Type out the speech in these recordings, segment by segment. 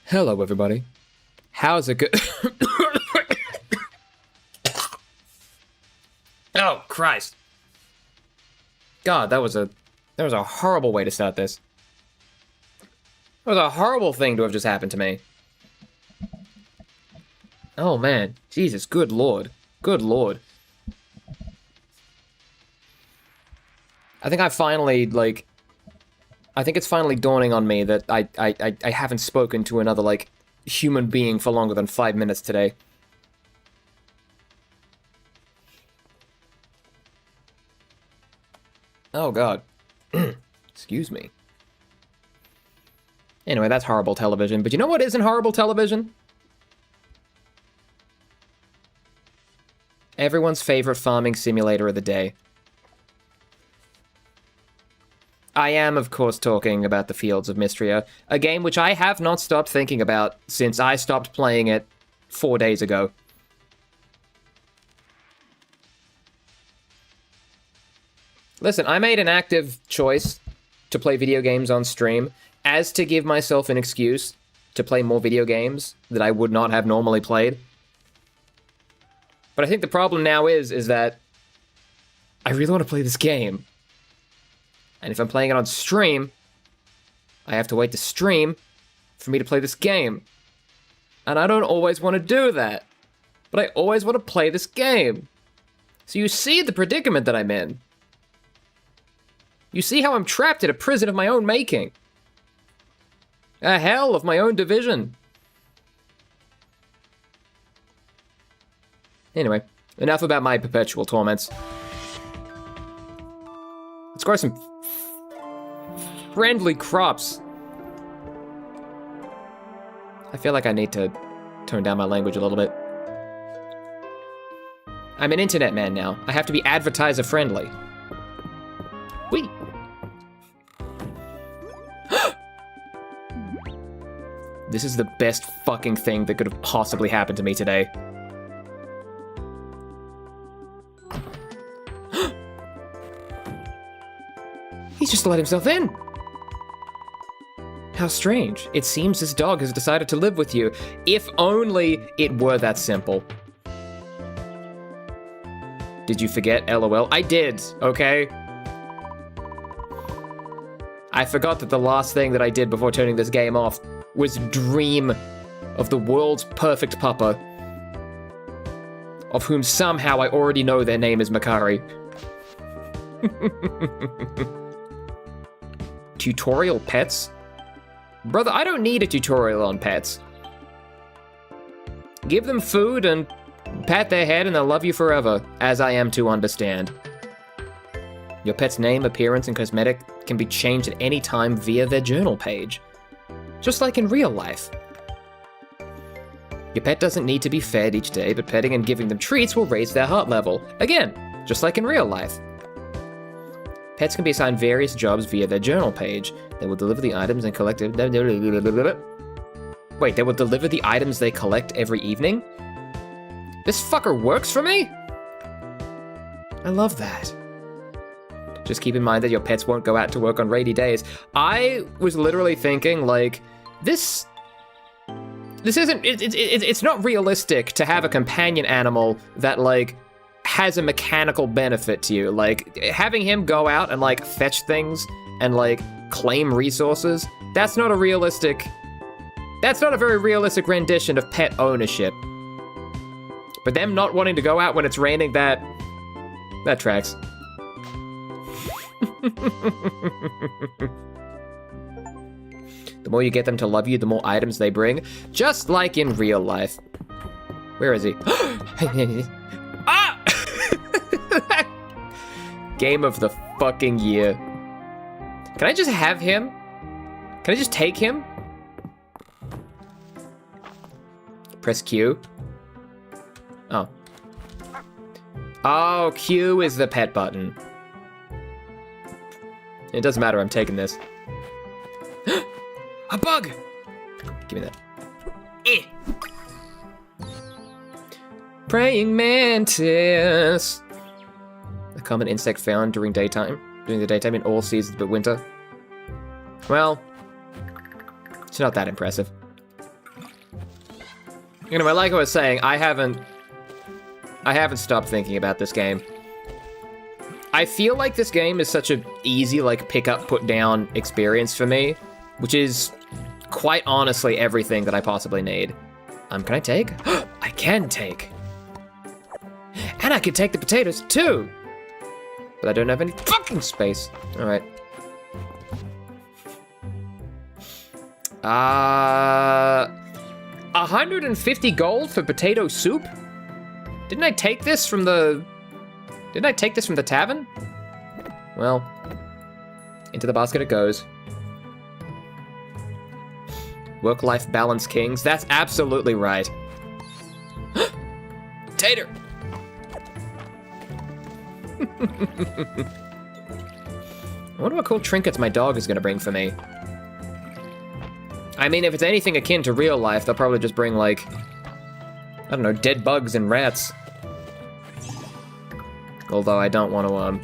Hello, everybody. How's it go? Oh, Christ. God, that was a horrible way to start this. That was a horrible thing to have just happened to me. Oh, man. Jesus, good lord. Good lord. I think I finally, like... I think it's finally dawning on me that I haven't spoken to another, like, human being for longer than 5 minutes today. Oh, God. Excuse me. Anyway, that's horrible television. But you know what isn't horrible television? Everyone's favorite farming simulator of the day. I am, of course, talking about the Fields of Mistria, a game which I have not stopped thinking about since I stopped playing it 4 days ago. Listen, I made an active choice to play video games on stream as to give myself an excuse to play more video games that I would not have normally played. But I think the problem now is that I really want to play this game. And if I'm playing it on stream, I have to wait to stream for me to play this game. And I don't always want to do that. But I always want to play this game. So you see the predicament that I'm in. You see how I'm trapped in a prison of my own making. A hell of my own division. Anyway, enough about my perpetual torments. Let's grow some friendly crops. I feel like I need to tone down my language a little bit. I'm an internet man now. I have to be advertiser friendly. Whee! This is the best fucking thing that could have possibly happened to me today. He's just let himself in. How strange. It seems this dog has decided to live with you. If only it were that simple. Did you forget, LOL? I did, okay? I forgot that the last thing that I did before turning this game off was dream of the world's perfect puppa, of whom somehow I already know their name is Makari. Tutorial pets? Brother, I don't need a tutorial on pets. Give them food and pat their head and they'll love you forever, as I am to understand. Your pet's name, appearance, and cosmetic can be changed at any time via their journal page. Just like in real life. Your pet doesn't need to be fed each day, but petting and giving them treats will raise their heart level. Again, just like in real life. Pets can be assigned various jobs via their journal page. They will deliver the items and collect... Wait, they will deliver the items they collect every evening? This fucker works for me? I love that. Just keep in mind that your pets won't go out to work on rainy days. I was literally thinking, like, this isn't... It's not realistic to have a companion animal that, like, has a mechanical benefit to you. Like, having him go out and, like, fetch things and, like, claim resources, that's not a very realistic rendition of pet ownership. But them not wanting to go out when it's raining, that tracks. The more you get them to love you, the more items they bring, just like in real life. Where is he? Ah! Game of the fucking year. Can I just have him? Can I just take him? Press Q. Oh. Oh, Q is the pet button. It doesn't matter, I'm taking this. A bug! Give me that. Praying mantis. A common insect found during the daytime in all seasons but winter. Well, it's not that impressive. Anyway, like I was saying, I haven't stopped thinking about this game. I feel like this game is such an easy, like, pick up, put down experience for me, which is quite honestly everything that I possibly need. Can I take? I can take. And I can take the potatoes too. But I don't have any fucking space. All right. 150 gold for potato soup? Didn't I take this from the tavern? Well, into the basket it goes. Work-life balance, kings. That's absolutely right. Tater! I wonder what cool trinkets my dog is gonna bring for me. I mean, if it's anything akin to real life, they'll probably just bring, like, I don't know, dead bugs and rats. Although I don't want to,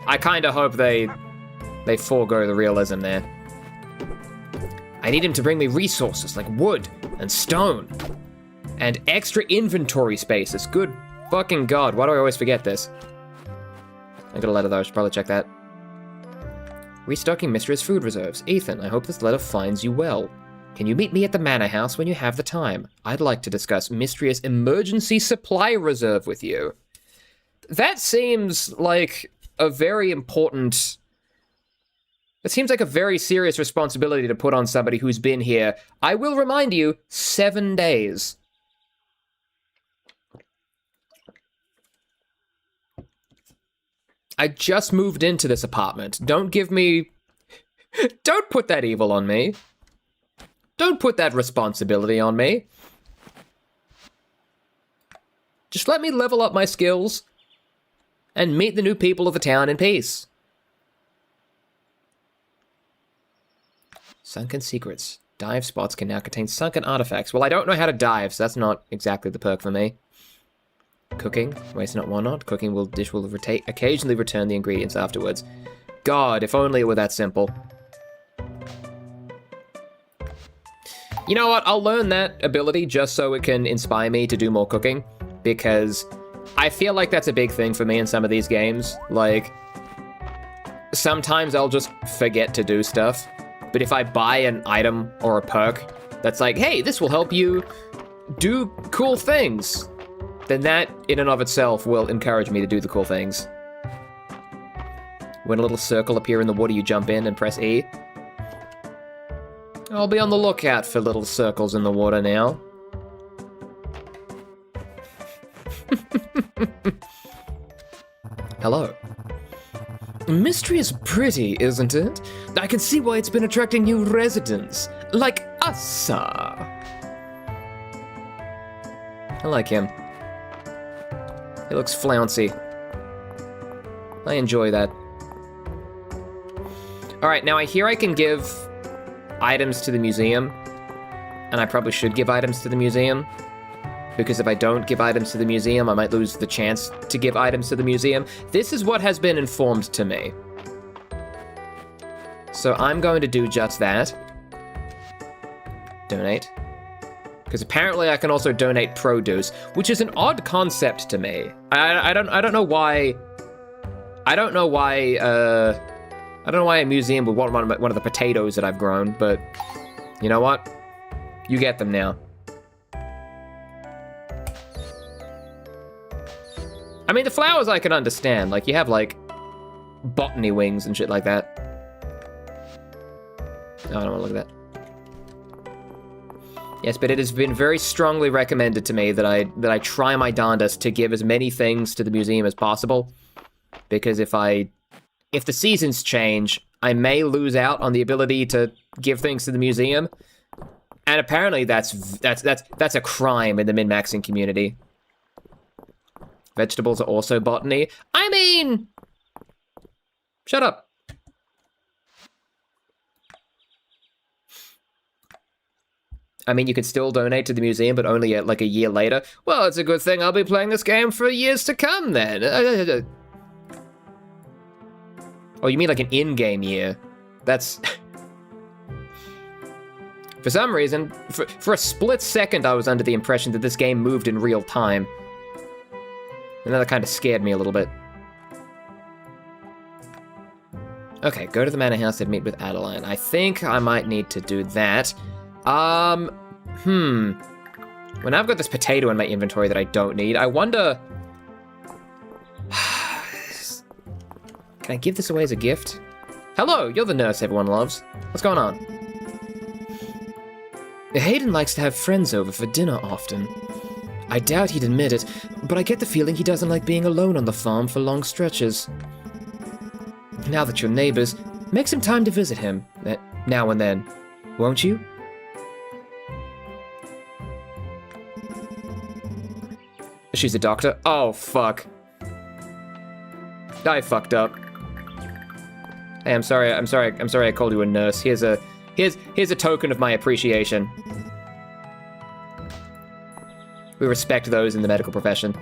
I kinda hope they forego the realism there. I need him to bring me resources like wood and stone and extra inventory spaces. Good fucking god, why do I always forget this? I got a letter though, I should probably check that. Restocking Mistria's food reserves. Ethan, I hope this letter finds you well. Can you meet me at the manor house when you have the time? I'd like to discuss Mistria's emergency supply reserve with you. That seems like a very important... It seems like a very serious responsibility to put on somebody who's been here, I will remind you, 7 days. I just moved into this apartment. Don't put that evil on me. Don't put that responsibility on me. Just let me level up my skills and meet the new people of the town in peace. Sunken secrets. Dive spots can now contain sunken artifacts. Well, I don't know how to dive, so that's not exactly the perk for me. Cooking. Waste not, why not? Cooking dish will occasionally return the ingredients afterwards. God, if only it were that simple. You know what? I'll learn that ability just so it can inspire me to do more cooking, because I feel like that's a big thing for me in some of these games. Like, sometimes I'll just forget to do stuff, but if I buy an item or a perk that's like, hey, this will help you do cool things, then that, in and of itself, will encourage me to do the cool things. When a little circle appears in the water, you jump in and press E. I'll be on the lookout for little circles in the water now. Hello. Mistria is pretty, isn't it? I can see why it's been attracting new residents, like us. I like him. He looks flouncy. I enjoy that. Alright, now I hear I can give items to the museum, and I probably should give items to the museum, because if I don't give items to the museum, I might lose the chance to give items to the museum. This is what has been informed to me. So I'm going to do just that. Donate. Because apparently I can also donate produce, which is an odd concept to me. I don't know why. I don't know why a museum would want one of the potatoes that I've grown, but you know what? You get them now. I mean, the flowers I can understand. Like, you have, like, botany wings and shit like that. Oh, I don't want to look at that. Yes, but it has been very strongly recommended to me that I try my darndest to give as many things to the museum as possible, because if the seasons change, I may lose out on the ability to give things to the museum, and apparently that's a crime in the min-maxing community. Vegetables are also botany. I mean, shut up. I mean, you could still donate to the museum, but only like a year later. Well, it's a good thing I'll be playing this game for years to come, then. Oh, you mean like an in-game year? That's... For some reason, for a split second, I was under the impression that this game moved in real time. And that kind of scared me a little bit. Okay, go to the manor house and meet with Adeline. I think I might need to do that. Well, now I've got this potato in my inventory that I don't need. I wonder... Can I give this away as a gift? Hello, you're the nurse everyone loves. What's going on? Hayden likes to have friends over for dinner often. I doubt he'd admit it, but I get the feeling he doesn't like being alone on the farm for long stretches. Now that you're neighbors, make some time to visit him, now and then, won't you? She's a doctor? Oh, fuck. I fucked up. Hey, I'm sorry I called you a nurse. Here's a token of my appreciation. We respect those in the medical profession.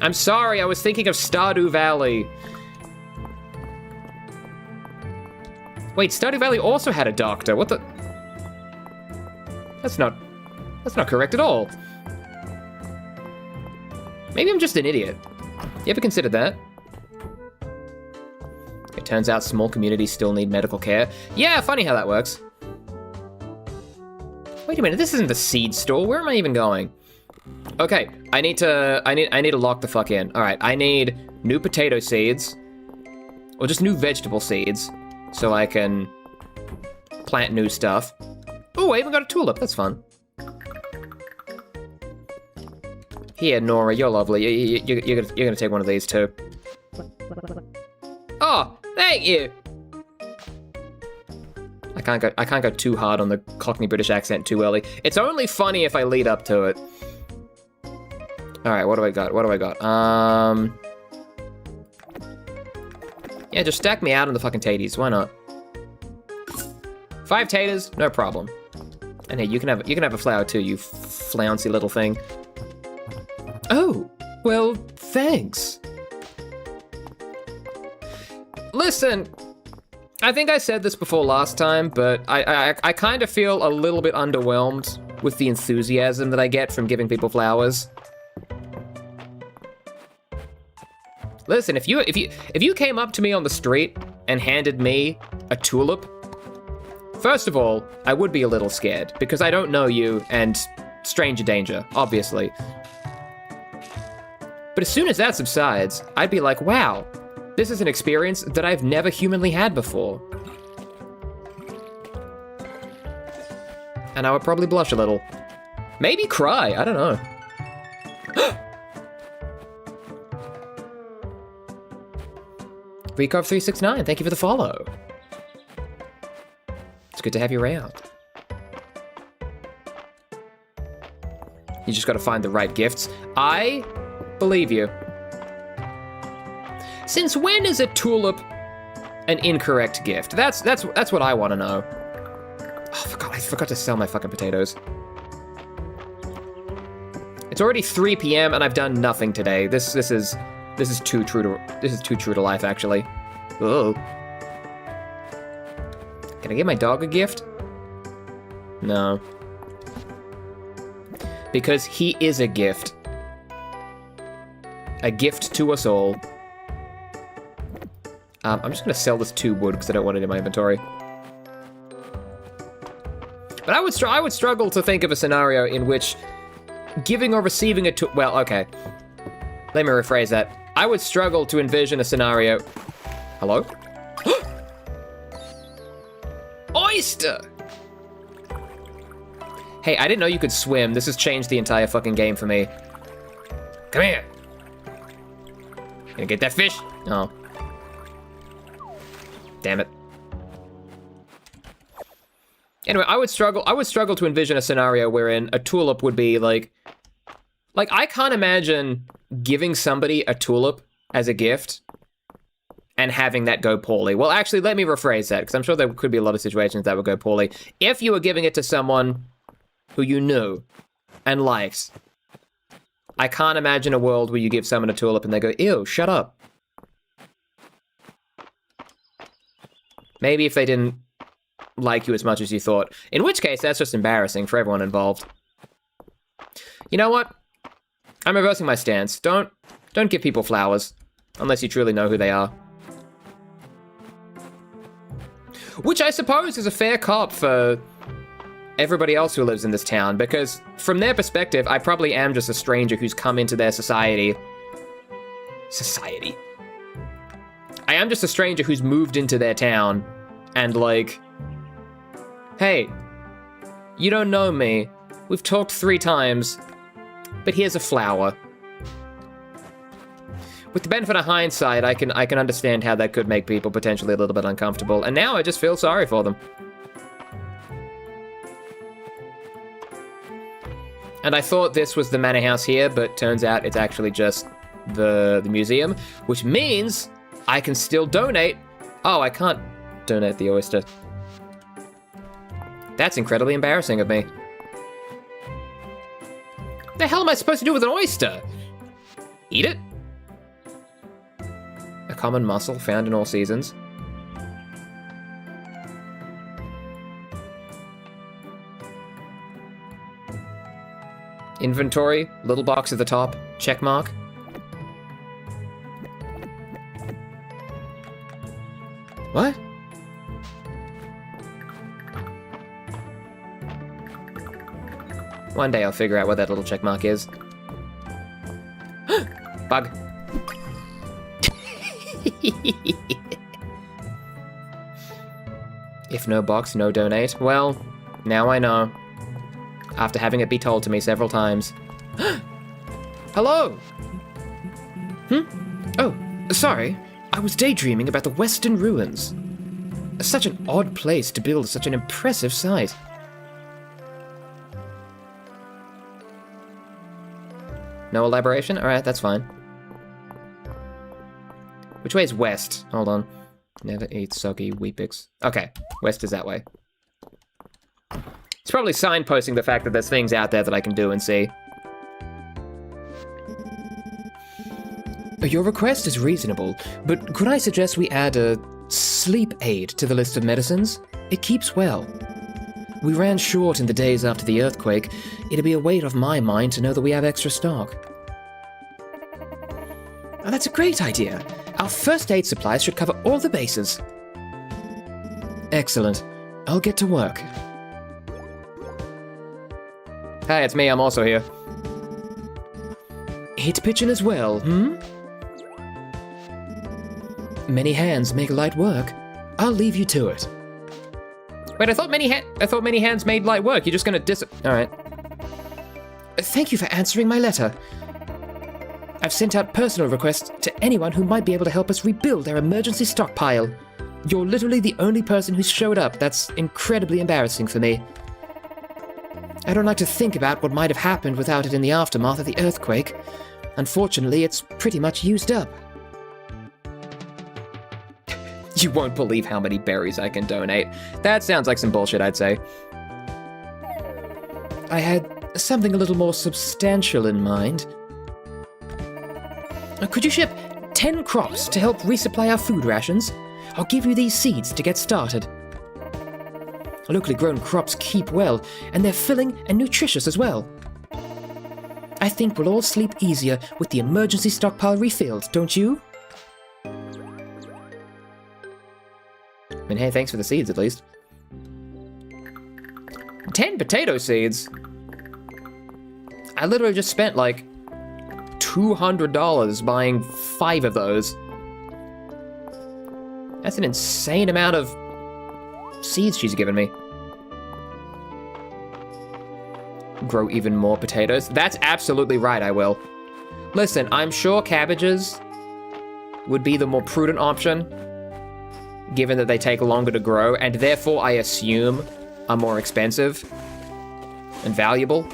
I'm sorry, I was thinking of Stardew Valley. Wait, Stardew Valley also had a doctor. What the? That's not correct at all. Maybe I'm just an idiot. You ever considered that? It turns out small communities still need medical care. Yeah, funny how that works. Wait a minute, this isn't the seed store. Where am I even going? Okay, I need to lock the fuck in. All right, I need new potato seeds, or just new vegetable seeds, so I can plant new stuff. Oh, I even got a tulip. That's fun. Here, Nora, you're lovely. You're gonna take one of these too. Oh, thank you. I can't go too hard on the Cockney British accent too early. It's only funny if I lead up to it. All right, what do I got? Yeah, just stack me out on the fucking taties. Why not? 5 taters, no problem. And hey, you can have a flower too, you flouncy little thing. Oh, well, thanks. Listen, I think I said this before last time, but I kind of feel a little bit underwhelmed with the enthusiasm that I get from giving people flowers. Listen, if you came up to me on the street and handed me a tulip, first of all, I would be a little scared because I don't know you and stranger danger, obviously. But as soon as that subsides, I'd be like, wow, this is an experience that I've never humanly had before. And I would probably blush a little. Maybe cry, I don't know. Recov369, thank you for the follow. It's good to have you around. You just gotta find the right gifts. I believe you. Since when is a tulip an incorrect gift? That's what I want to know. Oh, I forgot to sell my fucking potatoes. It's already 3 p.m. and I've done nothing today. This is too true to life, actually. Ugh. Can I give my dog a gift? No. Because he is a gift. A gift to us all. I'm just gonna sell this 2 wood because I don't want it in my inventory. But I would struggle to think of a scenario in which giving or receiving well, okay. Let me rephrase that. I would struggle to envision a scenario. Hello? Oyster! Hey, I didn't know you could swim. This has changed the entire fucking game for me. Come here. Gonna get that fish? Oh. Damn it. Anyway, I would struggle to envision a scenario wherein a tulip would be like I can't imagine giving somebody a tulip as a gift and having that go poorly. Well, actually, let me rephrase that, because I'm sure there could be a lot of situations that would go poorly. If you were giving it to someone who you knew and liked, I can't imagine a world where you give someone a tulip and they go, ew, shut up. Maybe if they didn't like you as much as you thought. In which case, that's just embarrassing for everyone involved. You know what? I'm reversing my stance. Don't give people flowers. Unless you truly know who they are. Which I suppose is a fair cop for everybody else who lives in this town, because from their perspective, I probably am just a stranger who's come into their society. I am just a stranger who's moved into their town, and like, hey, you don't know me. We've talked 3 times, but here's a flower. With the benefit of hindsight, I can understand how that could make people potentially a little bit uncomfortable, and now I just feel sorry for them. And I thought this was the manor house here, but turns out it's actually just the museum, which means I can still donate. Oh, I can't donate the oyster. That's incredibly embarrassing of me. The hell am I supposed to do with an oyster? Eat it? A common mussel found in all seasons. Inventory, little box at the top, check mark. What? One day I'll figure out what that little check mark is. Bug. If no box, no donate. Well, now I know. After having it be told to me several times. Hello! Oh, sorry. I was daydreaming about the Western Ruins. Such an odd place to build such an impressive site. No elaboration? Alright, that's fine. Which way is west? Hold on. Never eat soggy Weet-Bix. Okay, west is that way. It's probably signposting the fact that there's things out there that I can do and see. Your request is reasonable, but could I suggest we add a sleep aid to the list of medicines? It keeps well. We ran short in the days after the earthquake. It'd be a weight off my mind to know that we have extra stock. Oh, that's a great idea. Our first aid supplies should cover all the bases. Excellent. I'll get to work. Hi, it's me. I'm also here. Hit pitching as well, Many hands make light work. I'll leave you to it. Wait, I thought many hands made light work. You're just gonna All right. Thank you for answering my letter. I've sent out personal requests to anyone who might be able to help us rebuild our emergency stockpile. You're literally the only person who's showed up. That's incredibly embarrassing for me. I don't like to think about what might have happened without it in the aftermath of the earthquake. Unfortunately, it's pretty much used up. You won't believe how many berries I can donate. That sounds like some bullshit, I'd say. I had something a little more substantial in mind. Could you ship 10 crops to help resupply our food rations? I'll give you these seeds to get started. Locally grown crops keep well, and they're filling and nutritious as well. I think we'll all sleep easier with the emergency stockpile refilled, don't you? I mean, hey, thanks for the seeds, at least. 10 potato seeds? I literally just spent, like, $200 buying 5 of those. That's an insane amount of seeds she's given me. Grow even more potatoes? That's absolutely right, I will. Listen, I'm sure cabbages would be the more prudent option, given that they take longer to grow, and therefore I assume are more expensive and valuable.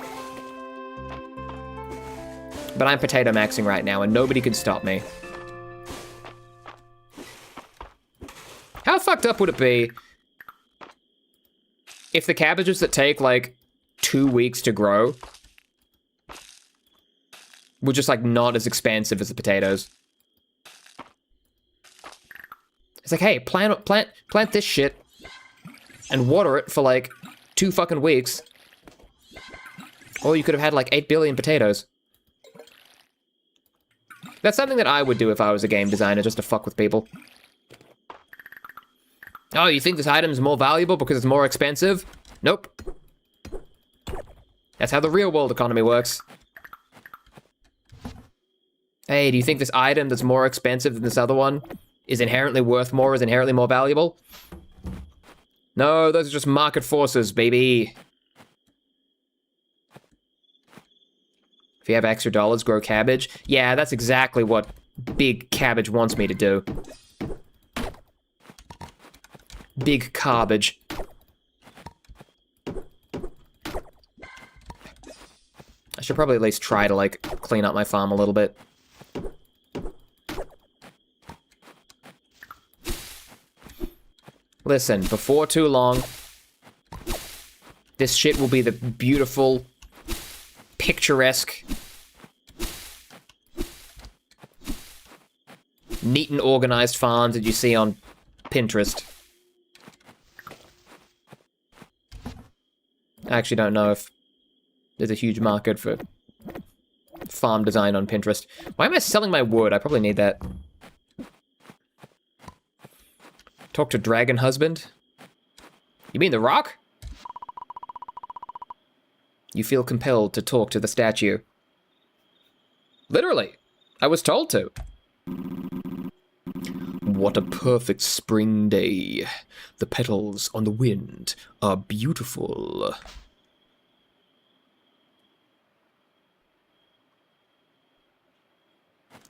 But I'm potato maxing right now, and nobody can stop me. How fucked up would it be if the cabbages that take, like, 2 weeks to grow were just, like, not as expensive as the potatoes? It's like, hey, plant this shit. and water it for like 2 fucking weeks. Or you could have had like 8 billion potatoes. That's something that I would do if I was a game designer, just to fuck with people. Oh, you think this item is more valuable because it's more expensive? Nope. That's how the real world economy works. Hey, do you think this item that's more expensive than this other one is inherently worth more, is inherently more valuable? No, those are just market forces, baby. If you have extra dollars, grow cabbage. Yeah, that's exactly what Big Cabbage wants me to do. Big cabbage. I should probably at least try to, like, clean up my farm a little bit. Listen, before too long, this shit will be the beautiful, picturesque, neat and organized farms that you see on Pinterest. I actually don't know if there's a huge market for farm design on Pinterest. Why am I selling my wood? I probably need that. Talk to Dragon Husband? You mean the Rock? You feel compelled to talk to the statue. Literally. I was told to. What a perfect spring day. The petals on the wind are beautiful.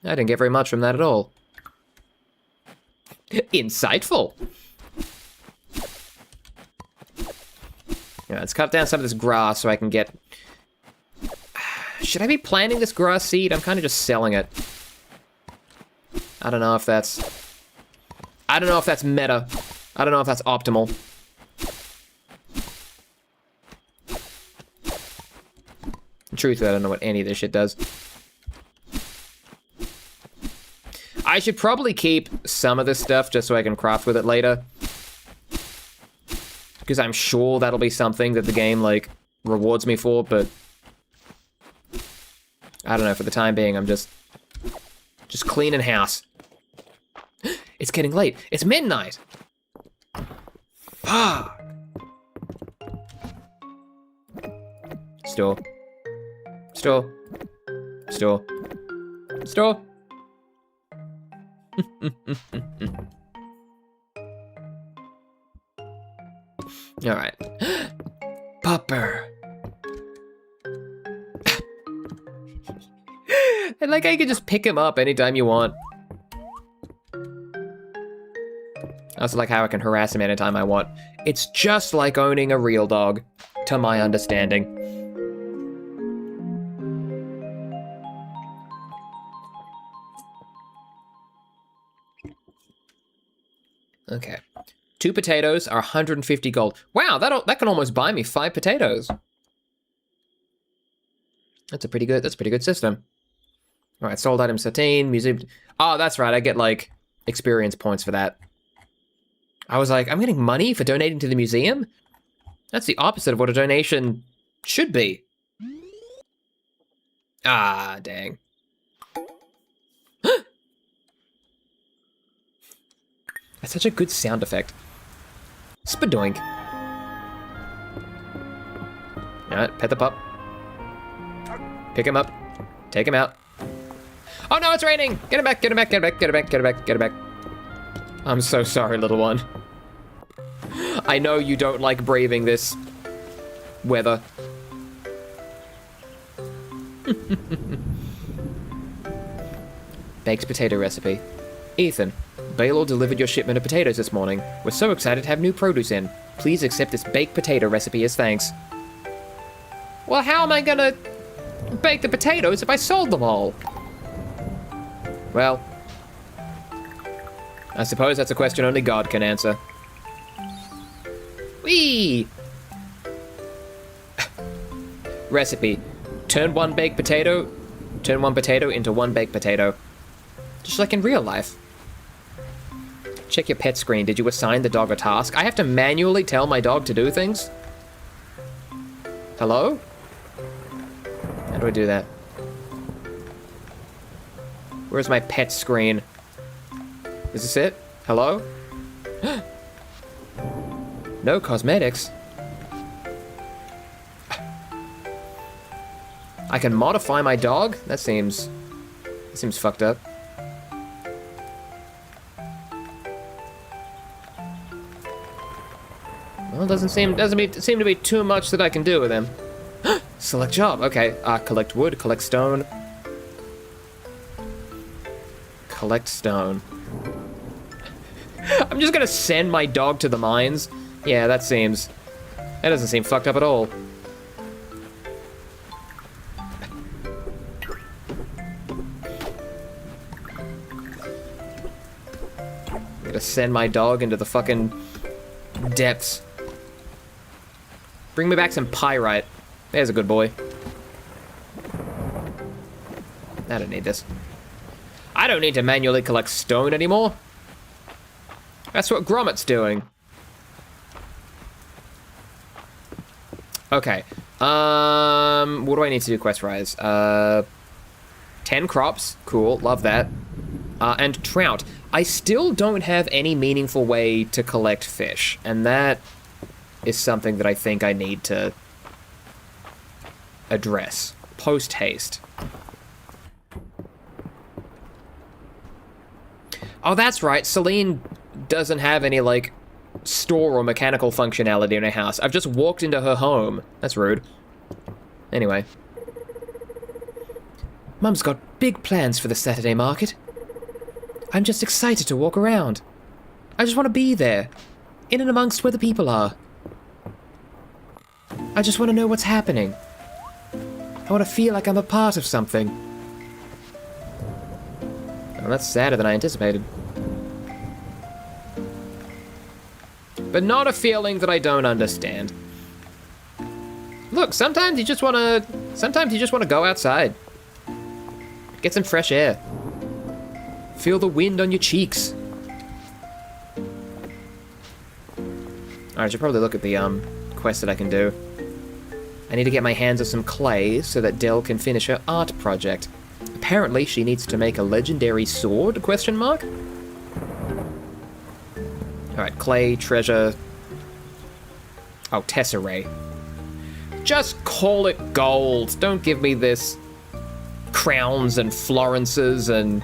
I didn't get very much from that at all. Insightful. Yeah, let's cut down some of this grass so I can get... Should I be planting this grass seed? I'm kind of just selling it. I don't know if that's... I don't know if that's meta. I don't know if that's optimal. Truthfully, I don't know what any of this shit does. I should probably keep some of this stuff just so I can craft with it later. Because I'm sure that'll be something that the game, like, rewards me for, but... I don't know, for the time being, I'm just cleaning house. It's getting late. It's midnight! Fuck! Store. Store. Store. Store. Alright. Pupper. And like I can just pick him up anytime you want. I also like how I can harass him anytime I want. It's just like owning a real dog, to my understanding. Okay. 2 potatoes are 150 gold. Wow, that can almost buy me 5 potatoes. That's a pretty good system. All right, sold item 13, museum. Oh, that's right. I get like experience points for that. I was like, I'm getting money for donating to the museum? That's the opposite of what a donation should be. Ah, dang. That's such a good sound effect. Spadoink. Alright, pet the pup. Pick him up. Take him out. Oh no, it's raining! Get him back, get him back, get him back, get him back, get him back, get him back. I'm so sorry, little one. I know you don't like braving this weather. Baked potato recipe. Ethan, Baylor delivered your shipment of potatoes this morning. We're so excited to have new produce in. Please accept this baked potato recipe as thanks. Well, how am I gonna bake the potatoes if I sold them all? Well, I suppose that's a question only God can answer. Whee! Recipe. Turn one potato into one baked potato. Just like in real life. Check your pet screen. Did you assign the dog a task? I have to manually tell my dog to do things? Hello? How do I do that? Where's my pet screen? Is this it? Hello? No cosmetics. I can modify my dog? That seems fucked up. Well, doesn't seem to be too much that I can do with him. Select job. Okay. Collect wood, collect stone. Collect stone. I'm just gonna send my dog to the mines. Yeah, that doesn't seem fucked up at all. I'm gonna send my dog into the fucking depths. Bring me back some pyrite. There's a good boy. I don't need this. I don't need to manually collect stone anymore. That's what Gromit's doing. Okay. What do I need to do quest-wise? 10 crops. Cool. Love that. And trout. I still don't have any meaningful way to collect fish. And that is something that I think I need to address. Post-haste. Oh, that's right. Celine doesn't have any, like, store or mechanical functionality in her house. I've just walked into her home. That's rude. Anyway. Mum's got big plans for the Saturday market. I'm just excited to walk around. I just want to be there. In and amongst where the people are. I just want to know what's happening. I want to feel like I'm a part of something. Well, that's sadder than I anticipated. But not a feeling that I don't understand. Look, sometimes you just want to go outside. Get some fresh air. Feel the wind on your cheeks. Alright, I should probably look at the quest that I can do. I need to get my hands on some clay so that Dell can finish her art project. Apparently, she needs to make a legendary sword, question mark? Alright, clay, treasure... Oh, tesserae. Just call it gold. Don't give me this crowns and florences and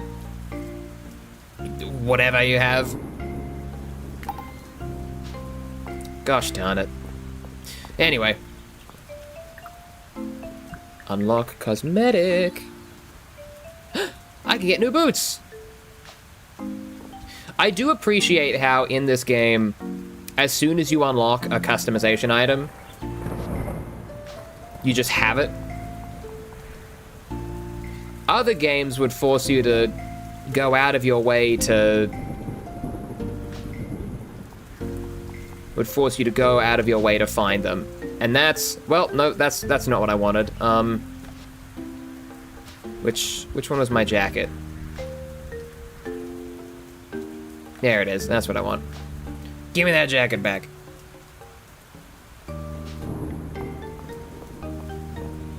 whatever you have. Gosh darn it. Anyway. Unlock cosmetic. I can get new boots. I do appreciate how in this game, as soon as you unlock a customization item, you just have it. Other games would force you to go out of your way to... find them. And that's... Well, no, that's not what I wanted. Which one was my jacket? There it is. That's what I want. Give me that jacket back.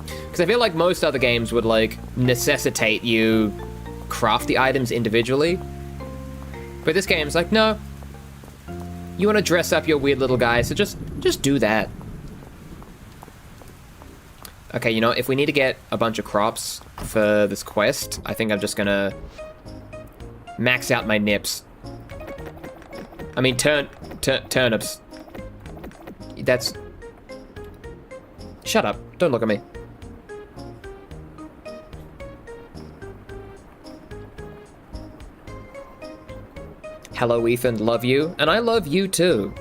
Because I feel like most other games would, like, necessitate you craft the items individually. But this game's like, no. You want to dress up your weird little guy, so just do that. Okay, you know, if we need to get a bunch of crops for this quest, I think I'm just gonna max out my nips. I mean, turnips. That's... Shut up. Don't look at me. Hello, Ethan. Love you. And I love you, too.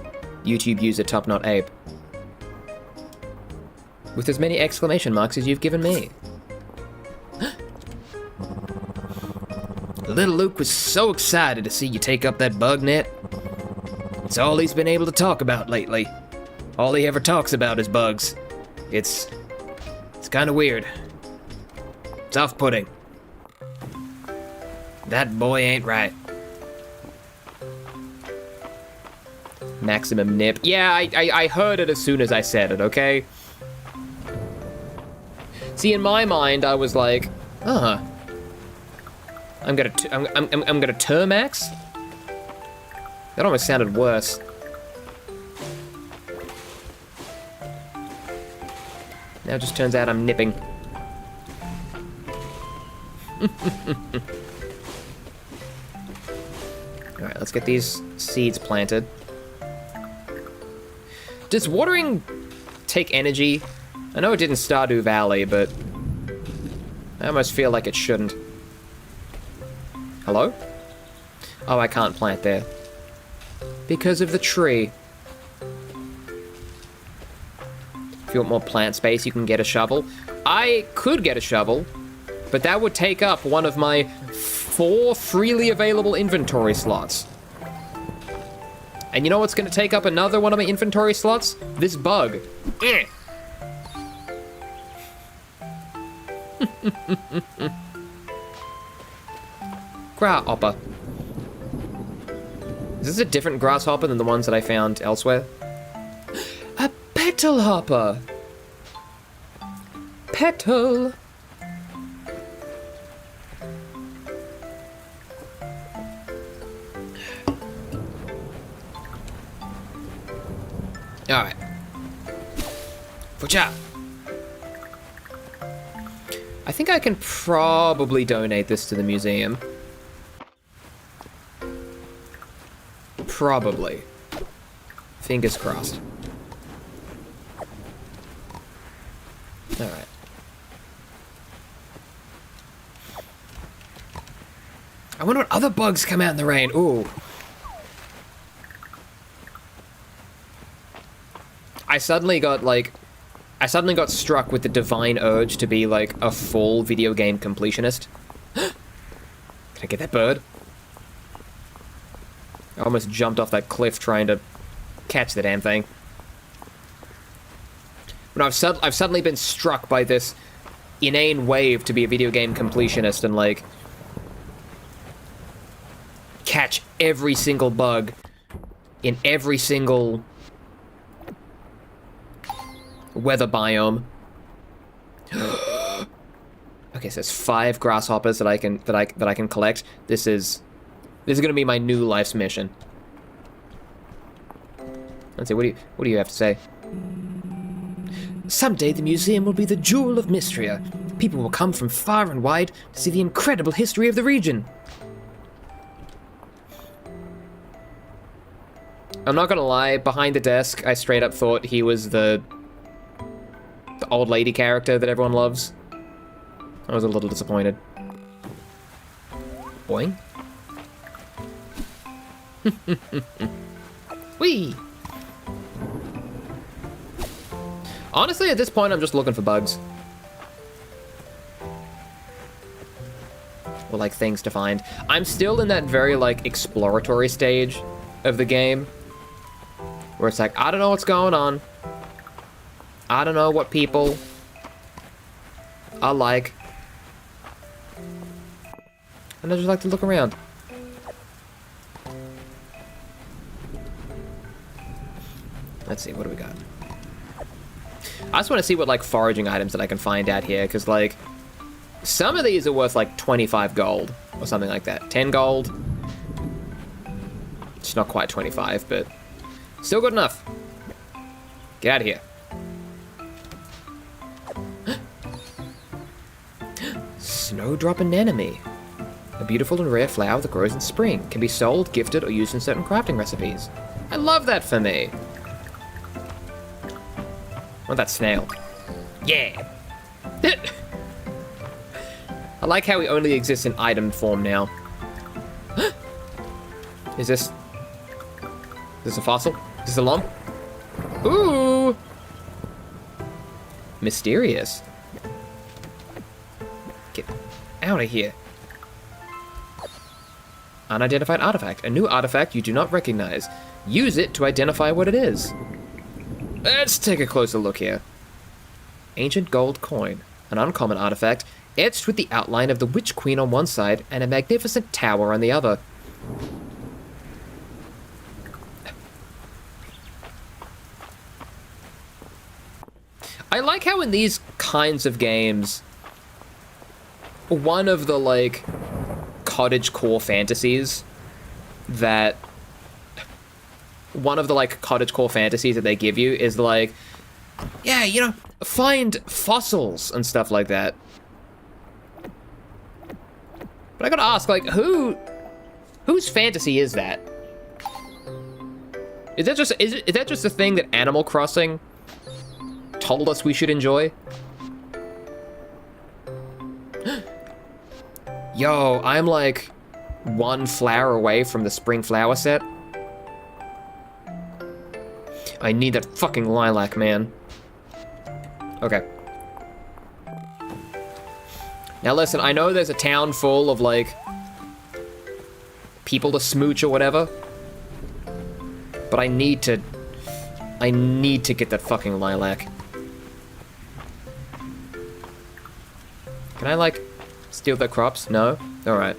YouTube user Top Not Ape. With as many exclamation marks as you've given me. Little Luke was so excited to see you take up that bug net. It's all he's been able to talk about lately. All he ever talks about is bugs. It's kind of weird. It's off-putting. That boy ain't right. Maximum nip. Yeah, I heard it as soon as I said it, okay? See, in my mind, I was like, I'm gonna Termax? That almost sounded worse. Now it just turns out I'm nipping. Alright, let's get these seeds planted. Does watering take energy? I know it did in Stardew Valley, but I almost feel like it shouldn't. Hello? Oh, I can't plant there. Because of the tree. If you want more plant space, you can get a shovel. I could get a shovel, but that would take up one of my 4 freely available inventory slots. And you know what's gonna take up another one of my inventory slots? This bug. Grasshopper. Is this a different grasshopper than the ones that I found elsewhere? A petal hopper. Petal. Alright. Fucha. I think I can probably donate this to the museum. Probably. Fingers crossed. Alright. I wonder what other bugs come out in the rain. Ooh. I suddenly got struck with the divine urge to be like a full video game completionist. Can I get that bird? I almost jumped off that cliff trying to catch the damn thing. But I've suddenly been struck by this inane wave to be a video game completionist and like catch every single bug in every single weather biome. Okay, so there's 5 grasshoppers that I can collect. This is gonna be my new life's mission. Let's see, what do you have to say? Someday the museum will be the jewel of Mistria. People will come from far and wide to see the incredible history of the region. I'm not gonna lie, behind the desk, I straight up thought he was the old lady character that everyone loves. I was a little disappointed. Boing. Whee! Honestly, at this point, I'm just looking for bugs. Or, like, things to find. I'm still in that very, like, exploratory stage of the game. Where it's like, I don't know what's going on. I don't know what people are like. And I just like to look around. Let's see, what do we got? I just want to see what, like, foraging items that I can find out here, because, like, some of these are worth, like, 25 gold, or something like that. 10 gold. It's not quite 25, but still good enough. Get out of here. Snowdrop anemone. A beautiful and rare flower that grows in spring. Can be sold, gifted, or used in certain crafting recipes. I love that for me. I want that snail. Yeah! I like how he only exists in item form now. Is this a fossil? Is this a lump? Ooh! Mysterious. Get out of here. Unidentified artifact. A new artifact you do not recognize. Use it to identify what it is. Let's take a closer look here. Ancient gold coin. An uncommon artifact, etched with the outline of the Witch Queen on one side and a magnificent tower on the other. I like how in these kinds of games, one of the, like, cottagecore fantasies that... One of the, like, cottagecore fantasies that they give you is, like, yeah, you know, find fossils and stuff like that. But I gotta ask, like, whose fantasy is that? Is that just a thing that Animal Crossing told us we should enjoy? Yo, I'm like one flower away from the spring flower set. I need that fucking lilac, man. Okay. Now listen, I know there's a town full of, like, people to smooch or whatever. But I need to get that fucking lilac. Can I, like, steal their crops? No? Alright.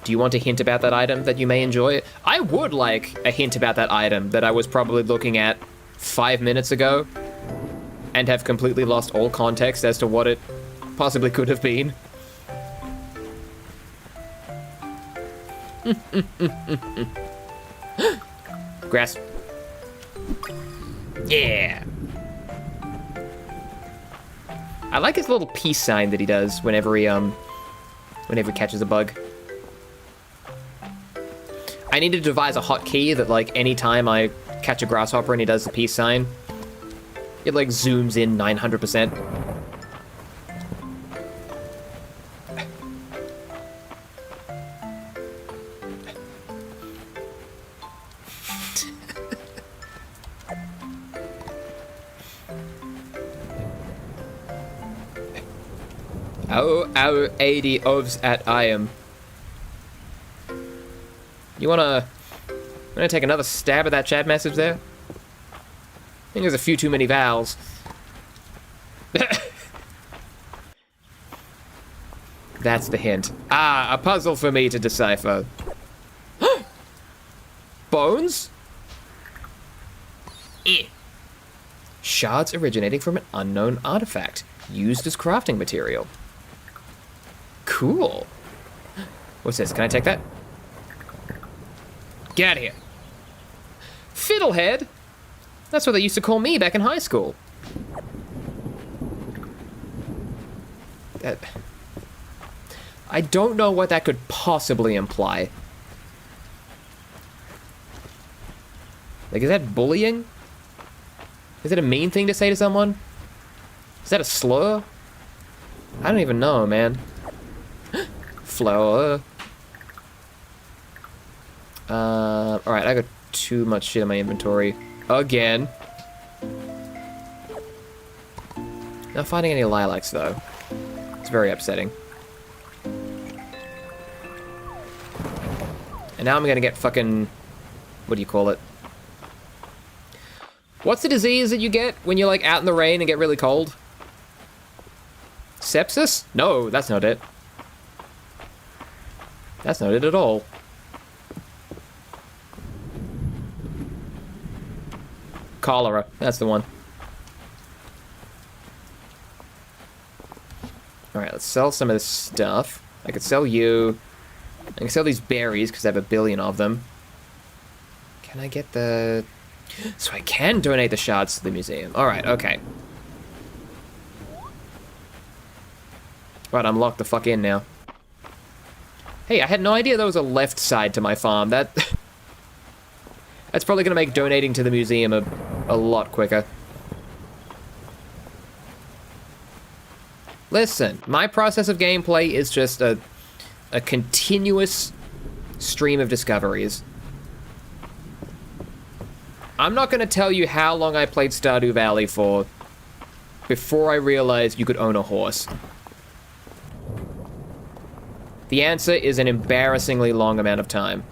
Do you want a hint about that item that you may enjoy? I would like a hint about that item that I was probably looking at 5 minutes ago and have completely lost all context as to what it possibly could have been. Grass. Yeah. I like his little peace sign that he does whenever he catches a bug. I need to devise a hotkey that, like, anytime I catch a grasshopper and he does the peace sign, it, like, zooms in 900%. Oh, 80 ovs at I am. You wanna take another stab at that chat message there? I think there's a few too many vowels. That's the hint. Ah, a puzzle for me to decipher. Bones? Shards originating from an unknown artifact, used as crafting material. Cool. What's this? Can I take that? Get out of here. Fiddlehead? That's what they used to call me back in high school. I don't know what that could possibly imply. Like, is that bullying? Is it a mean thing to say to someone? Is that a slur? I don't even know, man. Flower. Alright, I got too much shit in my inventory. Again. Not finding any lilacs, though. It's very upsetting. And now I'm gonna get fucking... What do you call it? What's the disease that you get when you're, like, out in the rain and get really cold? Sepsis? No, that's not it. That's not it at all. Cholera. That's the one. Alright, let's sell some of this stuff. I could sell you. I can sell these berries because I have a billion of them. Can I get the... So I can donate the shards to the museum. Alright, okay. Right, I'm locked the fuck in now. Hey, I had no idea there was a left side to my farm. That's probably gonna make donating to the museum a lot quicker. Listen, my process of gameplay is just a continuous stream of discoveries. I'm not gonna tell you how long I played Stardew Valley for before I realized you could own a horse. The answer is an embarrassingly long amount of time.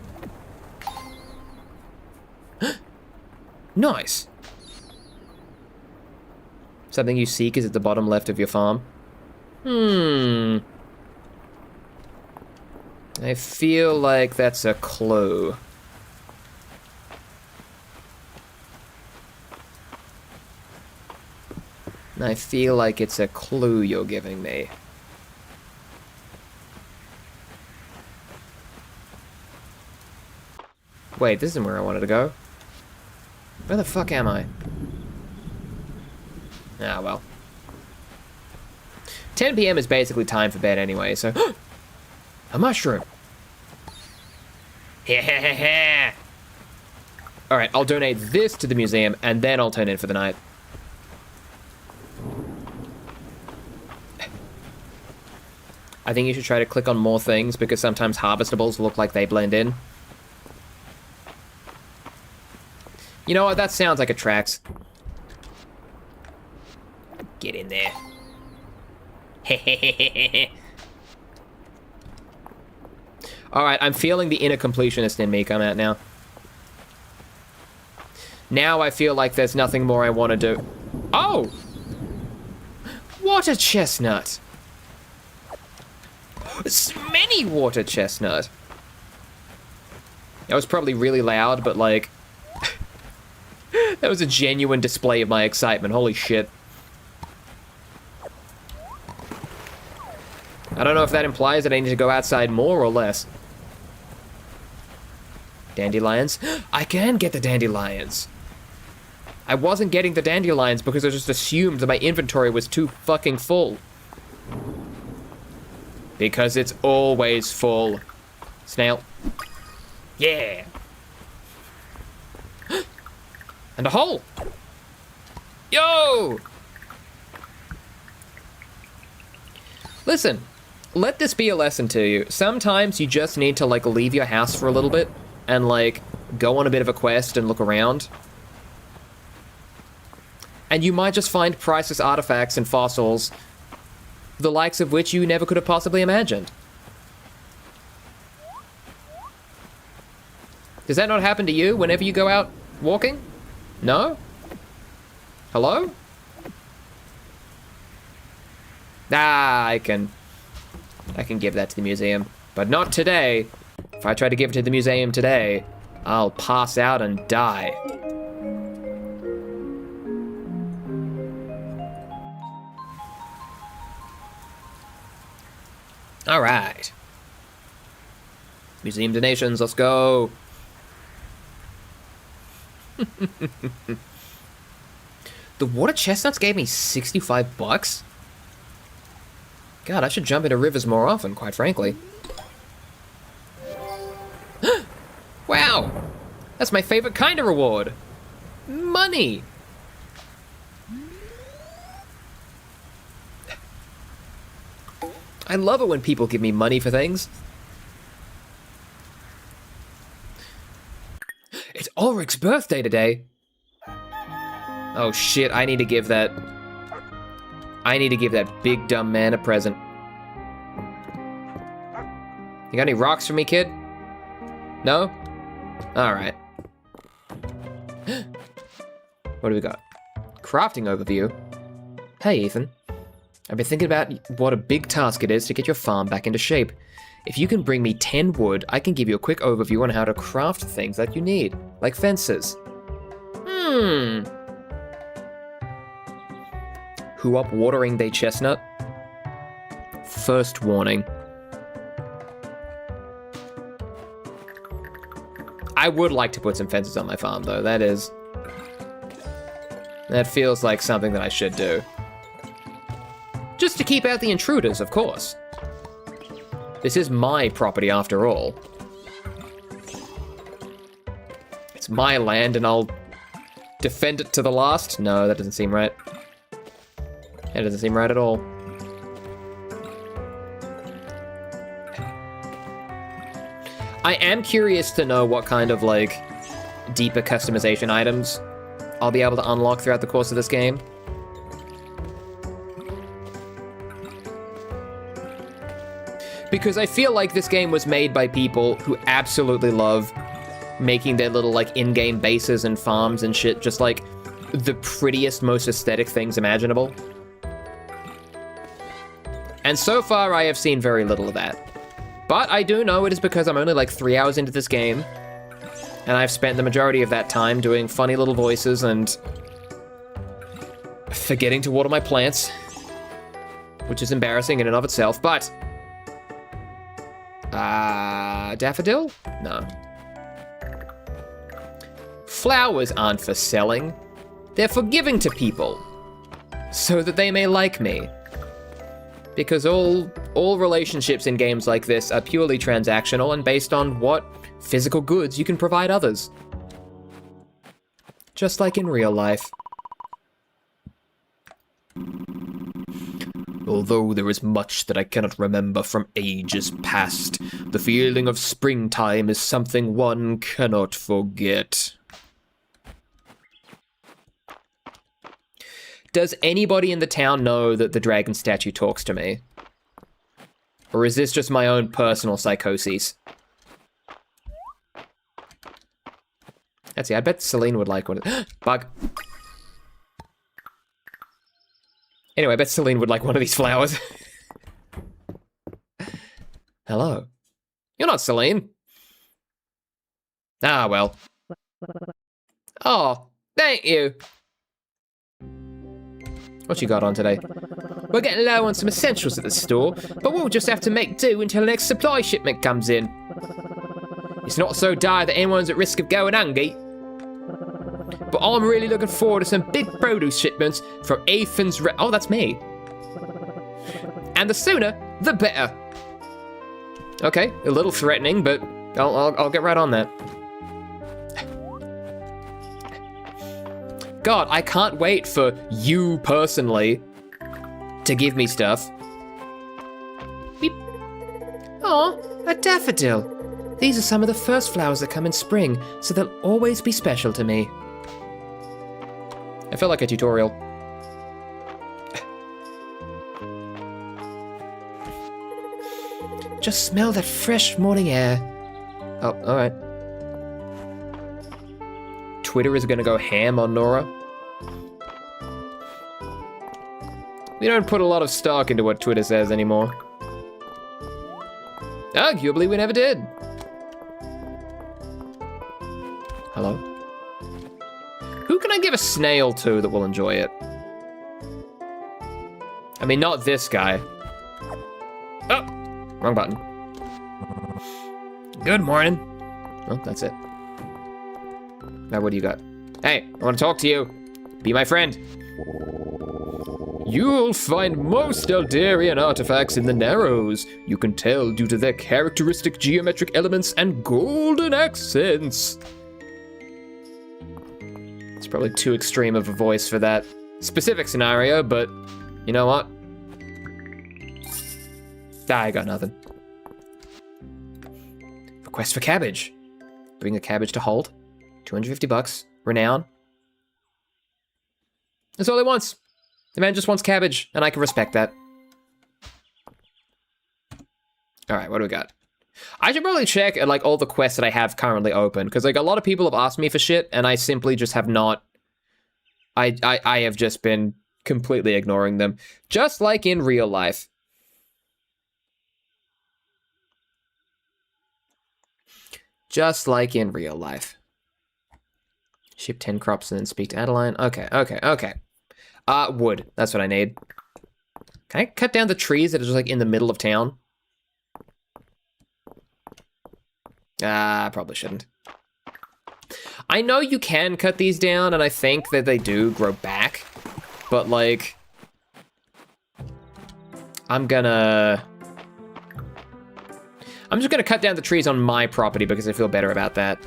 Nice. Something you seek is at the bottom left of your farm. I feel like that's a clue. I feel like it's a clue you're giving me. Wait, this isn't where I wanted to go. Where the fuck am I? Ah, well. 10 p.m. is basically time for bed anyway, so... A mushroom! Alright, I'll donate this to the museum, and then I'll turn in for the night. I think you should try to click on more things, because sometimes harvestables look like they blend in. You know what? That sounds like it tracks. Get in there. Alright, I'm feeling the inner completionist in me come out now. Now I feel like there's nothing more I want to do. Oh! Water chestnut! Many water chestnut! That was probably really loud, but like... that was a genuine display of my excitement. Holy shit. I don't know if that implies that I need to go outside more or less. Dandelions? I can get the dandelions! I wasn't getting the dandelions because I just assumed that my inventory was too fucking full. Because it's always full. Snail. Yeah! And a hole! Yo! Listen, let this be a lesson to you. Sometimes you just need to, like, leave your house for a little bit and, like, go on a bit of a quest and look around. And you might just find priceless artifacts and fossils, the likes of which you never could have possibly imagined. Does that not happen to you whenever you go out walking? No? Hello? Ah, I can give that to the museum. But not today. If I try to give it to the museum today, I'll pass out and die. Alright. Museum donations, let's go. The water chestnuts gave me 65 bucks? God, I should jump into rivers more often, quite frankly. Wow! That's my favorite kind of reward. Money! I love it when people give me money for things. It's Ulrich's birthday today. Oh shit, I need to give that big dumb man a present. You got any rocks for me, kid? No? Alright. What do we got? Crafting overview. Hey, Ethan. I've been thinking about what a big task it is to get your farm back into shape. If you can bring me 10 wood, I can give you a quick overview on how to craft things that you need, like fences. Who up watering they chestnut? First warning. I would like to put some fences on my farm, though. That feels like something that I should do. Just to keep out the intruders, of course. This is my property after all. It's my land and I'll defend it to the last? No, that doesn't seem right. That doesn't seem right at all. I am curious to know what kind of, like, deeper customization items I'll be able to unlock throughout the course of this game. Because I feel like this game was made by people who absolutely love making their little, like, in-game bases and farms and shit just, like, the prettiest, most aesthetic things imaginable. And so far, I have seen very little of that. But I do know it is because I'm only, like, 3 hours into this game, and I've spent the majority of that time doing funny little voices and forgetting to water my plants, which is embarrassing in and of itself, but... daffodil? No. Flowers aren't for selling. They're for giving to people, so that they may like me. Because all relationships in games like this are purely transactional and based on what physical goods you can provide others. Just like in real life. Although there is much that I cannot remember from ages past, the feeling of springtime is something one cannot forget. Does anybody in the town know that the dragon statue talks to me? Or is this just my own personal psychoses? Let's see, I bet Celine would like one of these. Bug. Anyway, I bet Celine would like one of these flowers. Hello. You're not Celine. Ah, well. Oh, thank you. What you got on today? We're getting low on some essentials at the store, but we'll just have to make do until the next supply shipment comes in. It's not so dire that anyone's at risk of going hungry. But I'm really looking forward to some big produce shipments from Ethan's oh, that's me. And the sooner, the better. Okay, a little threatening, but I'll get right on that. God, I can't wait for you personally to give me stuff. Beep. Aw, a daffodil. These are some of the first flowers that come in spring, so they'll always be special to me. I felt like a tutorial. Just smell that fresh morning air. Oh, alright. Twitter is gonna go ham on Nora. We don't put a lot of stock into what Twitter says anymore. Arguably, we never did. Hello? Who can I give a snail to that will enjoy it? I mean, not this guy. Oh, wrong button. Good morning. Oh, that's it. Now, what do you got? Hey, I want to talk to you. Be my friend. You'll find most Eldarian artifacts in the Narrows. You can tell due to their characteristic geometric elements and golden accents. It's probably too extreme of a voice for that specific scenario, but you know what? I got nothing. Request for cabbage. Bring a cabbage to hold. 250 bucks. Renown. That's all he wants. The man just wants cabbage, and I can respect that. All right, what do we got? I should probably check like all the quests that I have currently open, because like a lot of people have asked me for shit, and I simply just have not. I have just been completely ignoring them, just like in real life. Just like in real life. Ship 10 crops and then speak to Adeline. Okay. Wood. That's what I need. Can I cut down the trees that are just like in the middle of town? I probably shouldn't. I know you can cut these down, and I think that they do grow back, but like, I'm just gonna cut down the trees on my property because I feel better about that.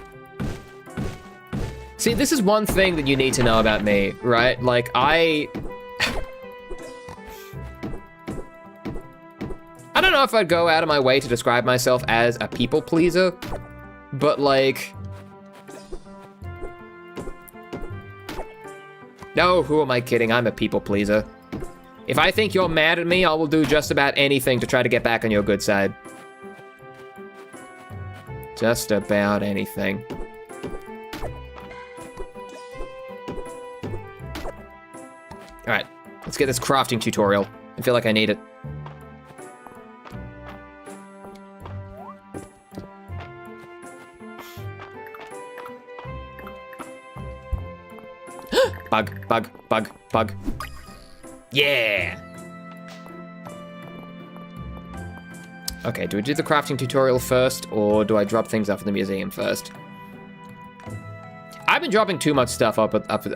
See, this is one thing that you need to know about me, right? Like, I don't know if I'd go out of my way to describe myself as a people pleaser, but like, no, who am I kidding? I'm a people pleaser. If I think you're mad at me, I will do just about anything to try to get back on your good side. Just about anything. All right, let's get this crafting tutorial. I feel like I need it. Bug. Yeah! Okay, do we do the crafting tutorial first, or do I drop things off at the museum first? I've been dropping too much stuff up. I've been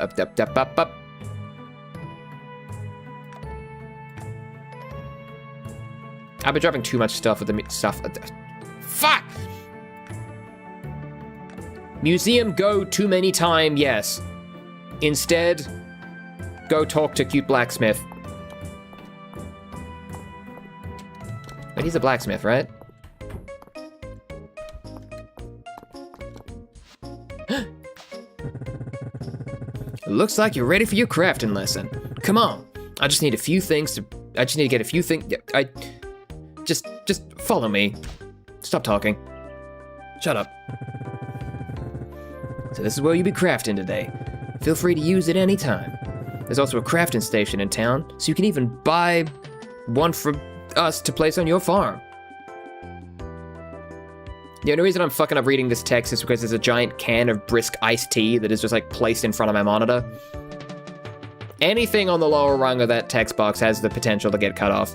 dropping too much stuff at the stuff. Fuck! Museum go too many time, yes. Instead, go talk to cute blacksmith. But he's a blacksmith, right? Looks like you're ready for your crafting lesson. Come on. I just need to get a few things. Just follow me. Stop talking. Shut up. So this is where you'll be crafting today. Feel free to use it anytime. There's also a crafting station in town, so you can even buy one from us to place on your farm. The only reason I'm fucking up reading this text is because there's a giant can of brisk iced tea that is just like placed in front of my monitor. Anything on the lower rung of that text box has the potential to get cut off.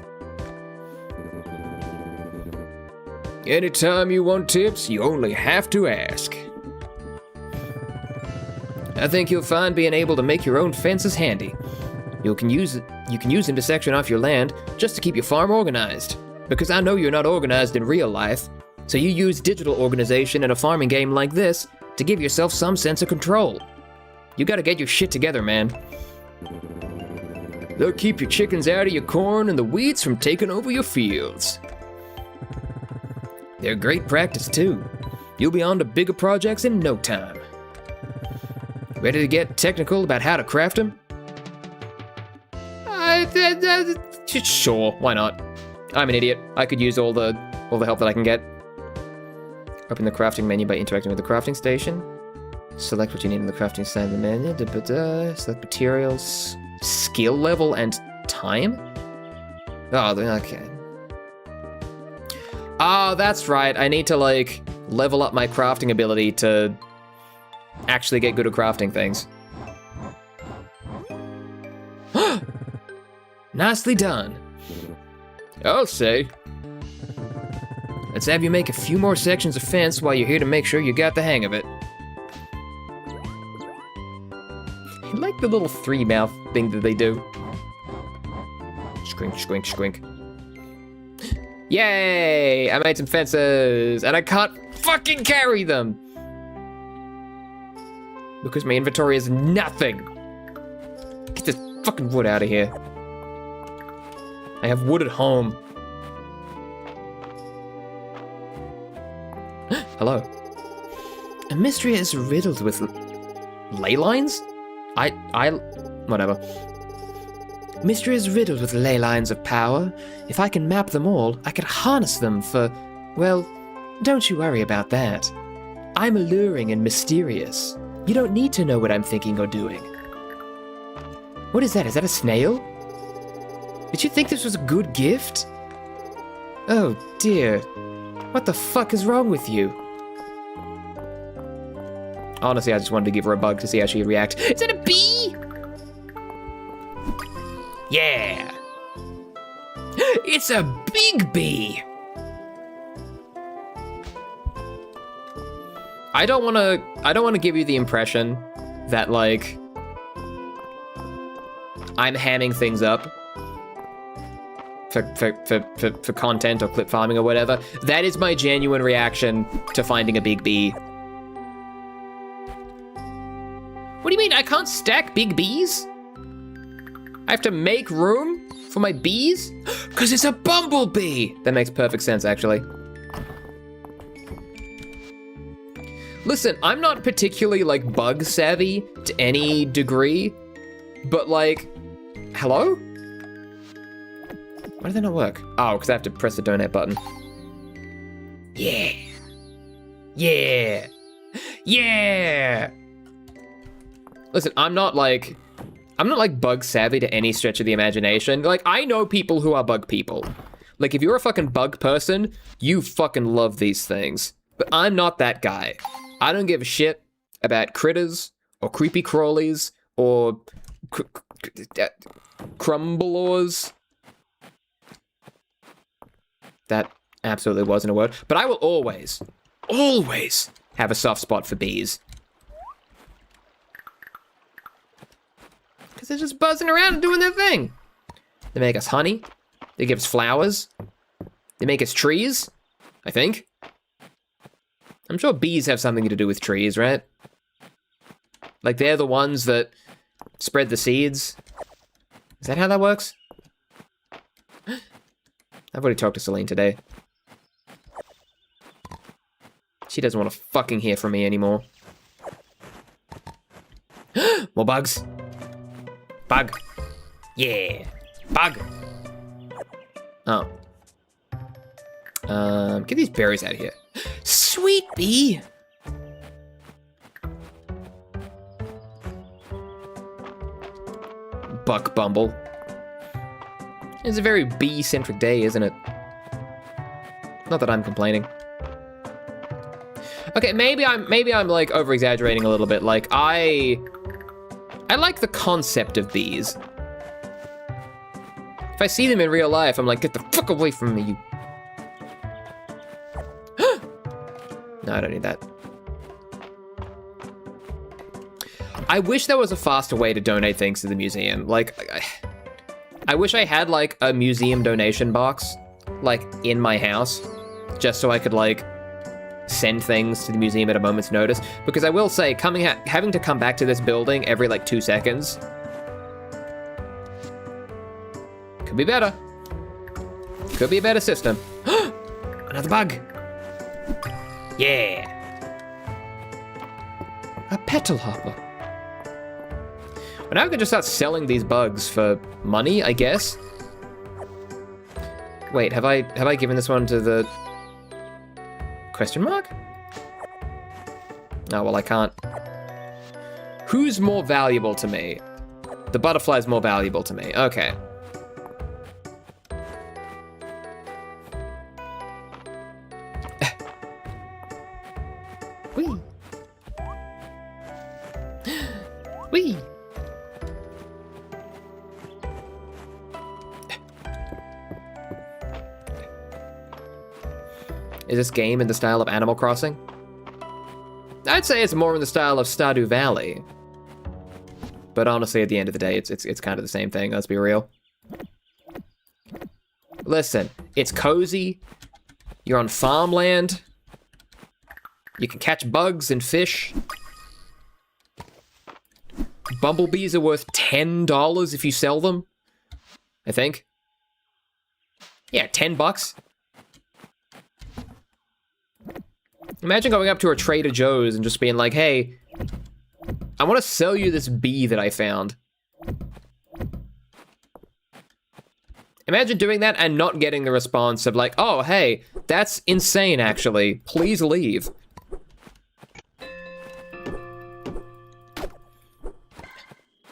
Anytime you want tips, you only have to ask. I think you'll find being able to make your own fences handy. You can use them to section off your land just to keep your farm organized. Because I know you're not organized in real life, so you use digital organization in a farming game like this to give yourself some sense of control. You gotta get your shit together, man. They'll keep your chickens out of your corn and the weeds from taking over your fields. They're great practice too. You'll be on to bigger projects in no time. Ready to get technical about how to craft them? Sure, why not? I'm an idiot. I could use all the help that I can get. Open the crafting menu by interacting with the crafting station. Select what you need in the crafting side of the menu. Select materials, skill level, and time? Oh, okay. Oh, that's right. I need to, like, level up my crafting ability to actually get good at crafting things. Nicely done. I'll say. Let's have you make a few more sections of fence while you're here to make sure you got the hang of it. I like the little three mouth thing that they do. Squink, squink, squink. Yay! I made some fences, and I can't fucking carry them! Because my inventory is nothing! Get this fucking wood out of here. I have wood at home. Hello. Mistria is riddled with ley lines? Whatever. Mistria is riddled with ley lines of power. If I can map them all, I can harness them for, well, don't you worry about that. I'm alluring and mysterious. You don't need to know what I'm thinking or doing. What is that? Is that a snail? Did you think this was a good gift? Oh dear. What the fuck is wrong with you? Honestly, I just wanted to give her a bug to see how she'd react. Is that a bee? Yeah. It's a big bee. I don't want to give you the impression that, like, I'm hamming things up for content or clip farming or whatever. That is my genuine reaction to finding a big bee. What do you mean? I can't stack big bees? I have to make room for my bees? Because it's a bumblebee! That makes perfect sense, actually. Listen, I'm not particularly, like, bug savvy to any degree, but, like, hello? Why did that not work? Oh, because I have to press the donate button. Yeah. Yeah. Yeah. Listen, I'm not like bug savvy to any stretch of the imagination. Like, I know people who are bug people. Like, if you're a fucking bug person, you fucking love these things. But I'm not that guy. I don't give a shit about critters or creepy crawlies or crumblers. That absolutely wasn't a word. But I will always have a soft spot for bees. Because they're just buzzing around and doing their thing. They make us honey. They give us flowers. They make us trees, I think. I'm sure bees have something to do with trees, right? Like, they're the ones that spread the seeds. Is that how that works? I've already talked to Celine today. She doesn't want to fucking hear from me anymore. More bugs. Bug. Yeah. Bug. Oh. Get these berries out of here. Sweet bee. Buck Bumble. It's a very bee-centric day, isn't it? Not that I'm complaining. Okay, maybe I'm like over-exaggerating a little bit. Like I like the concept of bees. If I see them in real life, I'm like, get the fuck away from me, you. No, I don't need that. I wish there was a faster way to donate things to the museum. Like, I wish I had like a museum donation box, like in my house, just so I could like send things to the museum at a moment's notice. Because I will say, having to come back to this building every like 2 seconds could be better. Could be a better system. Another bug. Yeah. A petal hopper. But now I can just start selling these bugs for money, I guess. Wait, have I given this one to the question mark? Oh, well, I can't. Who's more valuable to me? The butterfly's more valuable to me. Okay. Whee. Whee. Is this game in the style of Animal Crossing? I'd say it's more in the style of Stardew Valley. But honestly, at the end of the day, it's kind of the same thing, let's be real. Listen, it's cozy. You're on farmland. You can catch bugs and fish. Bumblebees are worth $10 if you sell them, I think. Yeah, $10. Imagine going up to a Trader Joe's and just being like, hey, I want to sell you this bee that I found. Imagine doing that and not getting the response of like, oh, hey, that's insane, actually. Please leave.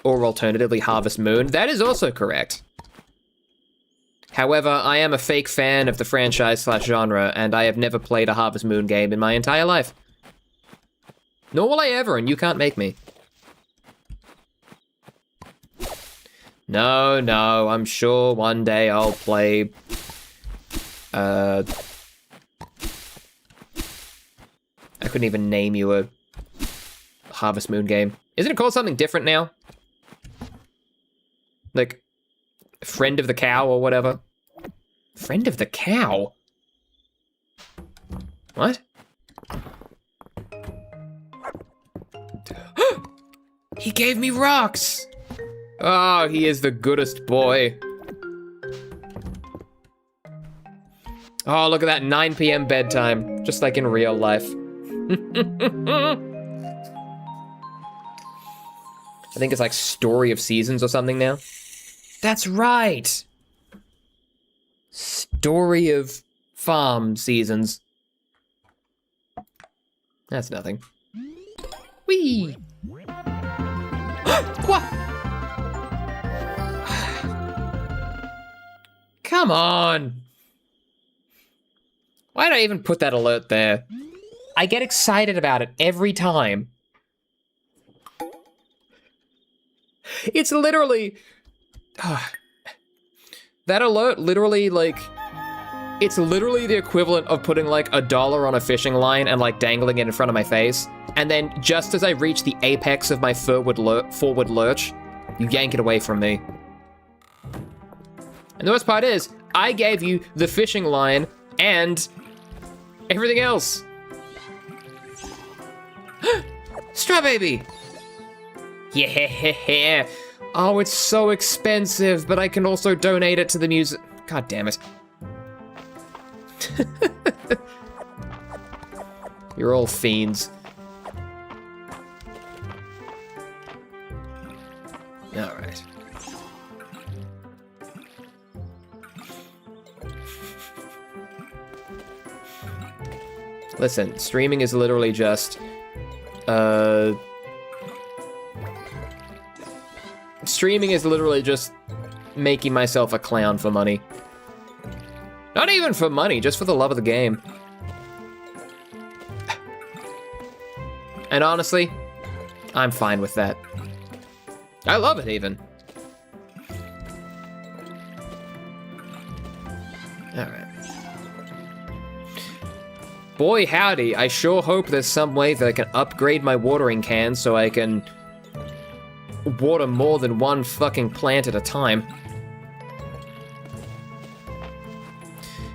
Or alternatively, Harvest Moon. That is also correct. However, I am a fake fan of the franchise/genre, and I have never played a Harvest Moon game in my entire life. Nor will I ever, and you can't make me. No, I'm sure one day I'll play... I couldn't even name you a Harvest Moon game. Isn't it called something different now? Like, Friend of the Cow or whatever. Friend of the Cow? What? He gave me rocks! Oh, he is the goodest boy. Oh, look at that, 9 p.m. bedtime, just like in real life. I think it's like Story of Seasons or something now. That's right. Story of Farm Seasons. That's nothing. Whee! What? Come on. Why did I even put that alert there? I get excited about it every time. It's literally... That alert literally, like, it's literally the equivalent of putting, like, $1 on a fishing line and, like, dangling it in front of my face. And then, just as I reach the apex of my forward lurch, you yank it away from me. And the worst part is, I gave you the fishing line and everything else. Straw baby! Yeah. Oh, it's so expensive, but I can also donate it to the music. God damn it. You're all fiends. All right. Listen, streaming is literally just, streaming is literally just making myself a clown for money. Not even for money, just for the love of the game. And honestly, I'm fine with that. I love it even. Alright. Boy howdy, I sure hope there's some way that I can upgrade my watering can so I can water more than one fucking plant at a time.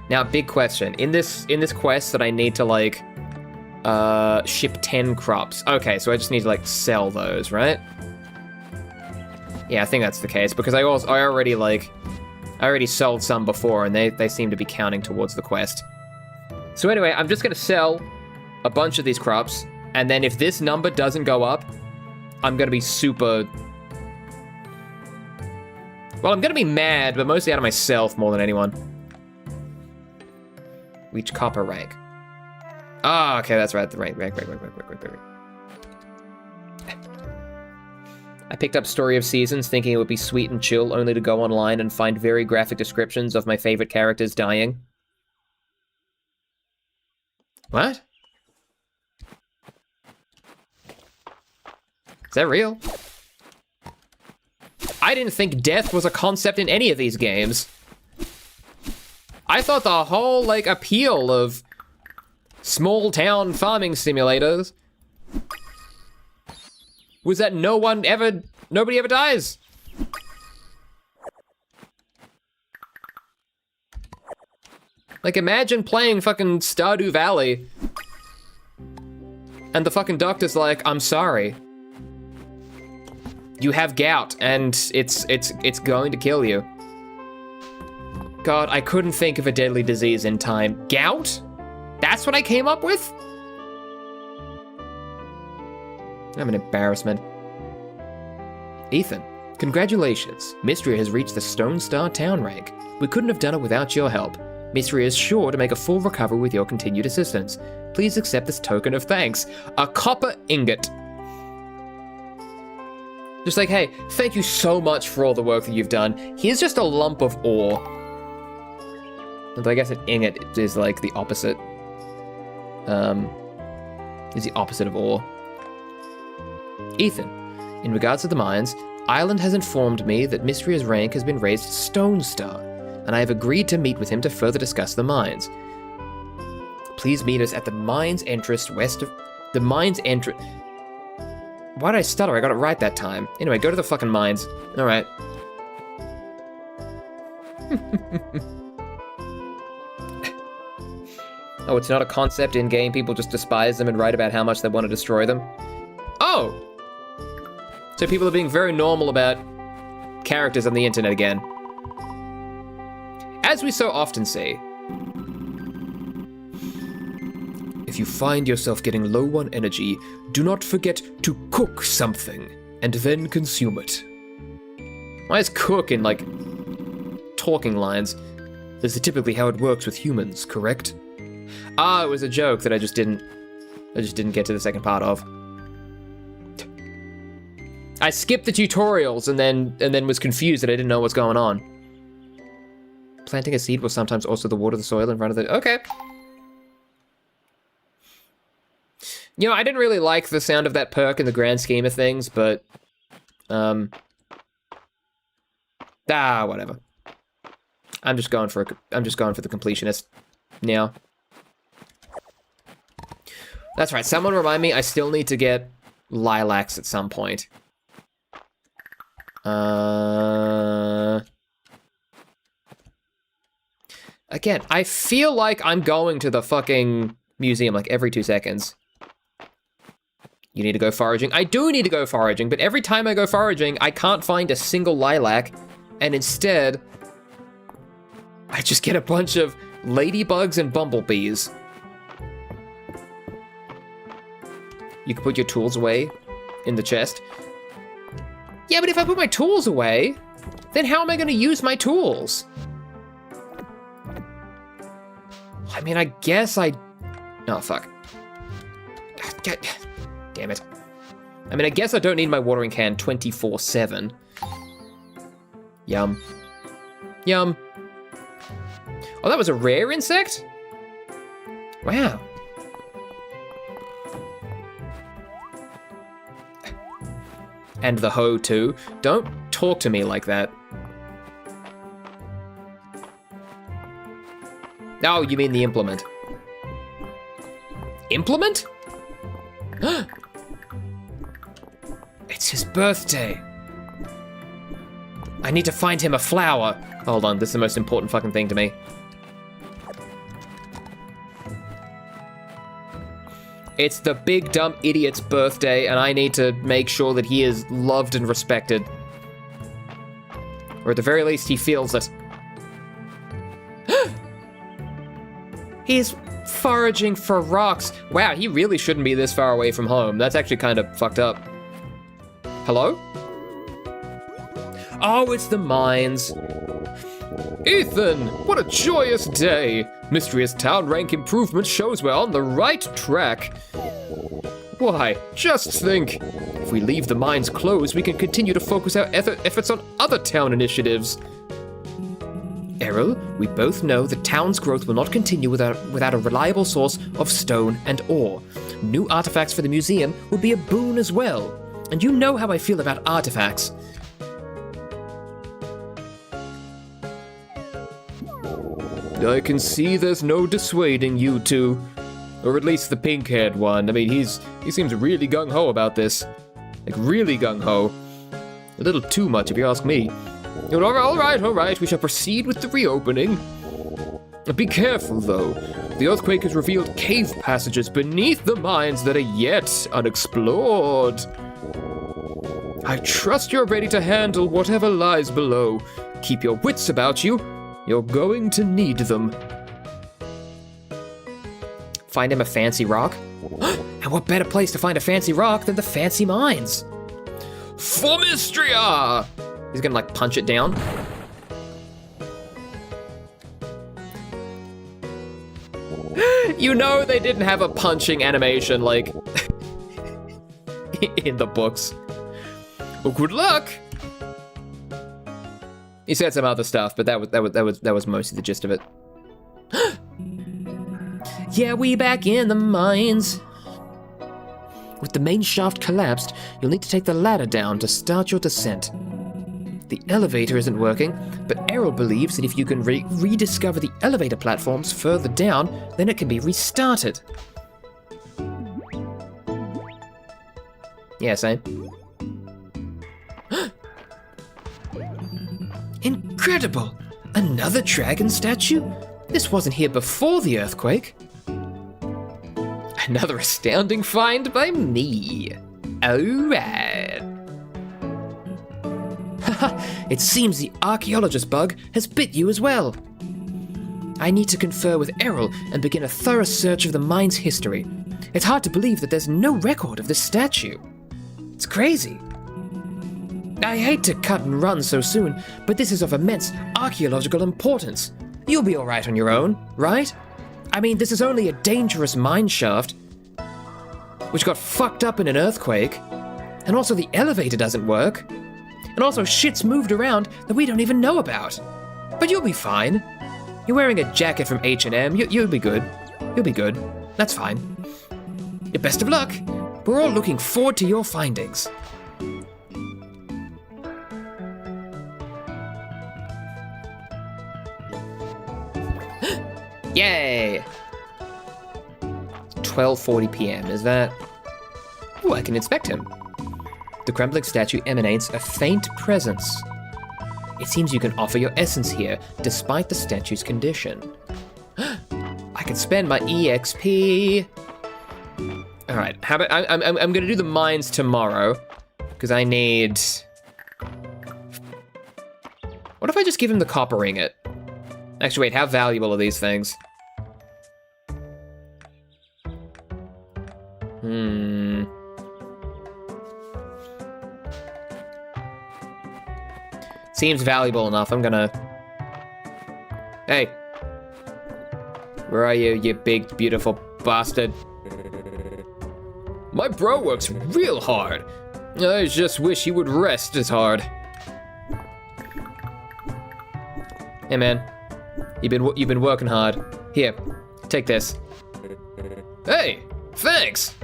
Now, big question. In this quest that I need to, like, ship 10 crops. Okay, so I just need to, like, sell those, right? Yeah, I think that's the case, because I already sold some before, and they seem to be counting towards the quest. So anyway, I'm just gonna sell a bunch of these crops, and then if this number doesn't go up, I'm gonna be super... Well, I'm gonna be mad, but mostly out of myself more than anyone. Reach copper rank. Ah, okay, that's right, the rank. I picked up Story of Seasons thinking it would be sweet and chill, only to go online and find very graphic descriptions of my favorite characters dying. What? Is that real? I didn't think death was a concept in any of these games. I thought the whole, like, appeal of small town farming simulators was that nobody ever dies. Like, imagine playing fucking Stardew Valley and the fucking doctor's like, I'm sorry. You have gout and it's going to kill you. God, I couldn't think of a deadly disease in time. Gout? That's what I came up with? I'm an embarrassment. Ethan, congratulations. Mistria has reached the Stone Star Town rank. We couldn't have done it without your help. Mistria is sure to make a full recovery with your continued assistance. Please accept this token of thanks. A copper ingot. Just like, hey, thank you so much for all the work that you've done. Here's just a lump of ore. Although I guess an ingot is like the opposite. Is the opposite of ore. Ethan, in regards to the mines, Ireland has informed me that Mistria's rank has been raised to Stone Star, and I have agreed to meet with him to further discuss the mines. Please meet us at the mines entrance west of... The mines entrance... Why did I stutter? I got it right that time. Anyway, go to the fucking mines. Alright. Oh, it's not a concept in-game. People just despise them and write about how much they want to destroy them. Oh! So people are being very normal about characters on the internet again. As we so often see. If you find yourself getting low on energy, do not forget to cook something and then consume it. Why is cook in, like, talking lines? This is typically how it works with humans, correct? Ah, it was a joke that I just didn't get to the second part of. I skipped the tutorials and then was confused that I didn't know what's going on. Planting a seed will sometimes also water the soil in front of the... Okay. You know, I didn't really like the sound of that perk in the grand scheme of things, but... whatever. I'm just going for the completionist now. That's right. Someone remind me. I still need to get lilacs at some point. Again, I feel like I'm going to the fucking museum like every 2 seconds. You need to go foraging. I do need to go foraging, but every time I go foraging, I can't find a single lilac, and instead, I just get a bunch of ladybugs and bumblebees. You can put your tools away in the chest. Yeah, but if I put my tools away, then how am I going to use my tools? I mean, I guess I... Oh, fuck. Damn it. I mean, I guess I don't need my watering can 24/7. Yum. Yum. Oh, that was a rare insect? Wow. And the hoe, too. Don't talk to me like that. Oh, you mean the implement. Implement? It's his birthday. I need to find him a flower. Hold on, this is the most important fucking thing to me. It's the big dumb idiot's birthday, and I need to make sure that he is loved and respected. Or at the very least, he feels it. He's foraging for rocks. Wow, he really shouldn't be this far away from home. That's actually kind of fucked up. Hello? Oh, it's the mines. Ethan, what a joyous day. Mistria's town rank improvement shows we're on the right track. Why, just think. If we leave the mines closed, we can continue to focus our efforts on other town initiatives. Errol, we both know that town's growth will not continue without a reliable source of stone and ore. New artifacts for the museum would be a boon as well. And you know how I feel about artifacts. I can see there's no dissuading you two. Or at least the pink-haired one. I mean, he seems really gung-ho about this. Like, really gung-ho. A little too much, if you ask me. All right, we shall proceed with the reopening. Be careful, though. The earthquake has revealed cave passages beneath the mines that are yet unexplored. I trust you're ready to handle whatever lies below. Keep your wits about you. You're going to need them. Find him a fancy rock? And what better place to find a fancy rock than the fancy mines? For Mistria! He's gonna, like, punch it down. You know they didn't have a punching animation, like, in the books. Well, good luck! He said some other stuff, but that was mostly the gist of it. Yeah, we back in the mines. With the main shaft collapsed, you'll need to take the ladder down to start your descent. The elevator isn't working, but Errol believes that if you can rediscover the elevator platforms further down, then it can be restarted. Yeah, same. Incredible! Another dragon statue? This wasn't here before the earthquake. Another astounding find by me. Alright. It seems the archaeologist bug has bit you as well. I need to confer with Errol and begin a thorough search of the mine's history. It's hard to believe that there's no record of this statue. It's crazy. I hate to cut and run so soon, but this is of immense archaeological importance. You'll be alright on your own, right? I mean, this is only a dangerous mine shaft, which got fucked up in an earthquake, and also the elevator doesn't work, and also shit's moved around that we don't even know about. But you'll be fine. You're wearing a jacket from H&M, you'll be good. You'll be good. That's fine. Best of luck. We're all looking forward to your findings. Yay! 12:40 p.m. Is that... Oh, I can inspect him. The crumbling statue emanates a faint presence. It seems you can offer your essence here, despite the statue's condition. I can spend my EXP. All right, how about I'm gonna do the mines tomorrow, because I need... What if I just give him the copper ingot? Actually, wait, how valuable are these things? Seems valuable enough. I'm gonna... Hey. Where are you, you big, beautiful bastard? My bro works real hard. I just wish he would rest as hard. Hey, man. You've been working hard. Here, take this. Hey, thanks.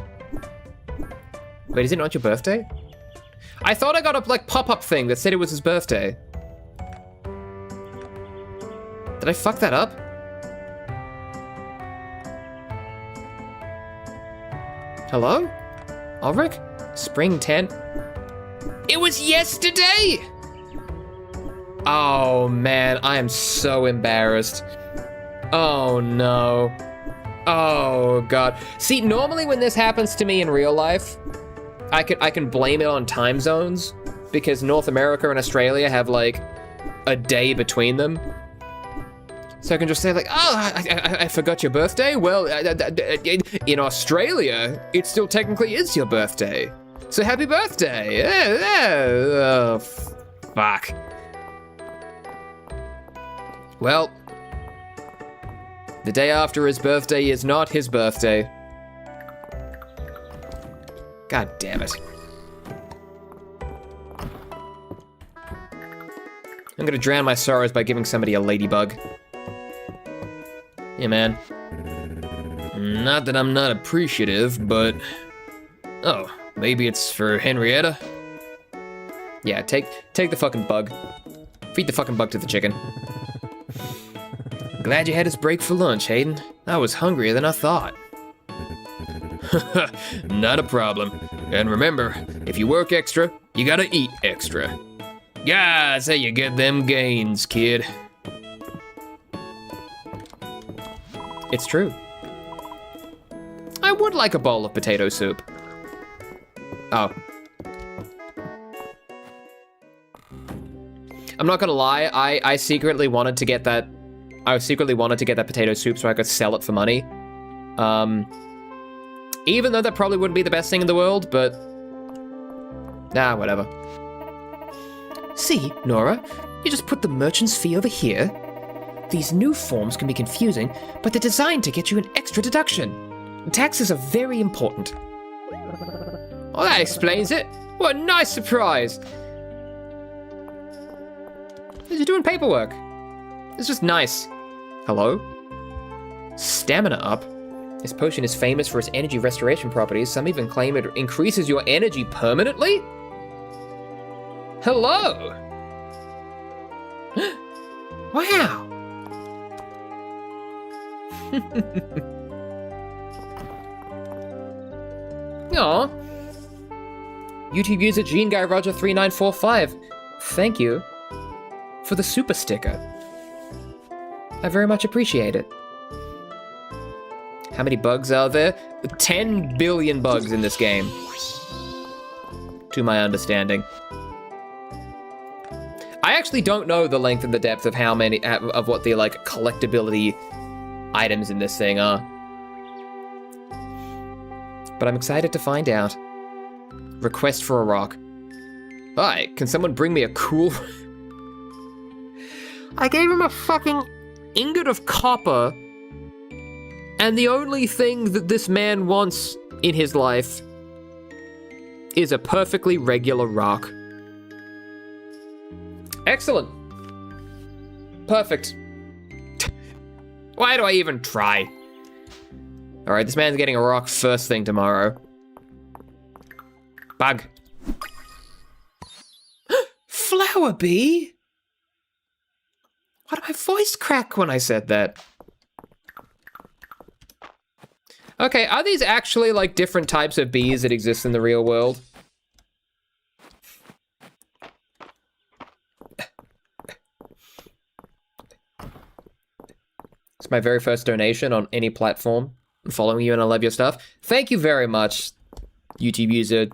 Wait, is it not your birthday? I thought I got a like pop-up thing that said it was his birthday. Did I fuck that up? Hello? Ulrich? Spring 10? It was yesterday! Oh man, I am so embarrassed. Oh no. Oh god. See, normally when this happens to me in real life, I can blame it on time zones, because North America and Australia have like a day between them. So I can just say like, oh, I forgot your birthday? Well, in Australia, it still technically is your birthday. So happy birthday. Oh, fuck. Well, the day after his birthday is not his birthday. God damn it. I'm gonna drown my sorrows by giving somebody a ladybug. Yeah, man. Not that I'm not appreciative, but... Oh, maybe it's for Henrietta? Yeah, take the fucking bug. Feed the fucking bug to the chicken. Glad you had us break for lunch, Hayden. I was hungrier than I thought. Not a problem. And remember, if you work extra, you gotta eat extra. Yeah, that's how you get them gains, kid. It's true. I would like a bowl of potato soup. Oh. I'm not gonna lie, I secretly wanted to get that. I secretly wanted to get that potato soup so I could sell it for money. Even though that probably wouldn't be the best thing in the world, but... Nah, whatever. See, Nora, you just put the merchant's fee over here. These new forms can be confusing, but they're designed to get you an extra deduction. Taxes are very important. Well, that explains it. What a nice surprise. You're doing paperwork. It's just nice. Hello? Stamina up. This potion is famous for its energy restoration properties. Some even claim it increases your energy permanently? Hello! Wow! Aw. YouTube user GeneGuyRoger3945. Thank you for the super sticker. I very much appreciate it. How many bugs are there? 10 billion bugs in this game. To my understanding. I actually don't know the length and the depth of how many, of what the like collectability items in this thing are. But I'm excited to find out. Request for a rock. Hi, can someone bring me a cool... I gave him a fucking ingot of copper, and the only thing that this man wants in his life is a perfectly regular rock. Excellent. Perfect. Why do I even try? All right, this man's getting a rock first thing tomorrow. Bug. Flower bee? Why did my voice crack when I said that? Okay, are these actually like different types of bees that exist in the real world? It's my very first donation on any platform. I'm following you and I love your stuff. Thank you very much, YouTube user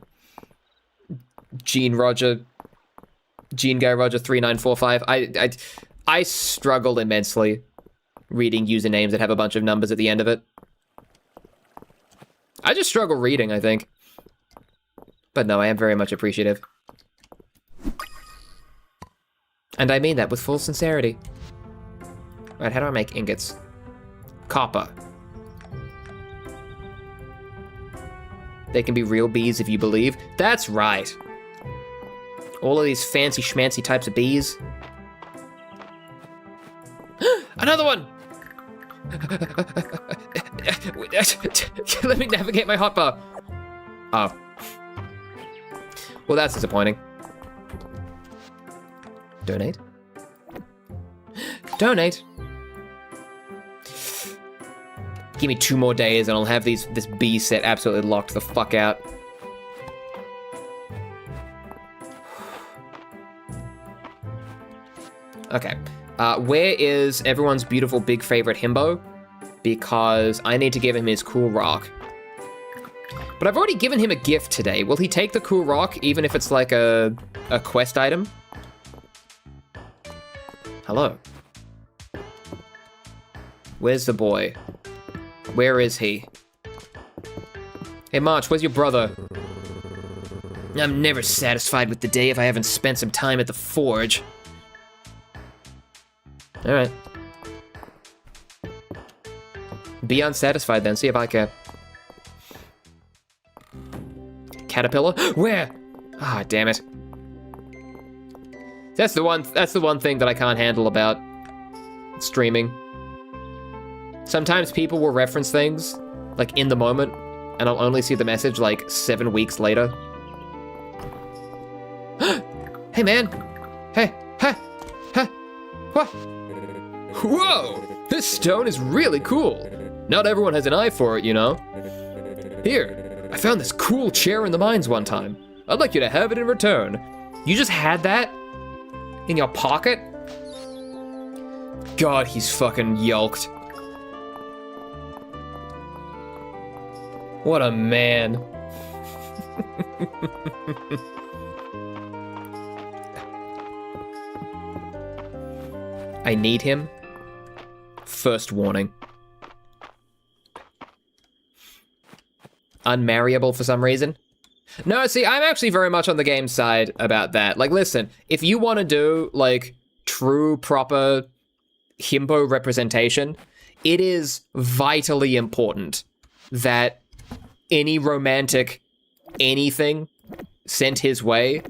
Gene Guy Roger 3945. I struggle immensely reading usernames that have a bunch of numbers at the end of it. I just struggle reading, I think. But no, I am very much appreciative. And I mean that with full sincerity. Right, how do I make ingots? Copper. They can be real bees if you believe. That's right. All of these fancy schmancy types of bees. Another one! Let me navigate my hotbar. Oh. Well, that's disappointing. Donate? Donate. Give me 2 more days and I'll have this bee set absolutely locked the fuck out. Okay. Where is everyone's beautiful big favorite himbo? Because I need to give him his cool rock. But I've already given him a gift today. Will he take the cool rock even if it's like a quest item? Hello. Where's the boy? Where is he? Hey March, where's your brother? I'm never satisfied with the day if I haven't spent some time at the forge. Alright. Be unsatisfied then, see if I care. Caterpillar? Where? Ah, damn it. That's the one thing that I can't handle about streaming. Sometimes people will reference things, like, in the moment, and I'll only see the message, like, 7 weeks later. Hey, man! Hey! Hey! Hey! What? Whoa! This stone is really cool! Not everyone has an eye for it, you know? Here, I found this cool chair in the mines one time. I'd like you to have it in return. You just had that? In your pocket? God, he's fucking yelked. What a man. I need him. First warning. Unmarriable for some reason. No, see, I'm actually very much on the game side about that. Like, listen, if you want to do, like, true, proper himbo representation, it is vitally important that any romantic anything sent his way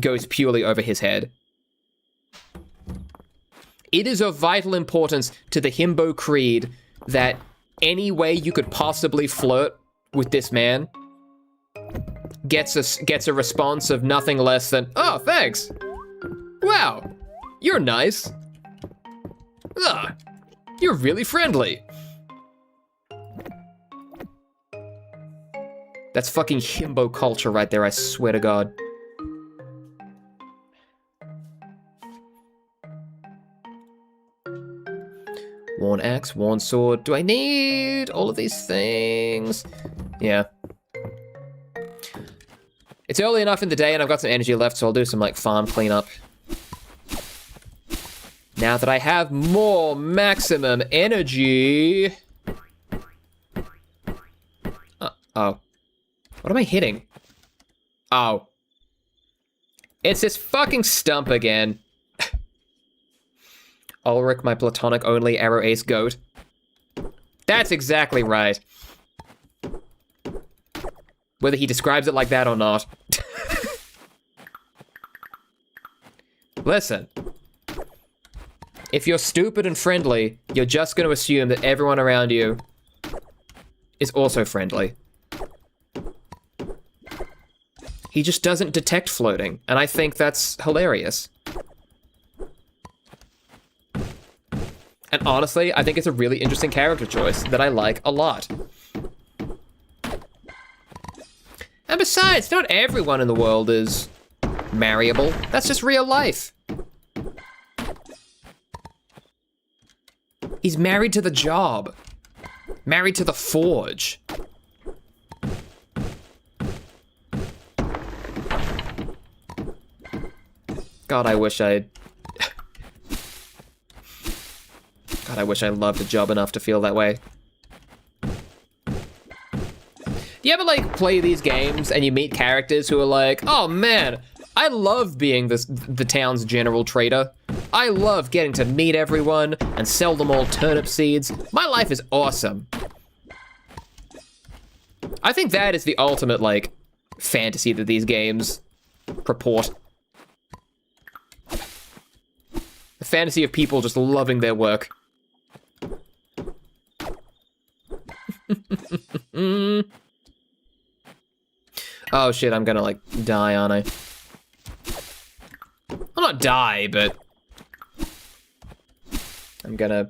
goes purely over his head. It is of vital importance to the himbo creed that any way you could possibly flirt with this man gets a response of nothing less than, oh, thanks. Wow, you're nice. Ah, you're really friendly. That's fucking himbo culture right there, I swear to God. Worn axe, worn sword. Do I need all of these things? Yeah. It's early enough in the day and I've got some energy left, so I'll do some, like, farm cleanup. Now that I have more maximum energy... oh. What am I hitting? Oh. It's this fucking stump again. Ulrich, my platonic only arrow ace goat. That's exactly right. Whether he describes it like that or not. Listen. If you're stupid and friendly, you're just going to assume that everyone around you is also friendly. He just doesn't detect floating, and I think that's hilarious. And honestly, I think it's a really interesting character choice that I like a lot. Besides, not everyone in the world is marryable. That's just real life. He's married to the job. Married to the forge. God, I wish I loved a job enough to feel that way. Do you ever, like, play these games and you meet characters who are like, oh man, I love being the town's general trader. I love getting to meet everyone and sell them all turnip seeds. My life is awesome. I think that is the ultimate, like, fantasy that these games purport. The fantasy of people just loving their work. Oh shit, I'm gonna, like, die, aren't I? I'll not die, but I'm gonna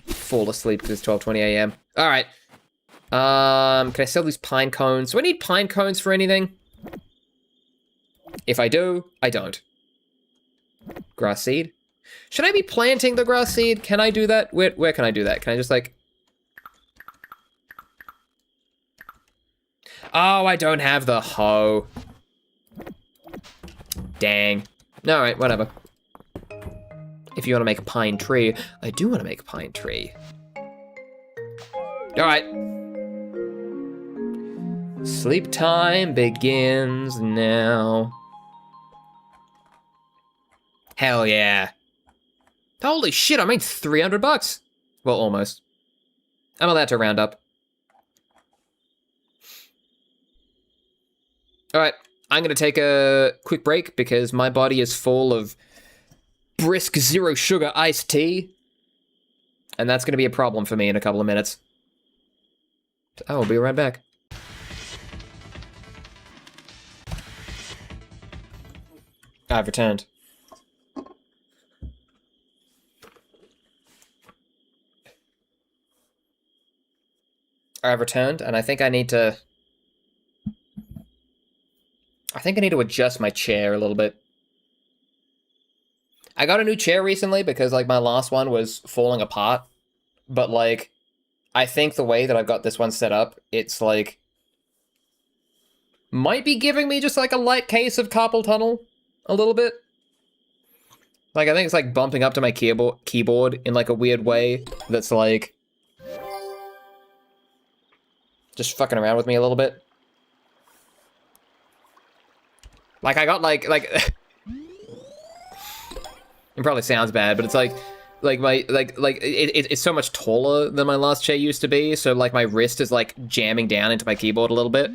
fall asleep because it's 12:20 a.m. All right. Can I sell these pine cones? Do I need pine cones for anything? If I do, I don't. Grass seed? Should I be planting the grass seed? Can I do that? Where can I do that? Can I just, like... Oh, I don't have the hoe. Dang. Alright, whatever. If you want to make a pine tree, I do want to make a pine tree. Alright. Sleep time begins now. Hell yeah. Holy shit, I made 300 bucks. Well, almost. I'm allowed to round up. Alright, I'm gonna take a quick break because my body is full of brisk zero sugar iced tea. And that's gonna be a problem for me in a couple of minutes. I will be right back. I've returned. I've returned, and I think I need to adjust my chair a little bit. I got a new chair recently because, like, my last one was falling apart. But, like, I think the way that I've got this one set up, it's, like... might be giving me just, like, a light case of carpal tunnel. A little bit. Like, I think it's, like, bumping up to my keyboard in, like, a weird way that's, like... just fucking around with me a little bit. Like, I got, like... it probably sounds bad, but it's like my, it's so much taller than my last chair used to be, so, like, my wrist is, like, jamming down into my keyboard a little bit.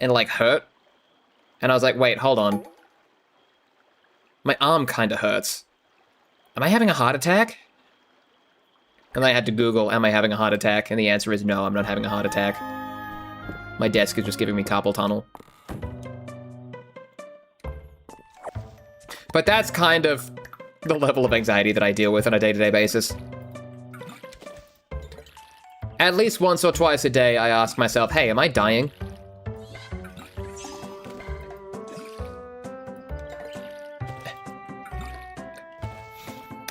And, like, hurt. And I was like, wait, hold on. My arm kinda hurts. Am I having a heart attack? And I had to Google, am I having a heart attack? And the answer is no, I'm not having a heart attack. My desk is just giving me carpal tunnel. But that's kind of the level of anxiety that I deal with on a day-to-day basis. At least once or twice a day, I ask myself, hey, am I dying?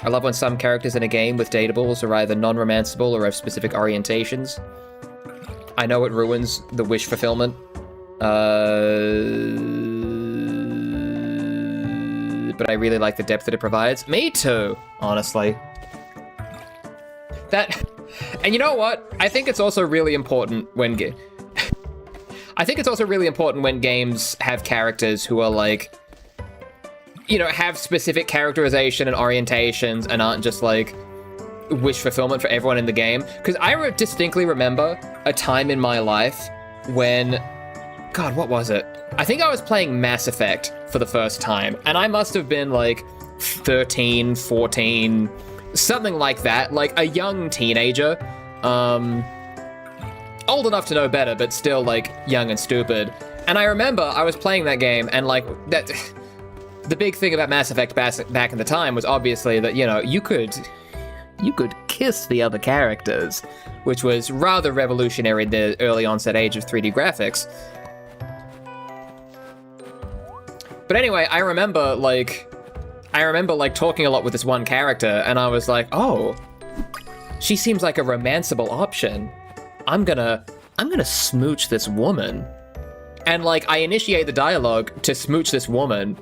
I love when some characters in a game with datables are either non-romanceable or have specific orientations. I know it ruins the wish fulfillment. But I really like the depth that it provides. Me too, honestly. And you know what? I think it's also really important when games have characters who are, like, you know, have specific characterization and orientations and aren't just, like, wish fulfillment for everyone in the game. Because I distinctly remember a time in my life when... God, what was it? I think I was playing Mass Effect for the first time, and I must have been, like, 13, 14, something like that, like a young teenager. Old enough to know better, but still, like, young and stupid. And I remember I was playing that game, and, like, that... The big thing about Mass Effect back in the time was obviously that, you know, you could kiss the other characters, which was rather revolutionary in the early onset age of 3D graphics. But anyway, I remember talking a lot with this one character, and I was like, oh, she seems like a romanceable option. I'm gonna smooch this woman. And like, I initiate the dialogue to smooch this woman,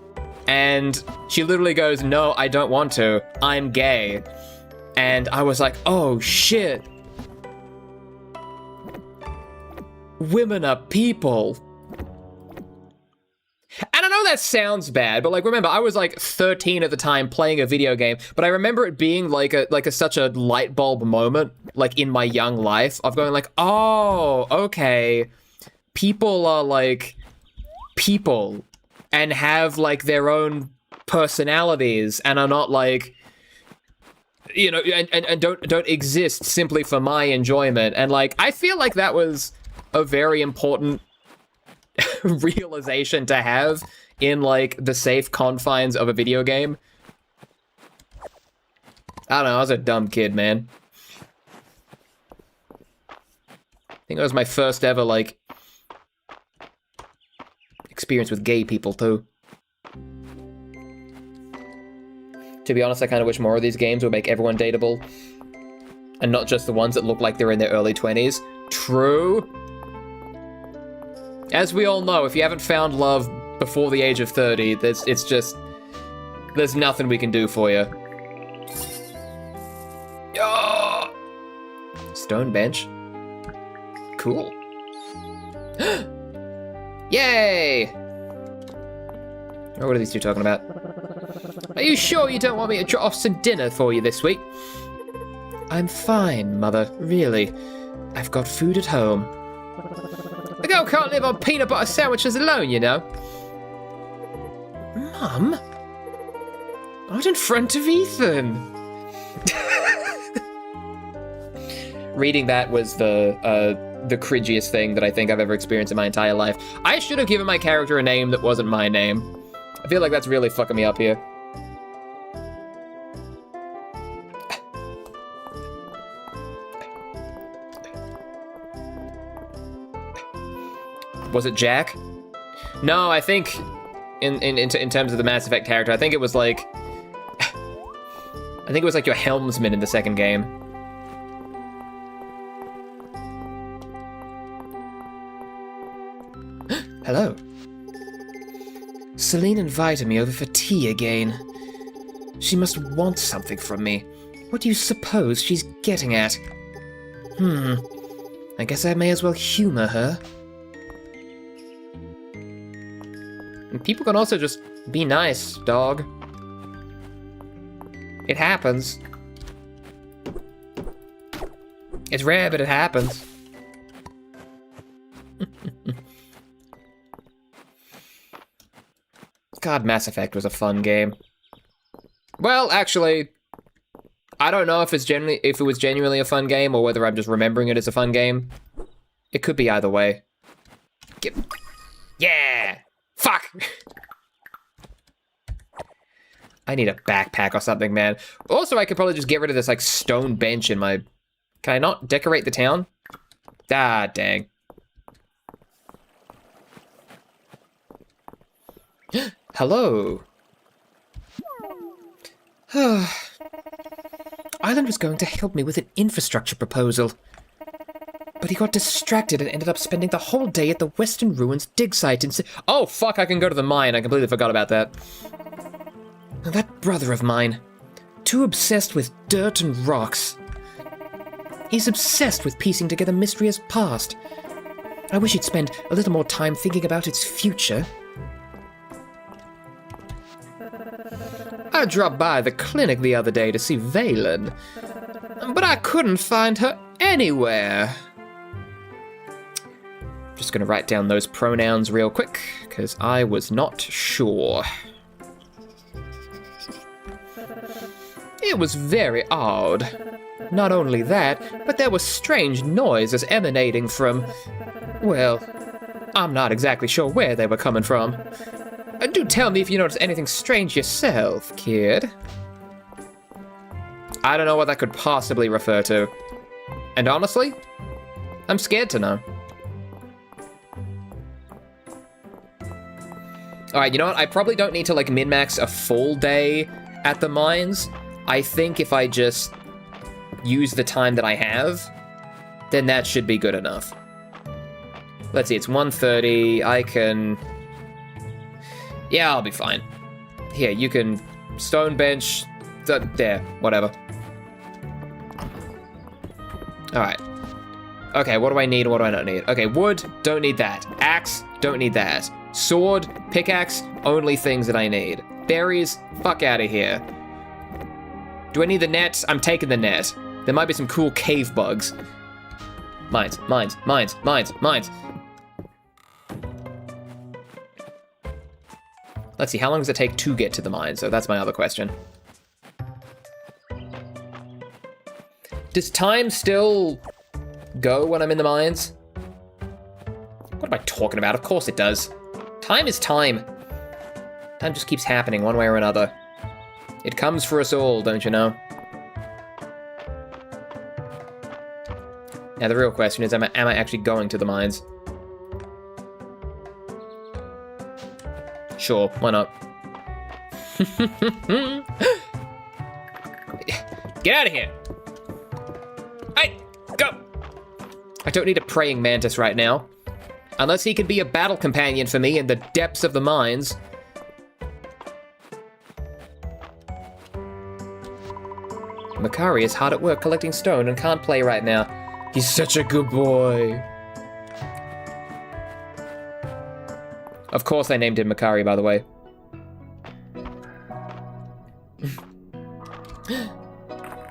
and she literally goes, no, I don't want to. I'm gay. And I was like, oh shit. Women are people. And I know that sounds bad, but like, remember, I was like 13 at the time playing a video game, but I remember it being like such a light bulb moment, like in my young life, of going like, oh, okay, people are like people and have like their own personalities and are not like, you know, and don't exist simply for my enjoyment. And like, I feel like that was a very important realization to have in like the safe confines of a video game. I don't know, I was a dumb kid, man. I think it was my first ever like experience with gay people too. To be honest, I kind of wish more of these games would make everyone dateable and not just the ones that look like they're in their early 20s. True. As we all know, if you haven't found love before the age of 30, there's nothing we can do for you. Oh! Stone bench. Cool. Yay! Oh, what are these two talking about? Are you sure you don't want me to drop off some dinner for you this week? I'm fine, Mother, really. I've got food at home. A girl can't live on peanut butter sandwiches alone, you know. Mum? Not in front of Ethan. Reading that was the cringiest thing that I think I've ever experienced in my entire life. I should have given my character a name that wasn't my name. I feel like that's really fucking me up here. Was it Jack? No, I think in terms of the Mass Effect character, I think it was like your helmsman in the second game. Hello. Celine invited me over for tea again. She must want something from me. What do you suppose she's getting at? I guess I may as well humor her. And people can also just be nice, dog. It happens. It's rare, but it happens. God, Mass Effect was a fun game. Well, actually, I don't know if it was genuinely a fun game or whether I'm just remembering it as a fun game. It could be either way. Yeah! Fuck! I need a backpack or something, man. Also, I could probably just get rid of this, like, stone bench in my... Can I not decorate the town? Ah, dang. Hello. Island was going to help me with an infrastructure proposal, but he got distracted and ended up spending the whole day at the Western Ruins dig site and oh, fuck, I can go to the mine. I completely forgot about that. That brother of mine, too obsessed with dirt and rocks. He's obsessed with piecing together Mistria's past. I wish he'd spend a little more time thinking about its future. I dropped by the clinic the other day to see Valen, but I couldn't find her anywhere. Just gonna write down those pronouns real quick, because I was not sure. It was very odd. Not only that, but there were strange noises emanating from... Well, I'm not exactly sure where they were coming from. Do tell me if you noticed anything strange yourself, kid. I don't know what that could possibly refer to. And honestly, I'm scared to know. Alright, you know what? I probably don't need to, like, min-max a full day at the mines. I think if I just use the time that I have, then that should be good enough. Let's see, it's 1:30. I can... Yeah, I'll be fine. Here, you can stone bench... There, whatever. Alright. Okay, what do I need and what do I not need? Okay, wood, don't need that. Axe, don't need that. Sword, pickaxe, only things that I need. Berries, fuck out of here. Do I need the net? I'm taking the net. There might be some cool cave bugs. Mines, mines, mines, mines, mines. Let's see, how long does it take to get to the mine? So that's my other question. Does time still go when I'm in the mines? What am I talking about? Of course it does. Time is time. Time just keeps happening one way or another. It comes for us all, don't you know? Now the real question is, am I actually going to the mines? Sure, why not? Get out of here! Hey, go! I don't need a praying mantis right now. Unless he can be a battle companion for me in the depths of the mines. Makari is hard at work collecting stone and can't play right now. He's such a good boy. Of course I named him Makari, by the way.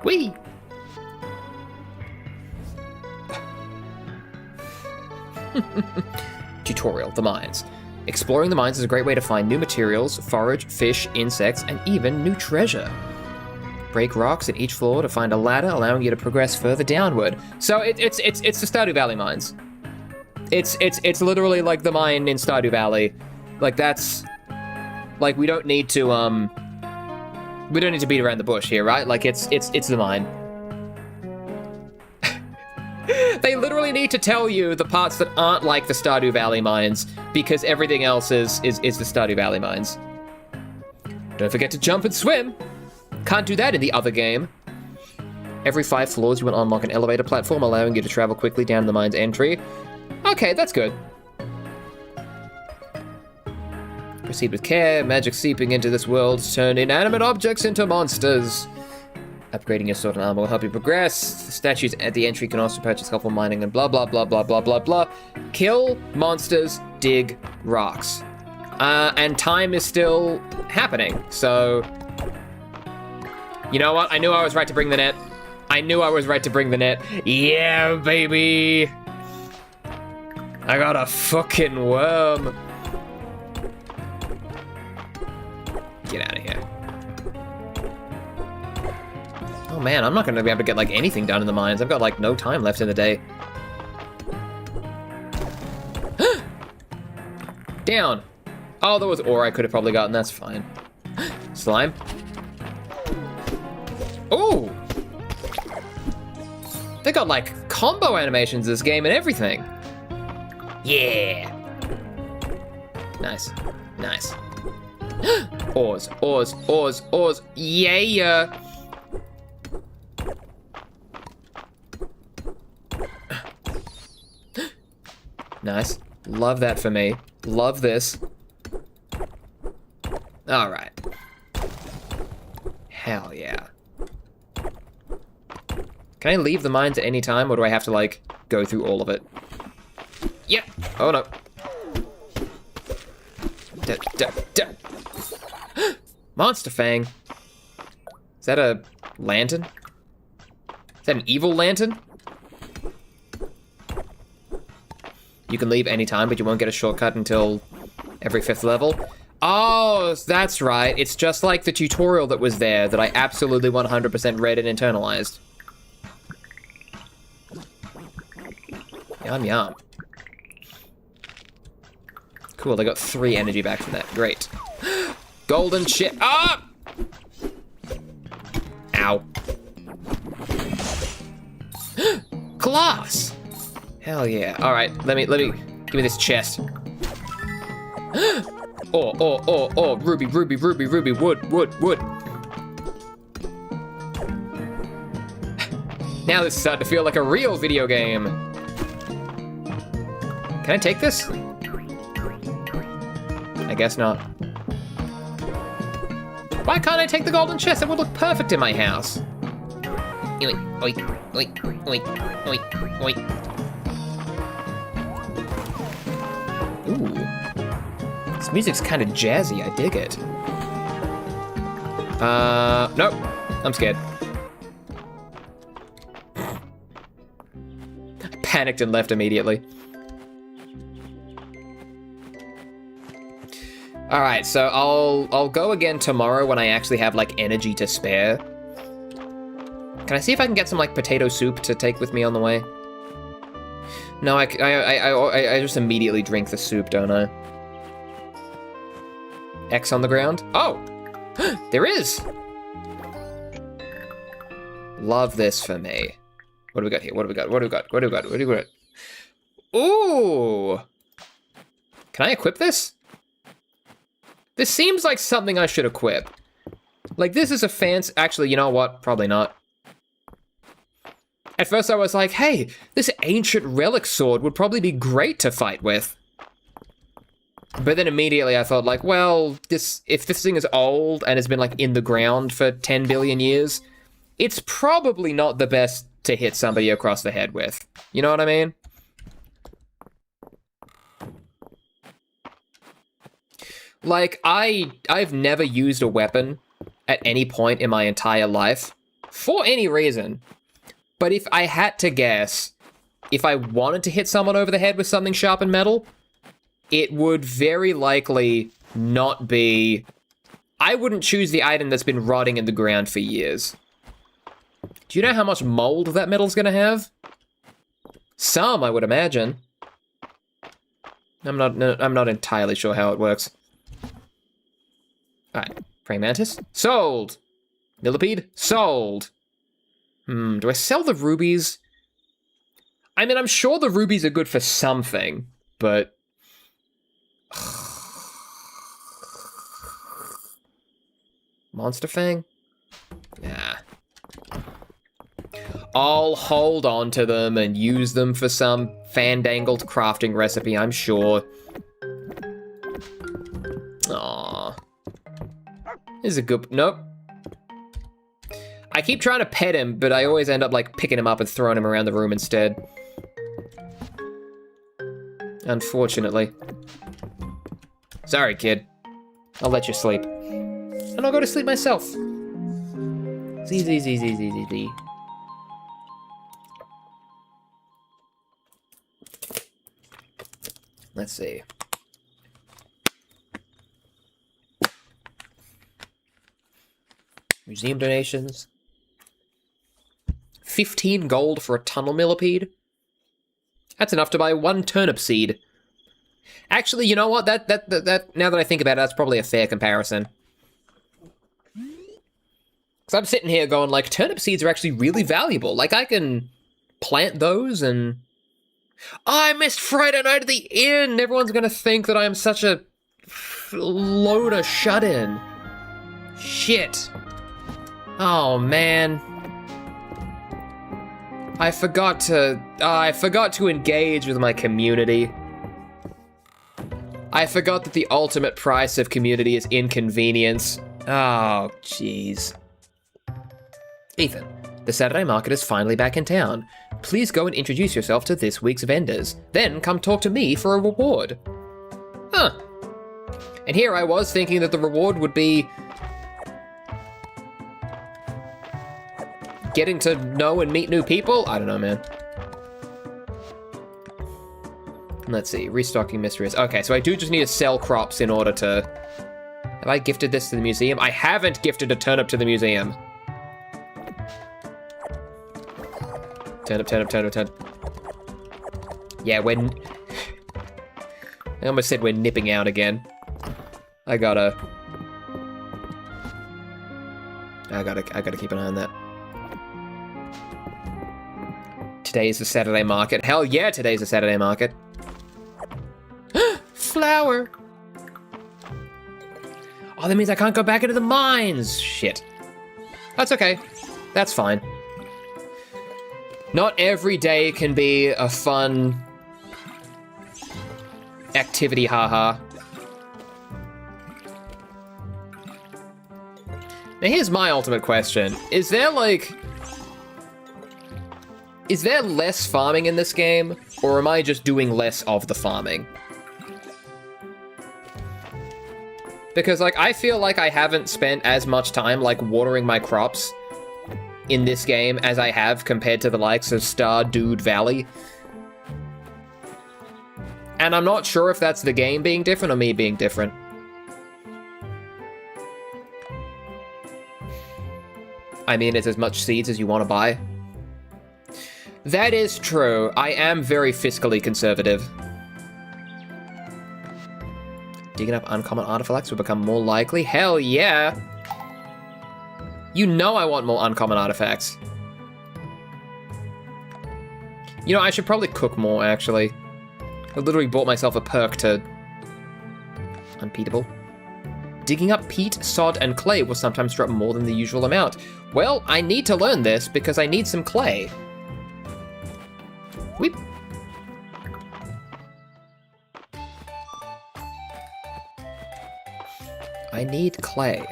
Whee! Tutorial, the mines. Exploring the mines is a great way to find new materials, forage, fish, insects, and even new treasure. Break rocks at each floor to find a ladder, allowing you to progress further downward. So it's the Stardew Valley mines. It's literally like the mine in Stardew Valley. Like that's like we don't need to beat around the bush here, right? Like it's the mine. They literally need to tell you the parts that aren't like the Stardew Valley mines, because everything else is the Stardew Valley mines. Don't forget to jump and swim. Can't do that in the other game. Every 5 floors you will unlock an elevator platform, allowing you to travel quickly down the mine's entry. Okay, that's good. Proceed with care. Magic seeping into this world turn inanimate objects into monsters. Upgrading your sword and armor will help you progress. The statues at the entry can also purchase helpful mining and blah, blah, blah, blah, blah, blah, blah. Kill monsters, dig rocks. And time is still happening, so... You know what? I knew I was right to bring the net. I knew I was right to bring the net. Yeah, baby! I got a fucking worm. Get out of here. Oh man, I'm not gonna be able to get like anything done in the mines. I've got like no time left in the day. Down. Oh, there was ore I could have probably gotten. That's fine. Slime. Ooh! They got like combo animations in this game and everything. Yeah! Nice. Nice. Ores, ores, ores, ores. Yeah! Nice. Love that for me. Love this. Alright. Hell yeah. Can I leave the mines at any time, or do I have to, like, go through all of it? Yep. Oh, no. Monster Fang. Is that a lantern? Is that an evil lantern? You can leave any time, but you won't get a shortcut until every 5th level. Oh, that's right. It's just like the tutorial that was there that I absolutely 100% read and internalized. Yum, yum. Cool, they got 3 energy back from that. Great. Golden shit. Ah! Ow. Glass! Hell yeah. Alright, let me, give me this chest. Ruby, ruby, ruby, ruby, wood, wood, wood. Now this is starting to feel like a real video game. Can I take this? I guess not. Why can't I take the golden chest? That would look perfect in my house. Oink, oink, oink, oink, oink, oink. Ooh. This music's kind of jazzy, I dig it. Nope. I'm scared. Panicked and left immediately. All right, so I'll go again tomorrow when I actually have like energy to spare. Can I see if I can get some like potato soup to take with me on the way? No, I just immediately drink the soup, don't I? X on the ground? Oh, there is. Love this for me. What do we got here? What do we got? What do we got? What do we got? What do we got? Ooh! Can I equip this? This seems like something I should equip. Like, this is a fancy... Actually, you know what? Probably not. At first I was like, hey, this ancient relic sword would probably be great to fight with. But then immediately I thought, like, well, if this thing is old and has been, like, in the ground for 10 billion years, it's probably not the best to hit somebody across the head with. You know what I mean? Like, I've never used a weapon at any point in my entire life for any reason. But if I had to guess, if I wanted to hit someone over the head with something sharp and metal, it would very likely not be... I wouldn't choose the item that's been rotting in the ground for years. Do you know how much mold that metal's gonna have? Some, I would imagine. I'm not entirely sure how it works. Alright, praying mantis, sold! Millipede, sold! Do I sell the rubies? I mean, I'm sure the rubies are good for something, but... Monster Fang? Nah. I'll hold on to them and use them for some fandangled crafting recipe, I'm sure. Aww. This is a good... Nope. I keep trying to pet him, but I always end up, like, picking him up and throwing him around the room instead. Unfortunately. Sorry, kid. I'll let you sleep. And I'll go to sleep myself. Z. Let's see. Museum donations. 15 gold for a tunnel millipede. That's enough to buy 1 turnip seed. Actually, you know what? That now that I think about it, that's probably a fair comparison. Because I'm sitting here going, like, turnip seeds are actually really valuable. Like, I can plant those and... Oh, I missed Friday night at the inn! Everyone's gonna think that I'm such a loader shut-in. Shit. Oh, man. I forgot to engage with my community. I forgot that the ultimate price of community is inconvenience. Oh, jeez. Ethan, the Saturday market is finally back in town. Please go and introduce yourself to this week's vendors. Then come talk to me for a reward. Huh. And here I was thinking that the reward would be... getting to know and meet new people? I don't know, man. Let's see, restocking Mistria. Okay, so I do just need to sell crops in order to... Have I gifted this to the museum? I haven't gifted a turnip to the museum. Turnip. Yeah, I almost said we're nipping out again. I gotta keep an eye on that. Today's the Saturday market. Hell yeah, today's the Saturday market. Flower. Oh, that means I can't go back into the mines. Shit. That's okay. That's fine. Not every day can be a fun activity, haha. Now here's my ultimate question. Is there less farming in this game, or am I just doing less of the farming? Because, like, I feel like I haven't spent as much time, like, watering my crops in this game as I have compared to the likes of Stardew Valley. And I'm not sure if that's the game being different or me being different. I mean, it's as much seeds as you want to buy. That is true. I am very fiscally conservative. Digging up uncommon artifacts will become more likely. Hell yeah! You know I want more uncommon artifacts. You know, I should probably cook more, actually. I literally bought myself a perk to... Unpeatable. Digging up peat, sod, and clay will sometimes drop more than the usual amount. Well, I need to learn this because I need some clay. Weep. I need clay.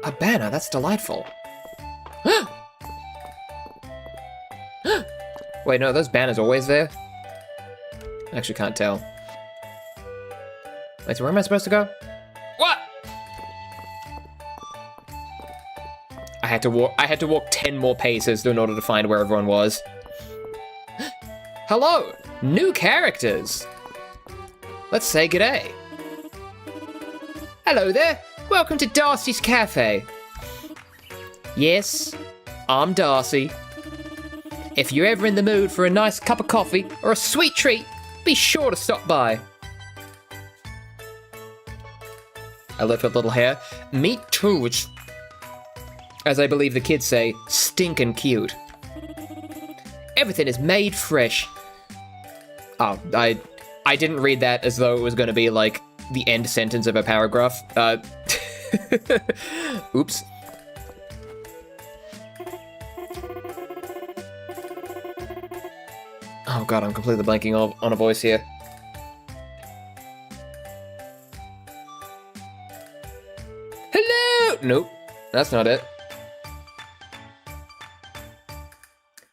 A banner, that's delightful. Wait, no, those banners always there? I actually can't tell. Wait, so where am I supposed to go? What? I had to walk 10 more paces in order to find where everyone was. Hello, new characters. Let's say g'day. Hello there, welcome to Darcy's Cafe. Yes, I'm Darcy. If you're ever in the mood for a nice cup of coffee or a sweet treat, be sure to stop by. I love her little hair. Me too, which, as I believe the kids say, stinkin' cute. Everything is made fresh. Oh, I didn't read that as though it was going to be like the end sentence of a paragraph. Oops. Oh god, I'm completely blanking on a voice here. Hello! Nope, that's not it.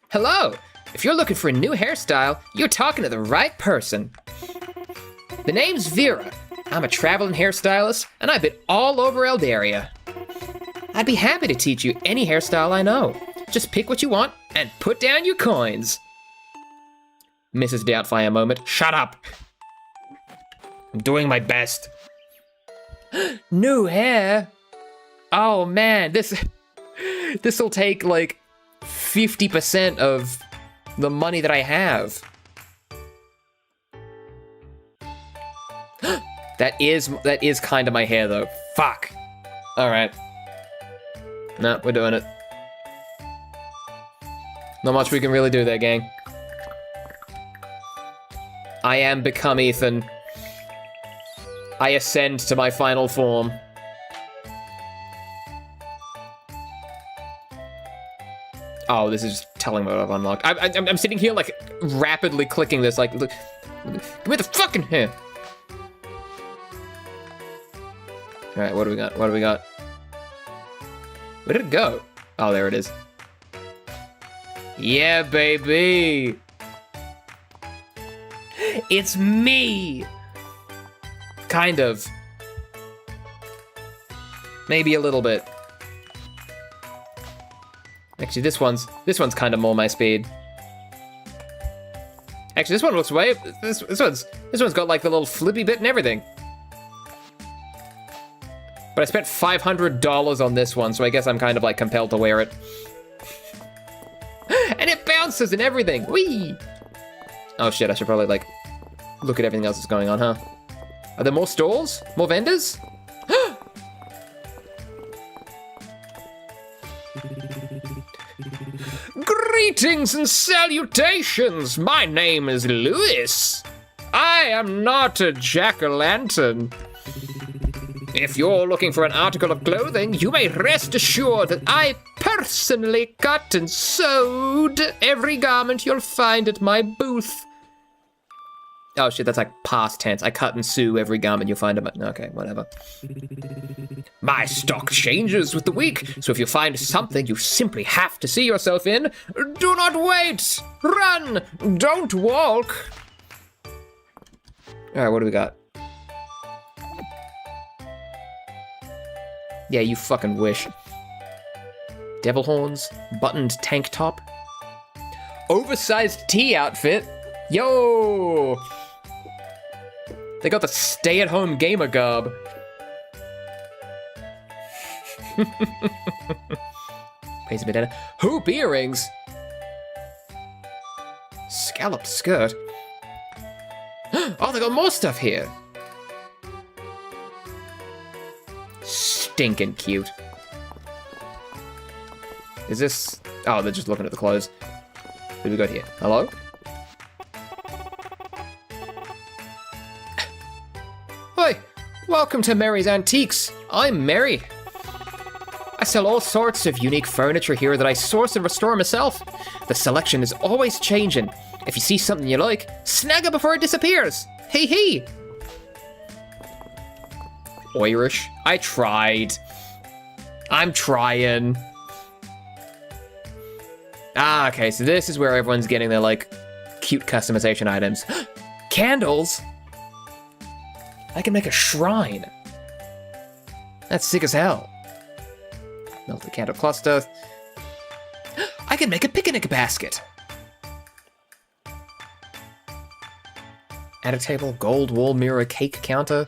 Hello! If you're looking for a new hairstyle, you're talking to the right person. The name's Vera. I'm a traveling hairstylist, and I've been all over Eldaria. I'd be happy to teach you any hairstyle I know. Just pick what you want and put down your coins. Mrs. Doubtfire moment. Shut up! I'm doing my best. New hair? Oh man, this'll take like 50% of the money that I have. That is kind of my hair though. Fuck. All right. No, we're doing it. Not much we can really do there, gang. I am become Ethan. I ascend to my final form. Oh, this is just telling me what I've unlocked. I'm sitting here like rapidly clicking this. Like, look, give me the fucking hair. All right, what do we got? What do we got? Where did it go? Oh, there it is. Yeah, baby. It's me. Kind of. Maybe a little bit. Actually, this one's kind of more my speed. Actually, this one looks way. This one's got like the little flippy bit and everything. But I spent $500 on this one, so I guess I'm kind of like compelled to wear it. And it bounces and everything. Whee! Oh shit! I should probably like look at everything else that's going on, huh? Are there more stalls? More vendors? Greetings and salutations! My name is Lewis. I am not a jack-o'-lantern. If you're looking for an article of clothing, you may rest assured that I personally cut and sewed every garment you'll find at my booth. Oh shit, that's like past tense. I cut and sew every garment you'll find at my... Okay, whatever. My stock changes with the week, so if you find something you simply have to see yourself in, do not wait! Run! Don't walk! Alright, what do we got? Yeah, you fucking wish. Devil horns, buttoned tank top, oversized tee outfit. Yo! They got the stay-at-home gamer garb. Pays a bit. Hoop earrings. Scalloped skirt. Oh, they got more stuff here. Stinking cute. Is this... Oh, they're just looking at the clothes. What do we got here? Hello? Hi, welcome to Mary's Antiques. I'm Mary. I sell all sorts of unique furniture here that I source and restore myself. The selection is always changing. If you see something you like, snag it before it disappears. Hey, hey. Irish. I tried. I'm trying. Ah, okay, so this is where everyone's getting their, like, cute customization items. Candles? I can make a shrine. That's sick as hell. Melted candle cluster. I can make a picnic basket. Add a table, gold wall mirror, cake counter.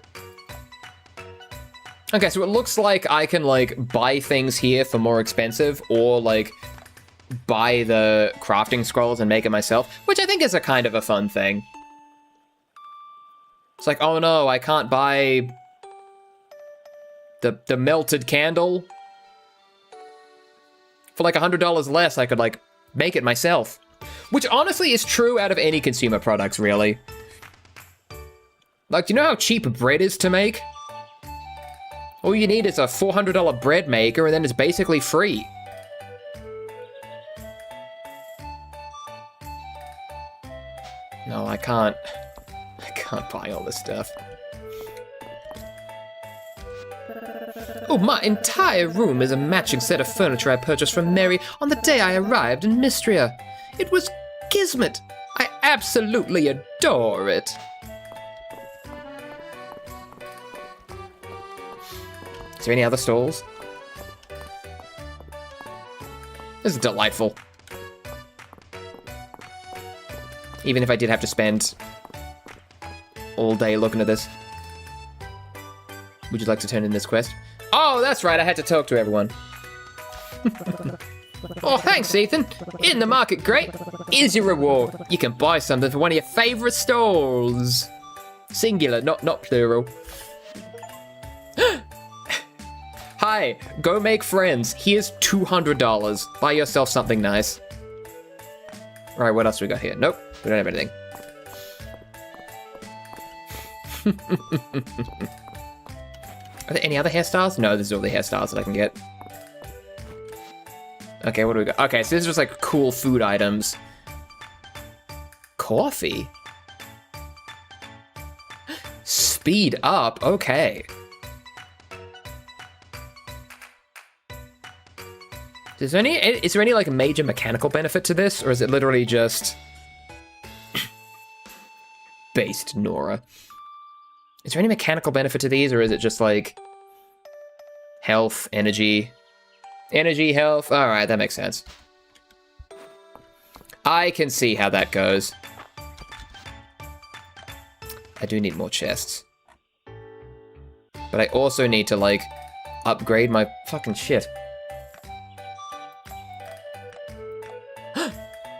Okay, so it looks like I can, like, buy things here for more expensive, or, like, buy the crafting scrolls and make it myself, which I think is a kind of a fun thing. It's like, oh no, I can't buy the melted candle. For like $100 less, I could, like, make it myself. Which honestly is true out of any consumer products, really. Like, do you know how cheap bread is to make? All you need is a $400 bread maker, and then it's basically free. No, I can't buy all this stuff. Oh, my entire room is a matching set of furniture I purchased from Mary on the day I arrived in Mistria. It was kismet. I absolutely adore it. Is there any other stalls? This is delightful. Even if I did have to spend all day looking at this. Would you like to turn in this quest? Oh, that's right, I had to talk to everyone. Oh, thanks, Ethan. In the market, great. Here's your reward. You can buy something from one of your favorite stalls. Singular, not plural. Hi, go make friends. Here's $200. Buy yourself something nice. All right, what else we got here? Nope, we don't have anything. Are there any other hairstyles? No, this is all the hairstyles that I can get. Okay, what do we got? Okay, so this is just like cool food items. Coffee? Speed up, okay. Is there any like major mechanical benefit to this, or is it literally just based Nora? Is there any mechanical benefit to these, or is it just like health, energy? Energy, health, all right, that makes sense. I can see how that goes. I do need more chests. But I also need to like upgrade my fucking shit.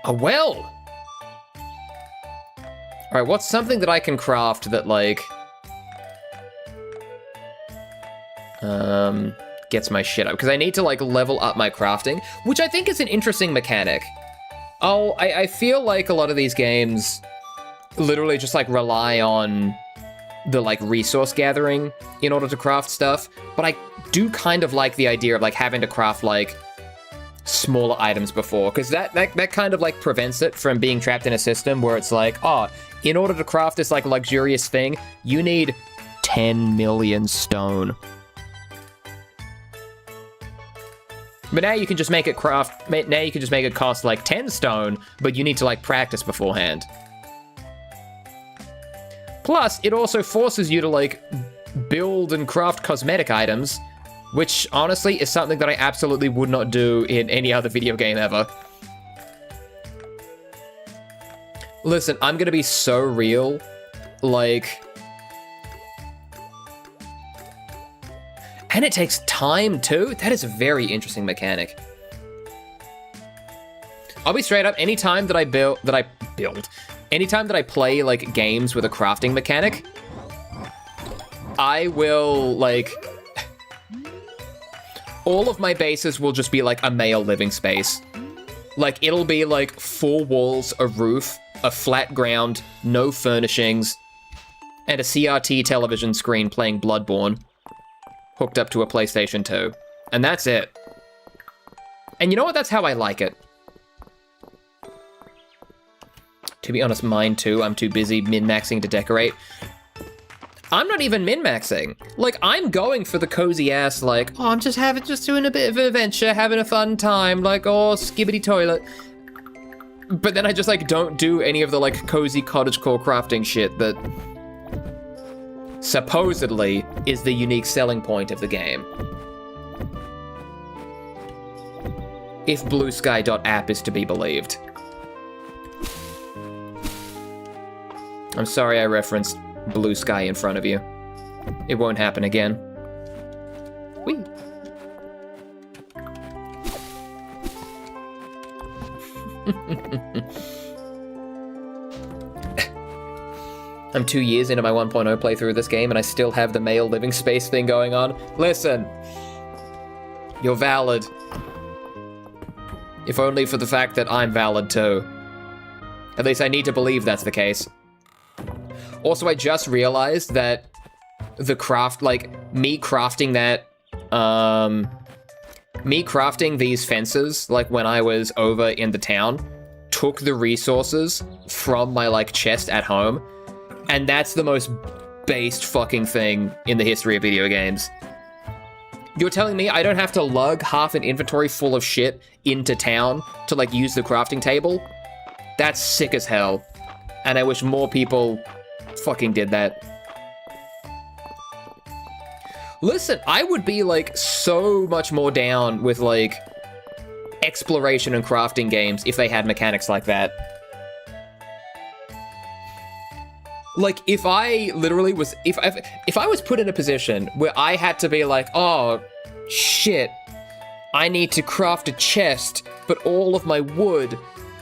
A well! All right, what's something that I can craft that like gets my shit up? Because I need to like level up my crafting, which I think is an interesting mechanic. Oh, I feel like a lot of these games literally just like rely on the like resource gathering in order to craft stuff, but I do kind of like the idea of like having to craft like smaller items before, because that kind of like prevents it from being trapped in a system where it's like, oh, in order to craft this like luxurious thing, you need 10 million stone. But now you can just make it cost like 10 stone, but you need to like practice beforehand. Plus, it also forces you to like build and craft cosmetic items, which honestly is something that I absolutely would not do in any other video game ever. Listen, I'm gonna be so real, like... And it takes time too? That is a very interesting mechanic. I'll be straight up, anytime that anytime that I play like games with a crafting mechanic, I will like... all of my bases will just be like a male living space. Like it'll be like 4 walls, a roof, a flat ground, no furnishings, and a CRT television screen playing Bloodborne, hooked up to a PlayStation 2. And that's it. And you know what? That's how I like it. To be honest, mine too. I'm too busy min-maxing to decorate. I'm not even min-maxing. Like, I'm going for the cozy ass, like, oh, I'm just doing a bit of an adventure, having a fun time, like, oh, skibbity toilet. But then I just, like, don't do any of the, like, cozy cottagecore crafting shit that supposedly is the unique selling point of the game. If bluesky.app is to be believed. I'm sorry I referenced Blue Sky in front of you. It won't happen again. Whee! I'm 2 years into my 1.0 playthrough of this game and I still have the male living space thing going on. Listen, you're valid. If only for the fact that I'm valid too. At least I need to believe that's the case. Also, I just realized that the craft, like, me crafting these fences, like, when I was over in the town, took the resources from my, like, chest at home, and that's the most based fucking thing in the history of video games. You're telling me I don't have to lug half an inventory full of shit into town to, like, use the crafting table? That's sick as hell. And I wish more people fucking did that. Listen, I would be, like, so much more down with, like, exploration and crafting games if they had mechanics like that. Like, if I literally was... If I was put in a position where I had to be like, oh, shit, I need to craft a chest, but all of my wood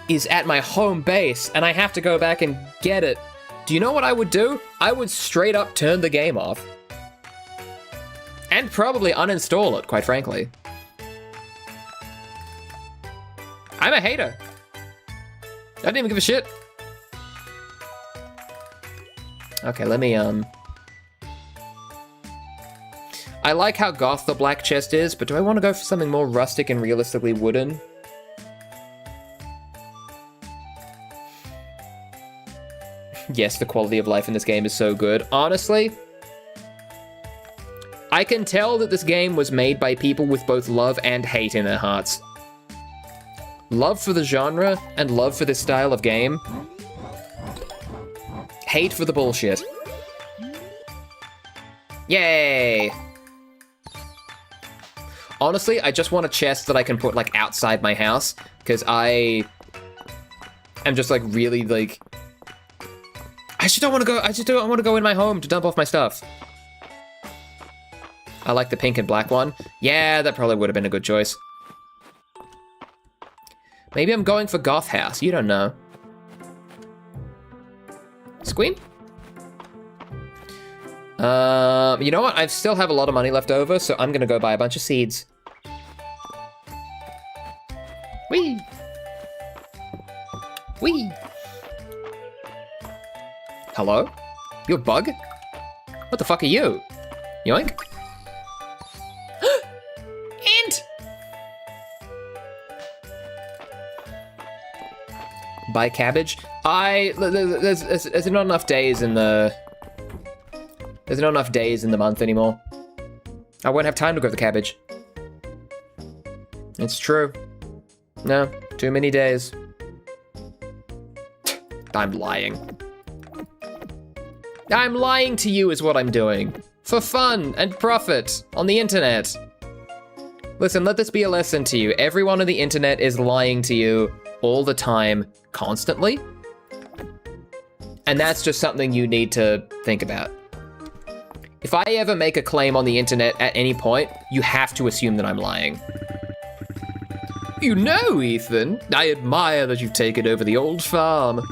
is at my home base, and I have to go back and get it. Do you know what I would do? I would straight up turn the game off. And probably uninstall it, quite frankly. I'm a hater. I didn't even give a shit. Okay, let me, I like how goth the black chest is, but do I want to go for something more rustic and realistically wooden? Yes, the quality of life in this game is so good. Honestly, I can tell that this game was made by people with both love and hate in their hearts. Love for the genre and love for this style of game. Hate for the bullshit. Yay! Honestly, I just want a chest that I can put, like, outside my house, because I am just, like, really, like... I just don't want to go in my home to dump off my stuff. I like the pink and black one. Yeah, that probably would have been a good choice. Maybe I'm going for Goth House. You don't know. Squeam? You know what? I still have a lot of money left over, so I'm gonna go buy a bunch of seeds. Whee! Whee! Hello? You a bug? What the fuck are you? Yoink. Int! Buy cabbage? There's not enough days in the... There's not enough days in the month anymore. I won't have time to grow the cabbage. It's true. No, too many days. I'm lying. I'm lying to you is what I'm doing. For fun and profit on the internet. Listen, let this be a lesson to you. Everyone on the internet is lying to you all the time, constantly. And that's just something you need to think about. If I ever make a claim on the internet at any point, you have to assume that I'm lying. You know, Ethan, I admire that you've taken over the old farm.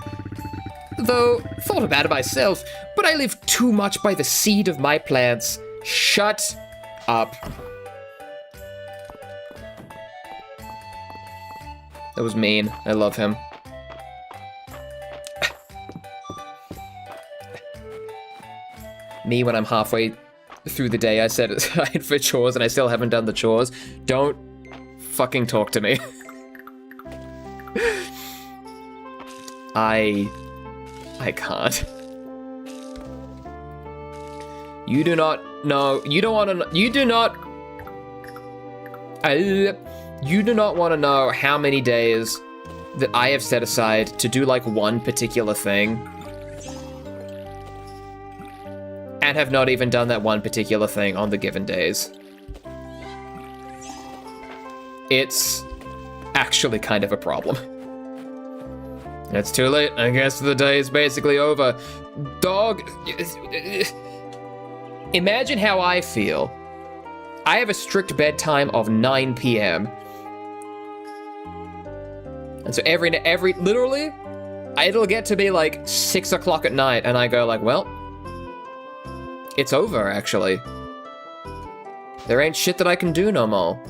Though, thought about it myself, but I live too much by the seed of my plants. Shut up. That was mean. I love him. Me when I'm halfway through the day, I said aside for chores and I still haven't done the chores. Don't fucking talk to me. I can't. You do not know. You don't want to know. You do not want to know how many days that I have set aside to do like one particular thing and have not even done that one particular thing on the given days. It's actually kind of a problem. It's too late. I guess the day is basically over. Dog. Imagine how I feel. I have a strict bedtime of 9 p.m. And so literally, it'll get to be like 6 o'clock at night and I go like, well, it's over actually. There ain't shit that I can do no more.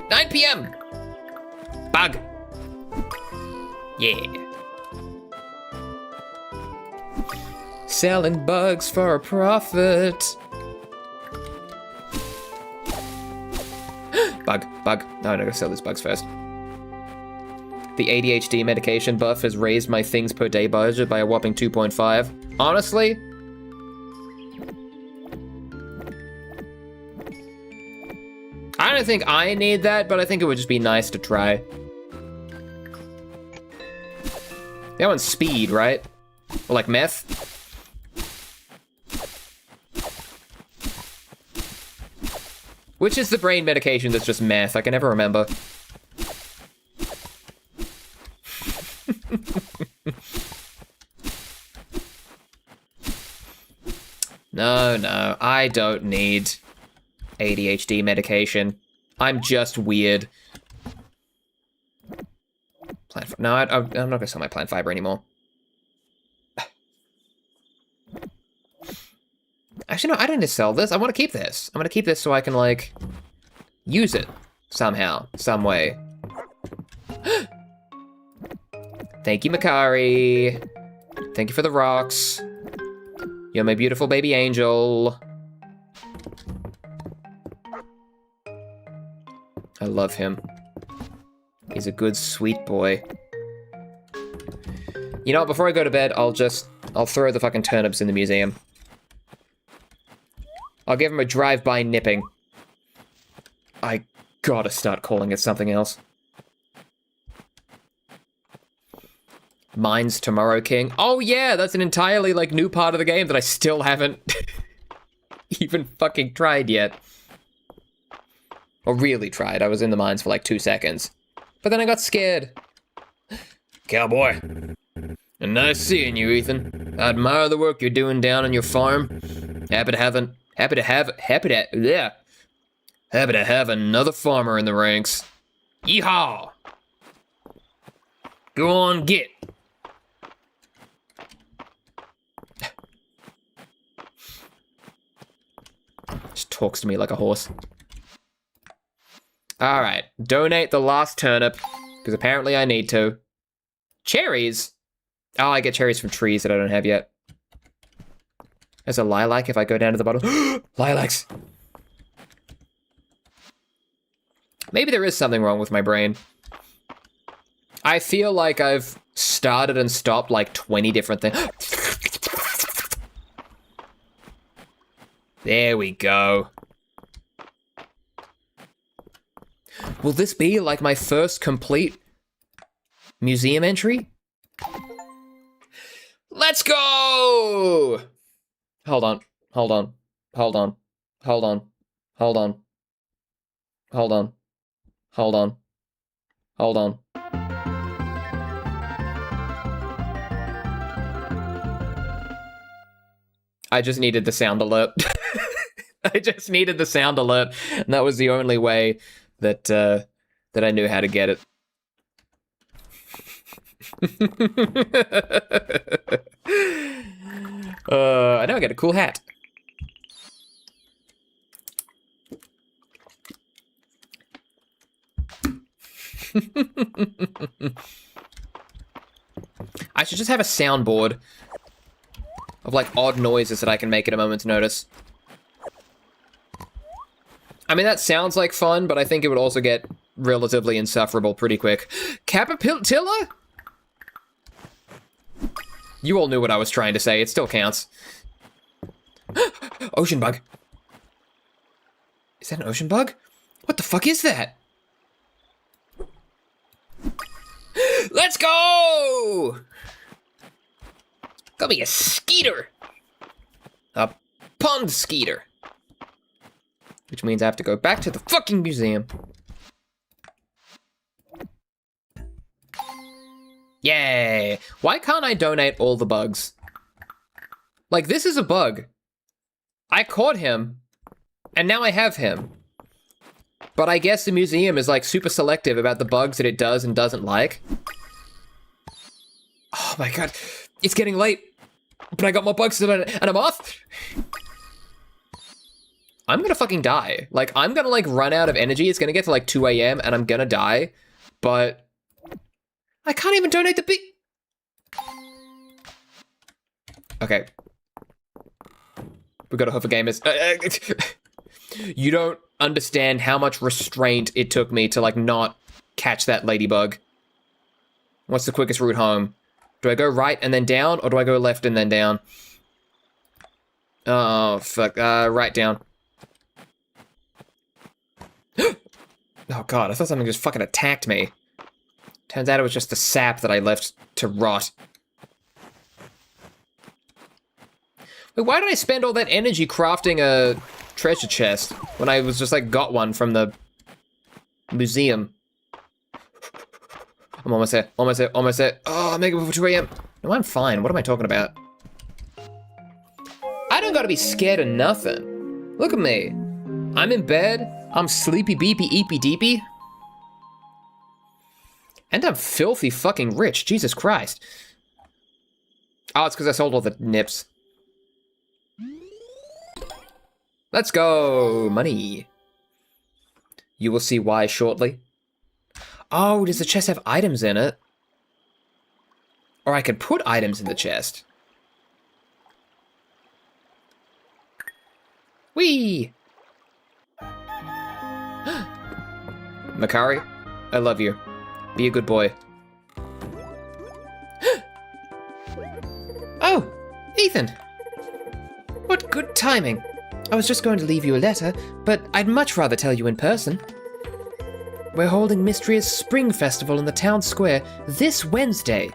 9 p.m. Bug. Yeah. Selling bugs for a profit. Bug. No, I'm gonna sell these bugs first. The ADHD medication buff has raised my things per day budget by a whopping 2.5. Honestly, I don't think I need that, but I think it would just be nice to try. That one's speed, right? Or like meth? Which is the brain medication that's just meth? I can never remember. No, I don't need ADHD medication. I'm just weird. No, I'm not gonna sell my plant fiber anymore. Actually, no, I don't need to sell this. I want to keep this. I'm gonna keep this so I can, like, use it somehow, some way. Thank you, Makari. Thank you for the rocks. You're my beautiful baby angel. I love him. He's a good, sweet boy. You know what, before I go to bed, I'll throw the fucking turnips in the museum. I'll give him a drive-by nipping. I gotta start calling it something else. Mine's Tomorrow King. Oh yeah, that's an entirely, like, new part of the game that I still haven't even fucking tried yet. Or really tried. I was in the mines for like 2 seconds. But then I got scared. Cowboy. And nice seeing you, Ethan. I admire the work you're doing down on your farm. Happy to have another farmer in the ranks. Yeehaw! Go on, get. Just talks to me like a horse. All right, donate the last turnip, because apparently I need to. Cherries? Oh, I get cherries from trees that I don't have yet. There's a lilac if I go down to the bottom. Lilacs! Maybe there is something wrong with my brain. I feel like I've started and stopped like 20 different things. There we go. Will this be like my first complete museum entry? Let's go! Hold on, hold on, hold on, hold on, hold on, hold on, hold on, hold on. I just needed the sound alert. I just needed the sound alert, and that was the only way that that I knew how to get it. I now get a cool hat. I should just have a soundboard of like odd noises that I can make at a moment's notice. I mean, that sounds like fun, but I think it would also get relatively insufferable pretty quick. Capapilla? You all knew what I was trying to say. It still counts. Ocean bug. Is that an ocean bug? What the fuck is that? Let's go! Got me a skeeter. A pond skeeter. Which means I have to go back to the fucking museum. Yay! Why can't I donate all the bugs? Like, this is a bug. I caught him, and now I have him. But I guess the museum is, like, super selective about the bugs that it does and doesn't like. Oh my god. It's getting late. But I got more bugs than and I'm off. I'm gonna fucking die. Like, I'm gonna, like, run out of energy. It's gonna get to, like, 2 a.m. and I'm gonna die. But I can't even donate the big... Okay. We gotta hope for gamers. You don't understand how much restraint it took me to, like, not catch that ladybug. What's the quickest route home? Do I go right and then down, or do I go left and then down? Oh, fuck. Right down. Oh god, I thought something just fucking attacked me. Turns out it was just the sap that I left to rot. Wait, why did I spend all that energy crafting a treasure chest when I was just like got one from the museum? I'm almost there, almost there, almost there. Oh, I'm making it before 2 a.m. No, I'm fine. What am I talking about? I don't gotta be scared of nothing. Look at me. I'm in bed. I'm sleepy beepy eepy deepy. And I'm filthy fucking rich. Jesus Christ. Oh, it's because I sold all the nips. Let's go. Money. You will see why shortly. Oh, does the chest have items in it? Or I could put items in the chest. Whee! Makari, I love you. Be a good boy. Oh, Ethan! What good timing. I was just going to leave you a letter, but I'd much rather tell you in person. We're holding Mistria's Spring Festival in the town square this Wednesday.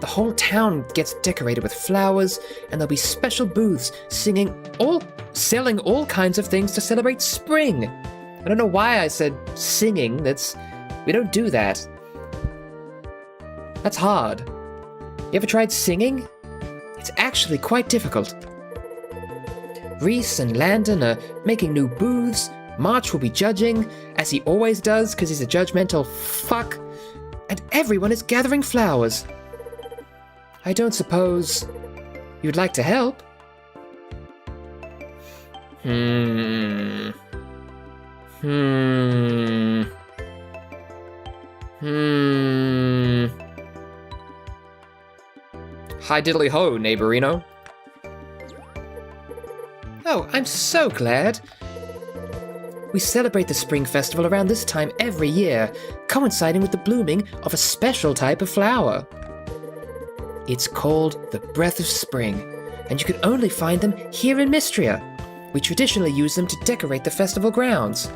The whole town gets decorated with flowers, and there'll be special booths selling all kinds of things to celebrate spring. I don't know why I said singing. We don't do that. That's hard. You ever tried singing? It's actually quite difficult. Reese and Landon are making new booths. March will be judging, as he always does, because he's a judgmental fuck. And everyone is gathering flowers. I don't suppose you'd like to help? Hi diddly ho, neighborino. Oh, I'm so glad. We celebrate the Spring Festival around this time every year, coinciding with the blooming of a special type of flower. It's called the Breath of Spring, and you can only find them here in Mistria. We traditionally use them to decorate the festival grounds.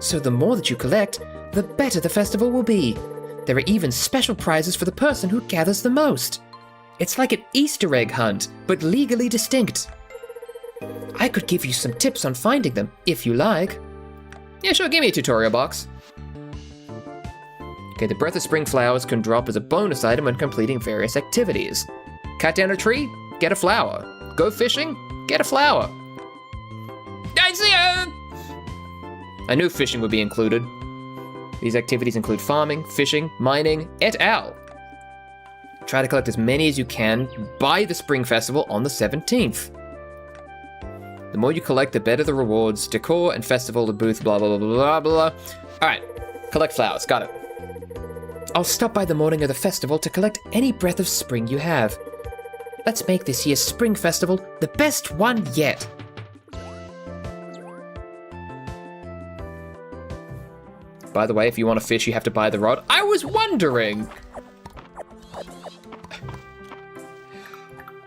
So the more that you collect, the better the festival will be. There are even special prizes for the person who gathers the most. It's like an Easter egg hunt, but legally distinct. I could give you some tips on finding them, if you like. Yeah, sure, give me a tutorial box. Okay, the Breath of Spring flowers can drop as a bonus item when completing various activities. Cut down a tree, get a flower. Go fishing, get a flower. I see ya! I knew fishing would be included. These activities include farming, fishing, mining, et al. Try to collect as many as you can by the Spring Festival on the 17th. The more you collect, the better the rewards. Decor and festival, the booth, blah, blah, blah, blah, blah. Alright, collect flowers, got it. I'll stop by the morning of the festival to collect any breath of spring you have. Let's make this year's Spring Festival the best one yet. By the way, if you want to fish, you have to buy the rod. I was wondering!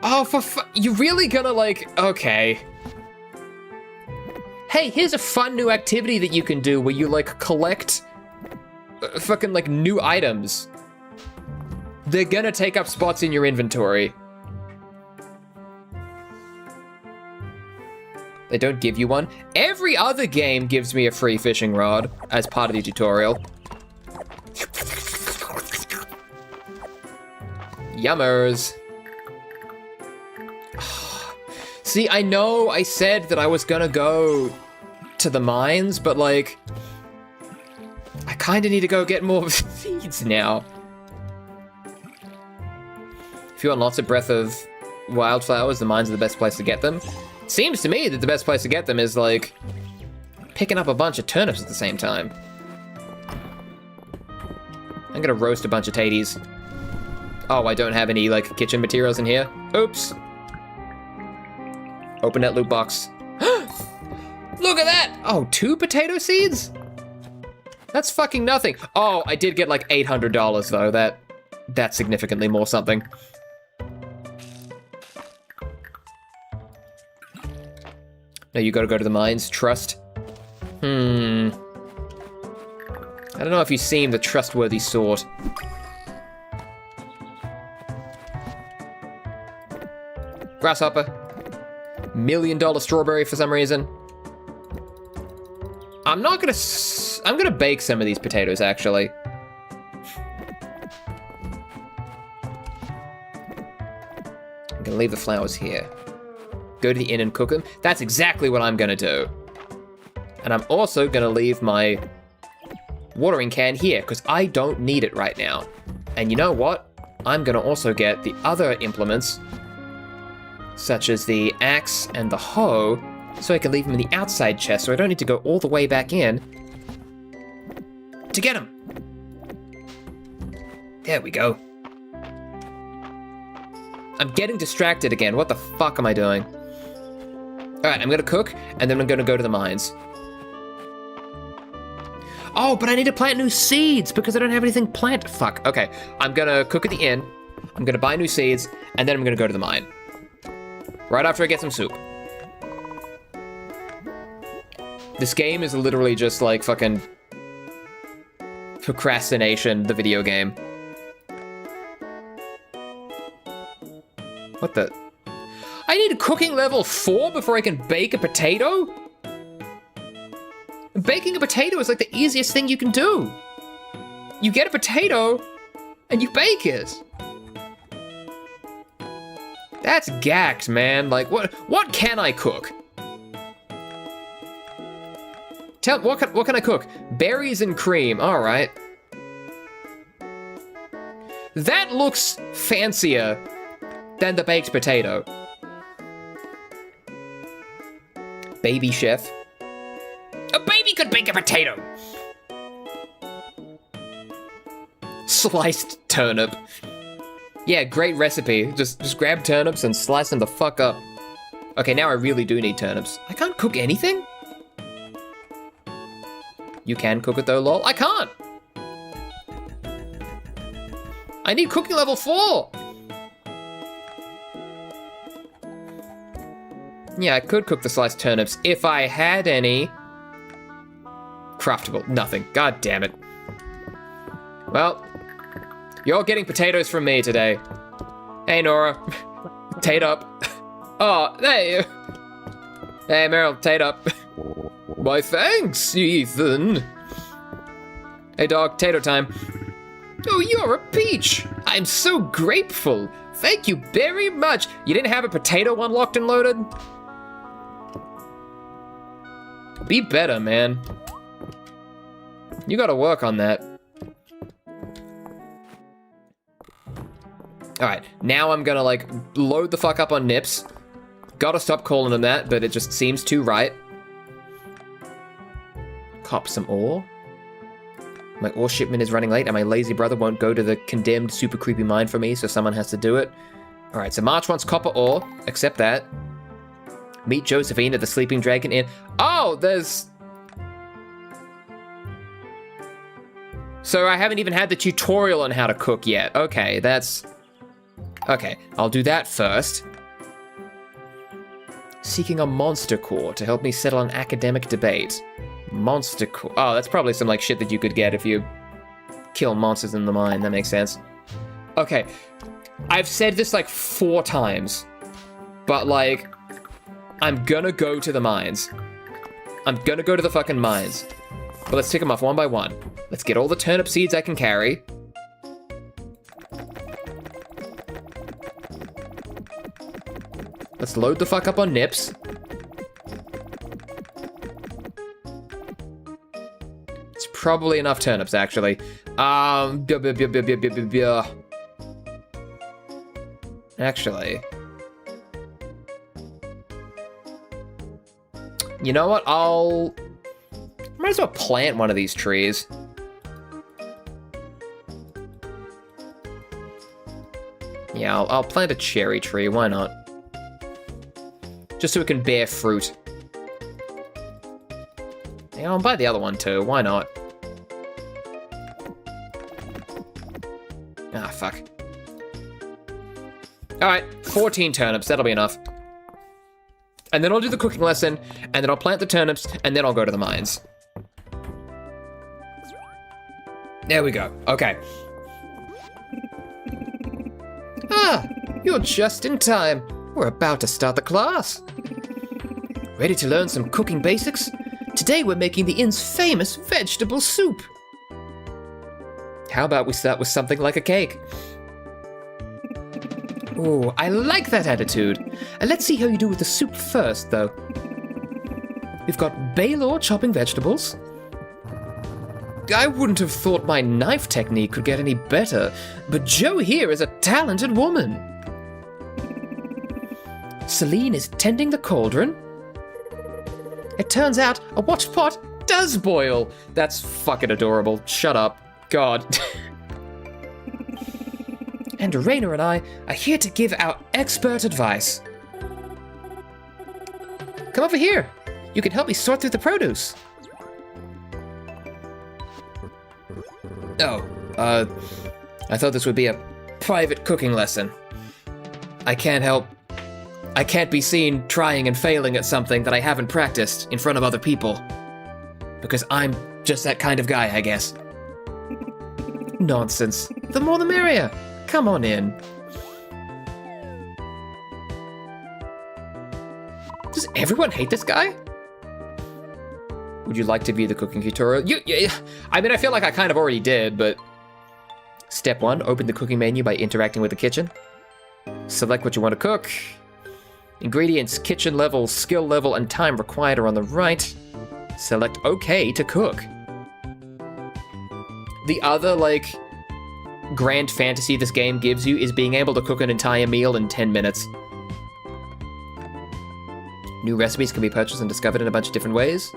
Oh, you really gonna okay. Hey, here's a fun new activity that you can do where you collect fucking new items. They're gonna take up spots in your inventory. They don't give you one. Every other game gives me a free fishing rod as part of the tutorial. Yummers. See, I know I said that I was gonna go to the mines, but I kinda need to go get more seeds now. If you want lots of Breath of Wildflowers, the mines are the best place to get them. Seems to me that the best place to get them is picking up a bunch of turnips at the same time. I'm gonna roast a bunch of taties. Oh, I don't have any kitchen materials in here. Oops. Open that loot box. Look at that! Oh, 2 potato seeds? That's fucking nothing. Oh, I did get $800 though. That's significantly more something. No, you gotta go to the mines. Trust. I don't know if you seem the trustworthy sort. Grasshopper. $1 million strawberry for some reason. I'm gonna bake some of these potatoes, actually. I'm gonna leave the flowers here. Go to the inn and cook them. That's exactly what I'm gonna do. And I'm also gonna leave my watering can here, because I don't need it right now. And you know what? I'm gonna also get the other implements, such as the axe and the hoe, so I can leave them in the outside chest so I don't need to go all the way back in to get them. There we go. I'm getting distracted again. What the fuck am I doing? Alright, I'm gonna cook, and then I'm gonna go to the mines. Oh, but I need to plant new seeds because I don't have anything planted. Fuck, okay. I'm gonna cook at the inn, I'm gonna buy new seeds, and then I'm gonna go to the mine. Right after I get some soup. This game is literally just fucking procrastination, the video game. What the? I need a cooking level 4 before I can bake a potato? Baking a potato is the easiest thing you can do. You get a potato and you bake it. That's gacked, man. What can I cook? What can I cook? Berries and cream. All right. That looks fancier than the baked potato. Baby chef. A baby could bake a potato. Sliced turnip. Yeah, great recipe. Just grab turnips and slice them the fuck up. Okay, now I really do need turnips. I can't cook anything? You can cook it though, lol. I can't! I need cooking level 4! Yeah, I could cook the sliced turnips if I had any. Craftable, nothing. God damn it. Well, you're getting potatoes from me today. Hey, Nora. Tate up. Oh, hey. Hey, Meryl, tate up. Why, thanks, Ethan. Hey, dog, tato time. Oh, you're a peach. I'm so grateful. Thank you very much. You didn't have a potato unlocked and loaded? Be better, man. You gotta work on that. Alright, now I'm gonna, like, load the fuck up on nips. Gotta stop calling them that, but it just seems too right. Cop some ore. My ore shipment is running late, and my lazy brother won't go to the condemned super creepy mine for me, so someone has to do it. Alright, so March wants copper ore. Accept that. Meet Josephine at the Sleeping Dragon Inn. Oh, there's... So I haven't even had the tutorial on how to cook yet. Okay, that's... Okay, I'll do that first. Seeking a monster core to help me settle an academic debate. Monster core. Oh, that's probably some, like, shit that you could get if you kill monsters in the mine. That makes sense. Okay, I've said this, like, 4 times. But, like, I'm gonna go to the mines. I'm gonna go to the fucking mines. But let's tick them off one by one. Let's get all the turnip seeds I can carry. Let's load the fuck up on nips. It's probably enough turnips, actually. Actually. You know what? Might as well plant one of these trees. Yeah, I'll plant a cherry tree. Why not? Just so it can bear fruit. Yeah, I'll buy the other one too. Why not? Ah, fuck. Alright, 14 turnips. That'll be enough. And then I'll do the cooking lesson, and then I'll plant the turnips, and then I'll go to the mines. There we go. Okay. Ah, you're just in time. We're about to start the class. Ready to learn some cooking basics? Today we're making the inn's famous vegetable soup. How about we start with something like a cake? Ooh, I like that attitude. Let's see how you do with the soup first, though. We've got Baylor chopping vegetables. I wouldn't have thought my knife technique could get any better, but Jo here is a talented woman. Celine is tending the cauldron. It turns out a watch pot does boil. That's fucking adorable. Shut up. God. And Raina and I are here to give our expert advice. Come over here. You can help me sort through the produce. Oh, I thought this would be a private cooking lesson. I can't be seen trying and failing at something that I haven't practiced in front of other people. Because I'm just that kind of guy, I guess. Nonsense. The more the merrier. Come on in. Does everyone hate this guy? Would you like to view the cooking tutorial? I mean, I feel like I kind of already did, but... Step 1, open the cooking menu by interacting with the kitchen. Select what you want to cook. Ingredients, kitchen level, skill level, and time required are on the right. Select OK to cook. The other, like, grand fantasy this game gives you is being able to cook an entire meal in 10 minutes. New recipes can be purchased and discovered in a bunch of different ways.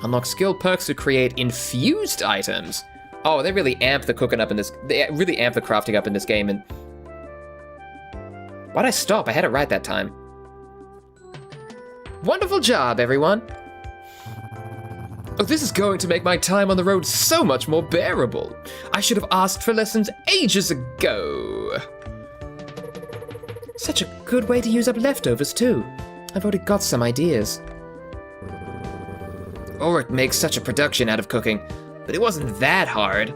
Unlock skill perks to create infused items. Oh, they really amp the cooking up in this. They really amp the crafting up in this game, and Why'd I stop? I had it right that time. Wonderful job, everyone. Oh, this is going to make my time on the road so much more bearable. I should have asked for lessons ages ago. Such a good way to use up leftovers, too. I've already got some ideas. Ulrich makes such a production out of cooking, but it wasn't that hard.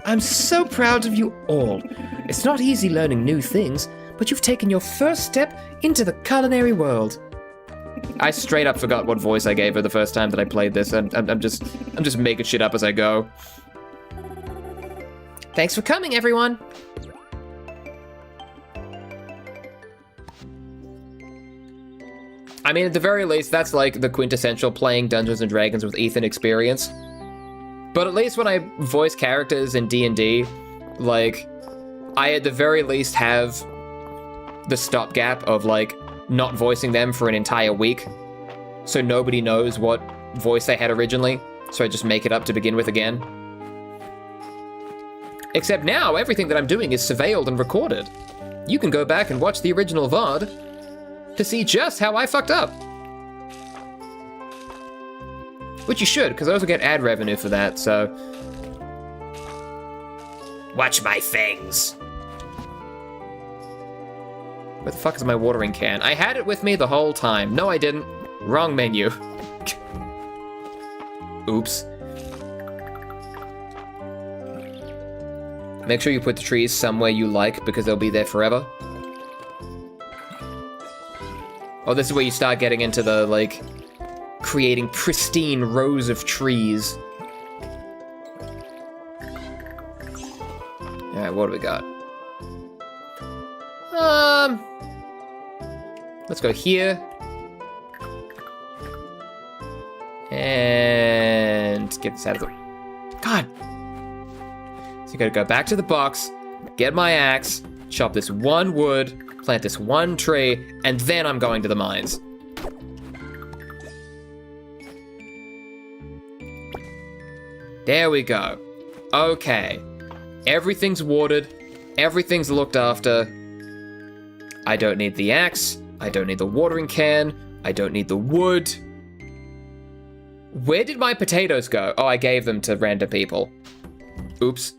I'm so proud of you all. It's not easy learning new things, but you've taken your first step into the culinary world. I straight up forgot what voice I gave her the first time that I played this. I'm just making shit up as I go. Thanks for coming, everyone. I mean, at the very least, that's like the quintessential playing Dungeons and Dragons with Ethan experience. But at least when I voice characters in D&D, like, I at the very least have the stopgap of, like, not voicing them for an entire week. So nobody knows what voice they had originally. So I just make it up to begin with again. Except now, everything that I'm doing is surveilled and recorded. You can go back and watch the original VOD to see just how I fucked up. Which you should, because I also get ad revenue for that, so... Watch my fangs. Where the fuck is my watering can? I had it with me the whole time. No, I didn't. Wrong menu. Oops. Make sure you put the trees somewhere you like, because they'll be there forever. Oh, this is where you start getting into the, like, creating pristine rows of trees. Alright, what do we got? Let's go here. And get this out of the... God! So you gotta go back to the box, get my axe, chop this one wood, plant this one tree, and then I'm going to the mines. There we go. Okay. Everything's watered. Everything's looked after. I don't need the axe. I don't need the watering can. I don't need the wood. Where did my potatoes go? Oh, I gave them to random people. Oops.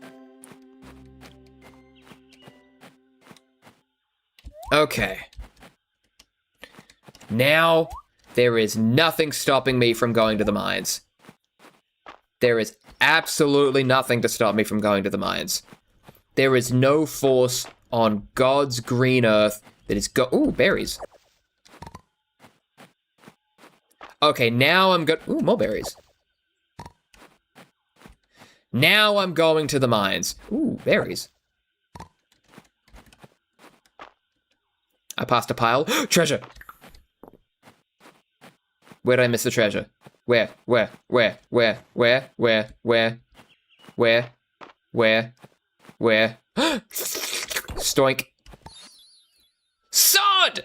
Okay. Now, there is nothing stopping me from going to the mines. There is absolutely nothing to stop me from going to the mines. There is no force on God's green earth that is ooh, berries. Okay, now I'm ooh, more berries. Now I'm going to the mines. Ooh, berries. I passed a pile. Treasure! Where did I miss the treasure? Where? Stoink. Sod!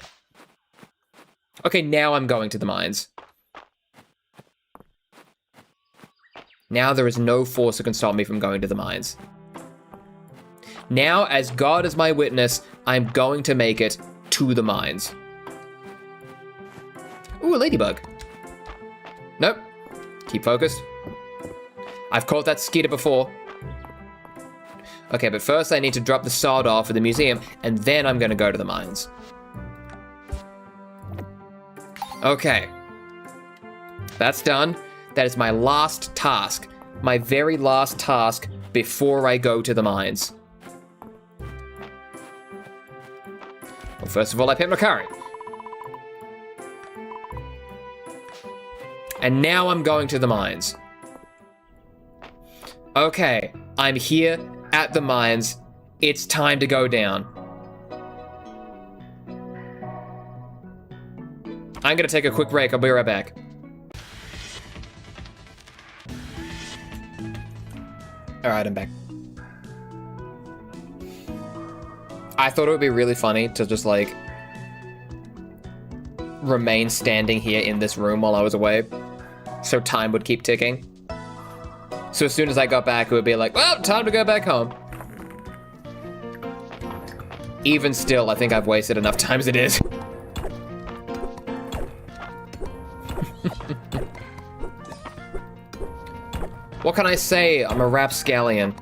Okay, now I'm going to the mines. Now there is no force that can stop me from going to the mines. Now, as God is my witness, I'm going to make it to the mines. Ooh, a ladybug. Nope. Keep focused. I've caught that skeeter before. Okay, but first I need to drop the sod off at the museum, and then I'm gonna go to the mines. Okay. That's done. That is my last task. My very last task before I go to the mines. Well, first of all, I picked my curry. And now I'm going to the mines. Okay, I'm here at the mines. It's time to go down. I'm gonna take a quick break. I'll be right back. Alright, I'm back. I thought it would be really funny to just, like, remain standing here in this room while I was away, so time would keep ticking. So as soon as I got back, it would be like, well, time to go back home. even still, I think I've wasted enough time as it is. What can I say? I'm a rapscallion.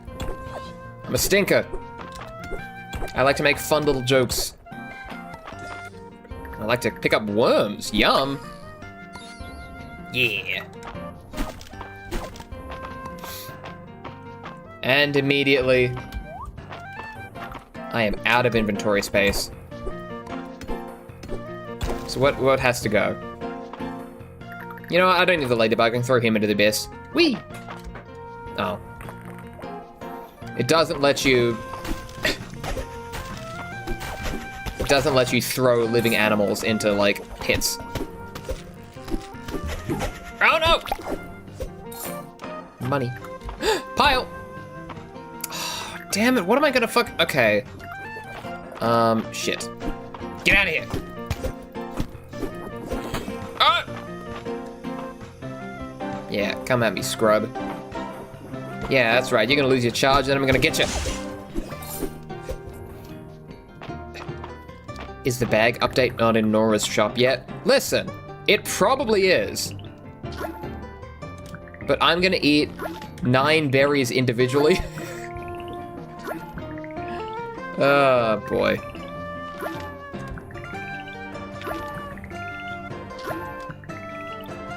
I'm a stinker. I like to make fun little jokes. I like to pick up worms. Yum. Yeah. And immediately, I am out of inventory space. So what has to go? You know what? I don't need the ladybug. I can throw him into the abyss. Whee! Oh. It doesn't let you... It doesn't let you throw living animals into, like, pits. Oh, no! Money. Pile! Oh, damn it, what am I gonna fuck... Okay. Shit. Get out of here! Ah! Yeah, come at me, scrub. Yeah, that's right, you're gonna lose your charge, then I'm gonna get you. Is the bag update not in Nora's shop yet? Listen, it probably is. But I'm gonna eat 9 berries individually. Oh, boy.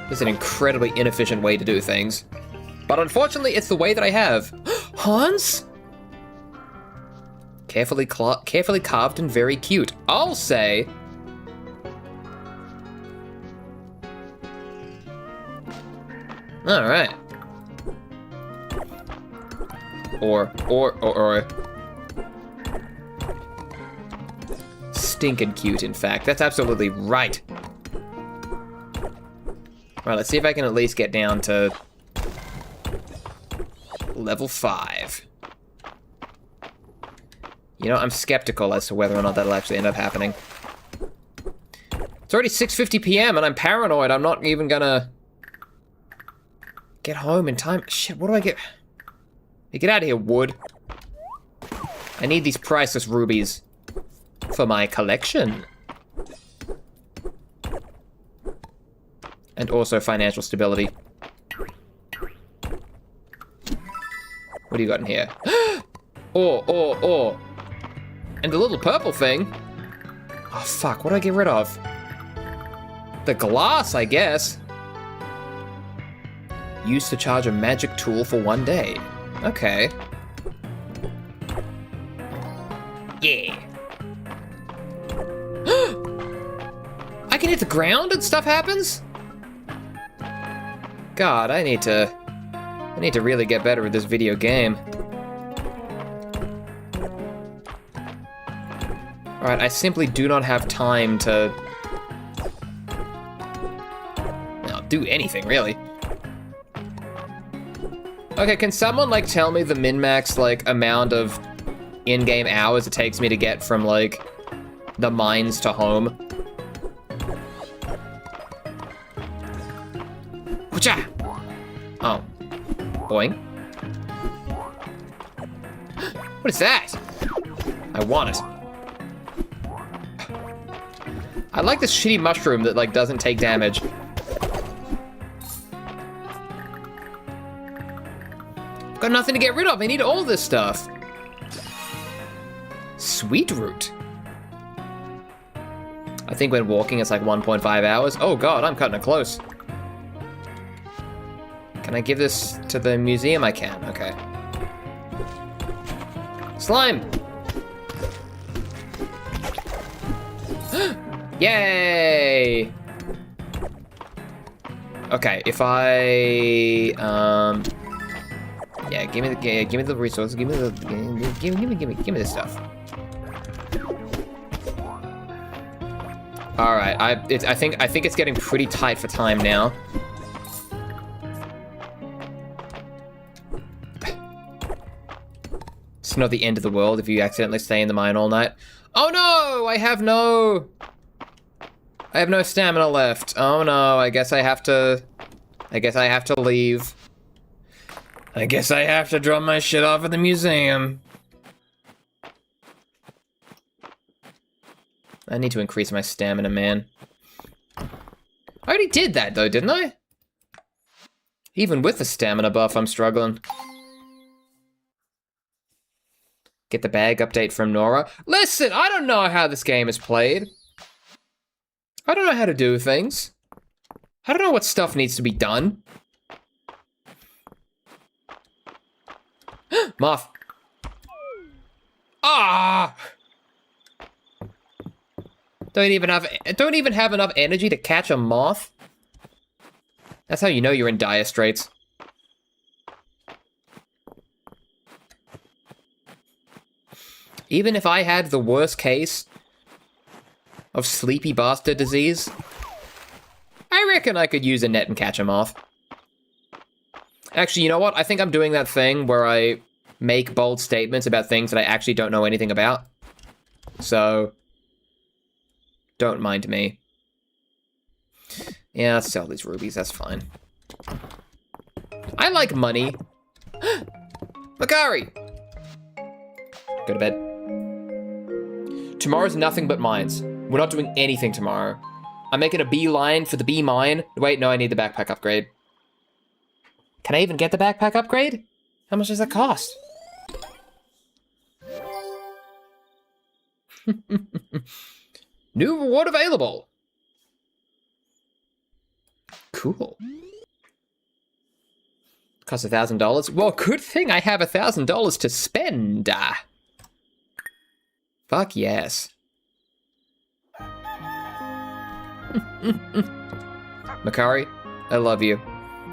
This is an incredibly inefficient way to do things. But unfortunately, it's the way that I have. Hans? Carefully carved and very cute. I'll say. All right. Or. Stinking cute, in fact. That's absolutely right. All right, let's see if I can at least get down to level 5. You know, I'm skeptical as to whether or not that'll actually end up happening. It's already 6:50 p.m. and I'm paranoid. I'm not even gonna get home in time. Shit, what do I get? Hey, get out of here, wood. I need these priceless rubies for my collection. And also financial stability. What do you got in here? Ore. And the little purple thing. Oh, fuck, what do I get rid of? The glass, I guess. Used to charge a magic tool for 1 day. Okay. Yeah. I can hit the ground and stuff happens? God, I need to really get better at this video game. Alright, I simply do not have time to do anything, really. Okay, can someone, like, tell me the min-max, like, amount of in-game hours it takes me to get from, like, the mines to home? Whatcha? Oh. Boing. What is that? I want it. I like this shitty mushroom that, like, doesn't take damage. Got nothing to get rid of. I need all this stuff. Sweet root. I think when walking it's like 1.5 hours. Oh god, I'm cutting it close. Can I give this to the museum? I can, okay. Slime! Yay! Okay, if I yeah, give me the resources, give me this stuff. All right, I think it's getting pretty tight for time now. It's not the end of the world if you accidentally stay in the mine all night. Oh no, I have no stamina left. Oh no, I guess I have to leave. I guess I have to drop my shit off at the museum. I need to increase my stamina, man. I already did that, though, didn't I? Even with the stamina buff, I'm struggling. Get the bag update from Nora. Listen, I don't know how this game is played. I don't know how to do things. I don't know what stuff needs to be done. Moth. Ah! Don't even have enough energy to catch a moth? That's how you know you're in dire straits. Even if I had the worst case of sleepy bastard disease, I reckon I could use a net and catch a moth. Actually, you know what? I think I'm doing that thing where I make bold statements about things that I actually don't know anything about. So, don't mind me. Yeah, let's sell these rubies, that's fine. I like money. Makari! Go to bed. Tomorrow's nothing but mines. We're not doing anything tomorrow. I'm making a beeline for the bee mine. Wait, no, I need the backpack upgrade. Can I even get the backpack upgrade? How much does that cost? New reward available. Cool. Costs $1,000. Well, good thing I have $1,000 to spend. Fuck yes. Makari, I love you.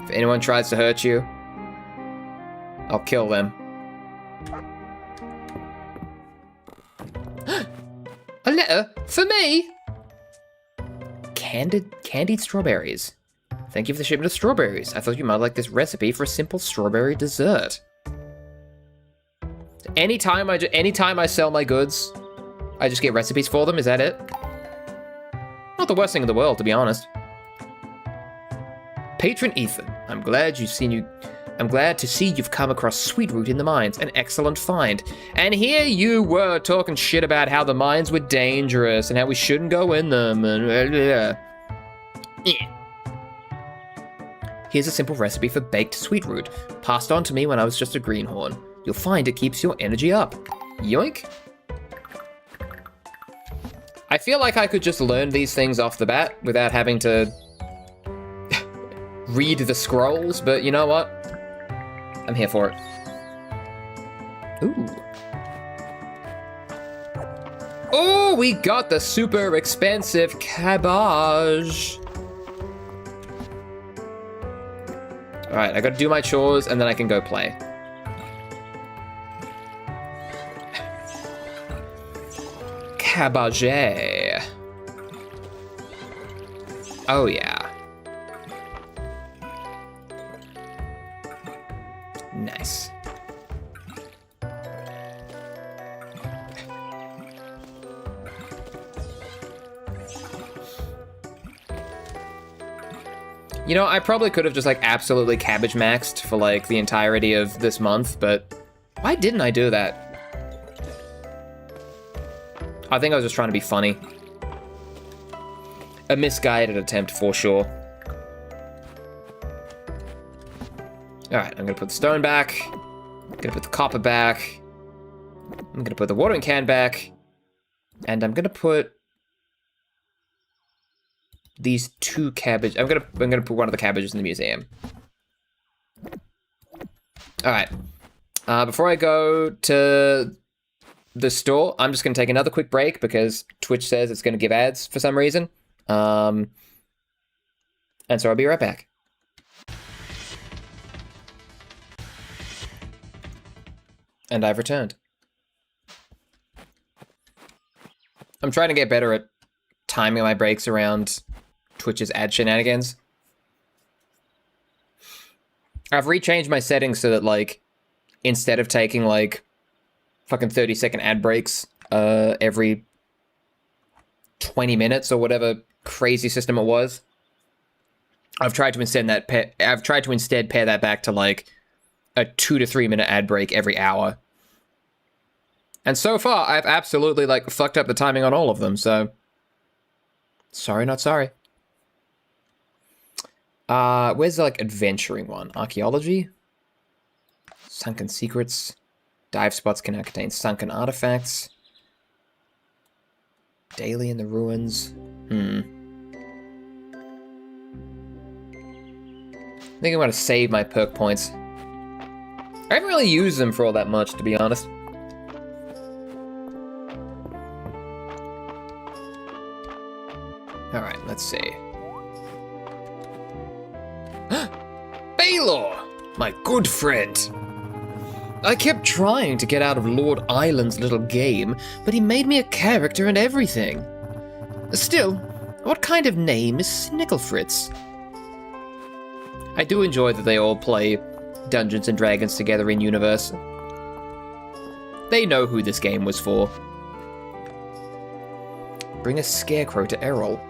If anyone tries to hurt you, I'll kill them. A letter for me? Candied strawberries. Thank you for the shipment of strawberries. I thought you might like this recipe for a simple strawberry dessert. Anytime I sell my goods, I just get recipes for them. Is that it? Not the worst thing in the world, to be honest. Patron Ethan, I'm glad to see you've come across Sweetroot in the mines. An excellent find. And here you were talking shit about how the mines were dangerous and how we shouldn't go in them and Here's a simple recipe for baked Sweetroot, passed on to me when I was just a greenhorn. You'll find it keeps your energy up. Yoink. I feel like I could just learn these things off the bat without having to read the scrolls, but you know what? I'm here for it. Ooh. Oh, we got the super expensive cabbage. All right, I gotta do my chores and then I can go play. Cabbage. Oh yeah. Nice. You know, I probably could have just like absolutely cabbage maxed for like the entirety of this month, but why didn't I do that? I think I was just trying to be funny. A misguided attempt for sure. Alright, I'm gonna put the stone back. I'm gonna put the copper back. I'm gonna put the watering can back. And I'm gonna put these two cabbage. I'm gonna put one of the cabbages in the museum. Alright. Before I go to the store, I'm just gonna take another quick break because Twitch says it's gonna give ads for some reason. And so I'll be right back. And I've returned. I'm trying to get better at timing my breaks around Twitch's ad shenanigans. I've rechanged my settings so that, like, instead of taking, like, fucking 30-second ad breaks every 20 minutes or whatever crazy system it was, I've tried to instead pair that back to, like, a 2 to 3 minute ad break every hour. And so far, I've absolutely, like, fucked up the timing on all of them, so Sorry, not sorry. Where's the, like, adventuring one? Archaeology? Sunken secrets. Dive spots can now contain sunken artifacts. Daily in the ruins. I think I'm gonna save my perk points. I haven't really used them for all that much, to be honest. Alright, let's see. Baylor! My good friend! I kept trying to get out of Lord Island's little game, but he made me a character and everything. Still, what kind of name is Snicklefritz? I do enjoy that they all play Dungeons and Dragons together in universe. They know who this game was for. Bring a scarecrow to Errol.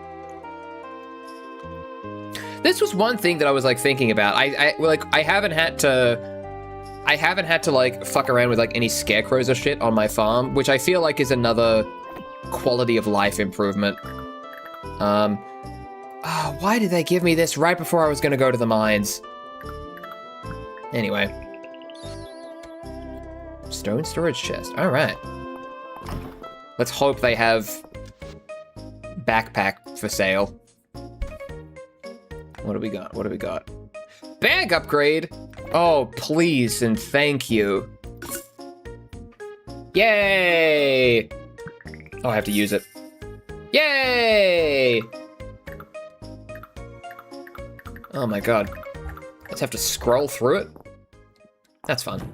This was one thing that I was like thinking about. I haven't had to like fuck around with like any scarecrows or shit on my farm, which I feel like is another quality of life improvement. Why did they give me this right before I was gonna go to the mines? Anyway. Stone storage chest. All right. Let's hope they have backpack for sale. What do we got? What do we got? Bag upgrade! Oh, please and thank you. Yay! Oh, I have to use it. Yay! Oh my god. Let's have to scroll through it. That's fun.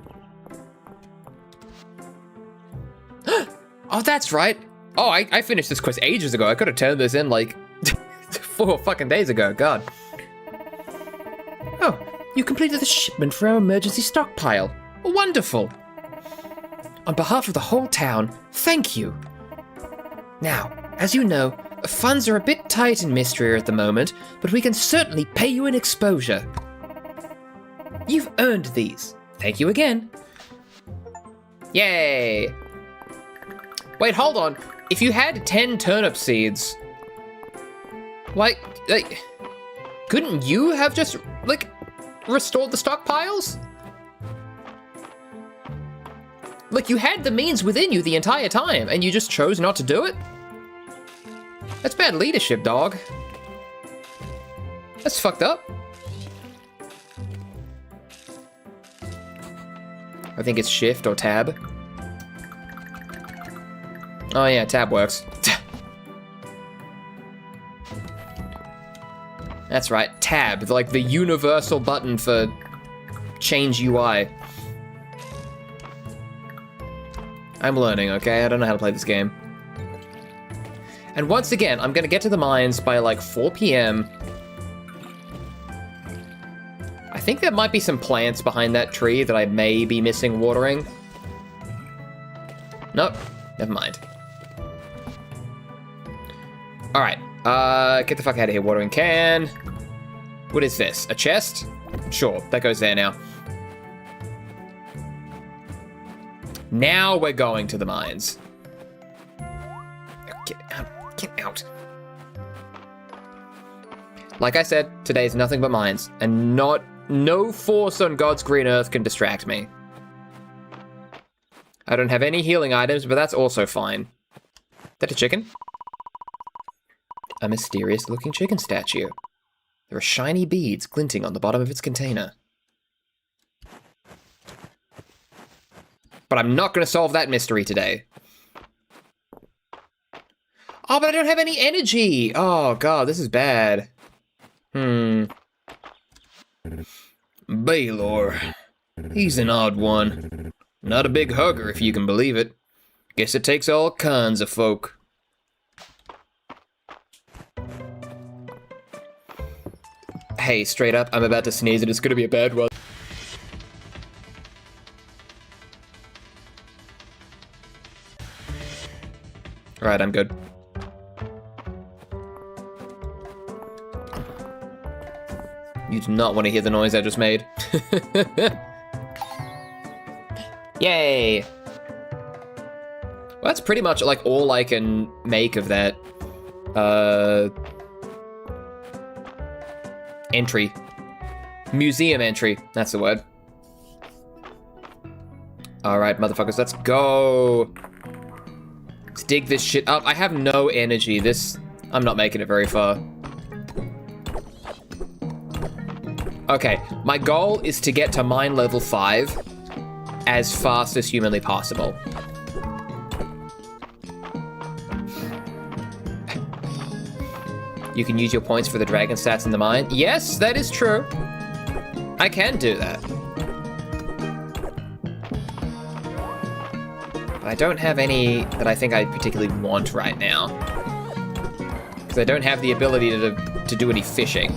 Oh, that's right. Oh, I finished this quest ages ago. I could have turned this in like 4 fucking days ago. God. Oh, you completed the shipment for our emergency stockpile. Wonderful. On behalf of the whole town, thank you. Now, as you know, funds are a bit tight in Mistria at the moment, but we can certainly pay you in exposure. You've earned these. Thank you again. Yay! Wait, hold on. If you had 10 turnip seeds, like, couldn't you have just, like, restored the stockpiles? Like, you had the means within you the entire time, and you just chose not to do it? That's bad leadership, dog. That's fucked up. I think it's shift or tab. Oh yeah, tab works. That's right, tab, like the universal button for change UI. I'm learning, okay? I don't know how to play this game. And once again, I'm gonna get to the mines by like 4 p.m. I think there might be some plants behind that tree that I may be missing watering. Nope, never mind. All right, get the fuck out of here, watering can. What is this, a chest? Sure, that goes there now. Now we're going to the mines. Get out. Like I said, today's nothing but mines, and no force on God's green earth can distract me. I don't have any healing items, but that's also fine. Is that a chicken? A mysterious-looking chicken statue. There are shiny beads glinting on the bottom of its container. But I'm not going to solve that mystery today. Oh, but I don't have any energy! Oh, God, this is bad. Baylor. He's an odd one. Not a big hugger, if you can believe it. Guess it takes all kinds of folk. Hey, straight up, I'm about to sneeze and it's gonna be a bad one. Alright, I'm good. You do not want to hear the noise I just made. Yay! Well, that's pretty much like all I can make of that. Entry. Museum entry. That's the word. Alright, motherfuckers, let's go. Let's dig this shit up. I have no energy. I'm not making it very far. Okay, my goal is to get to mine level 5 as fast as humanly possible. You can use your points for the dragon stats in the mine. Yes, that is true. I can do that. But I don't have any that I think I particularly want right now. Because I don't have the ability to do any fishing.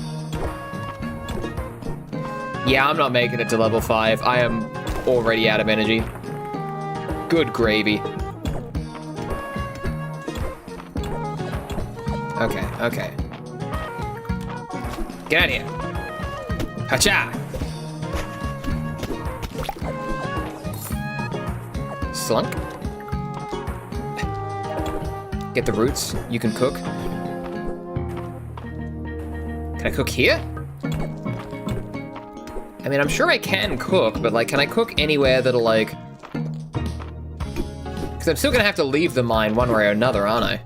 Yeah, I'm not making it to level 5. I am already out of energy. Good gravy. Okay, okay. Get out of here. Hacha! Slunk? Get the roots. You can cook. Can I cook here? I mean, I'm sure I can cook, but, like, can I cook anywhere that'll, like... Because I'm still gonna have to leave the mine one way or another, aren't I?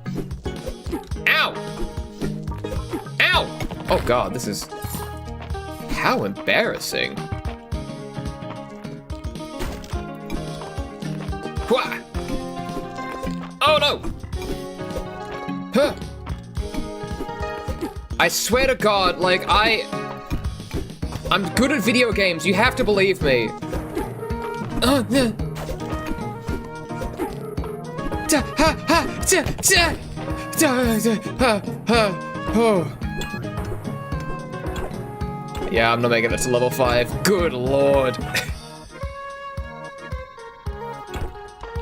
Ow! Ow! Oh, God, this is... How embarrassing. Wha! Oh, no! Huh! I swear to God, like, I'm good at video games, you have to believe me. Oh, yeah. Yeah, I'm not making it to level 5. Good lord.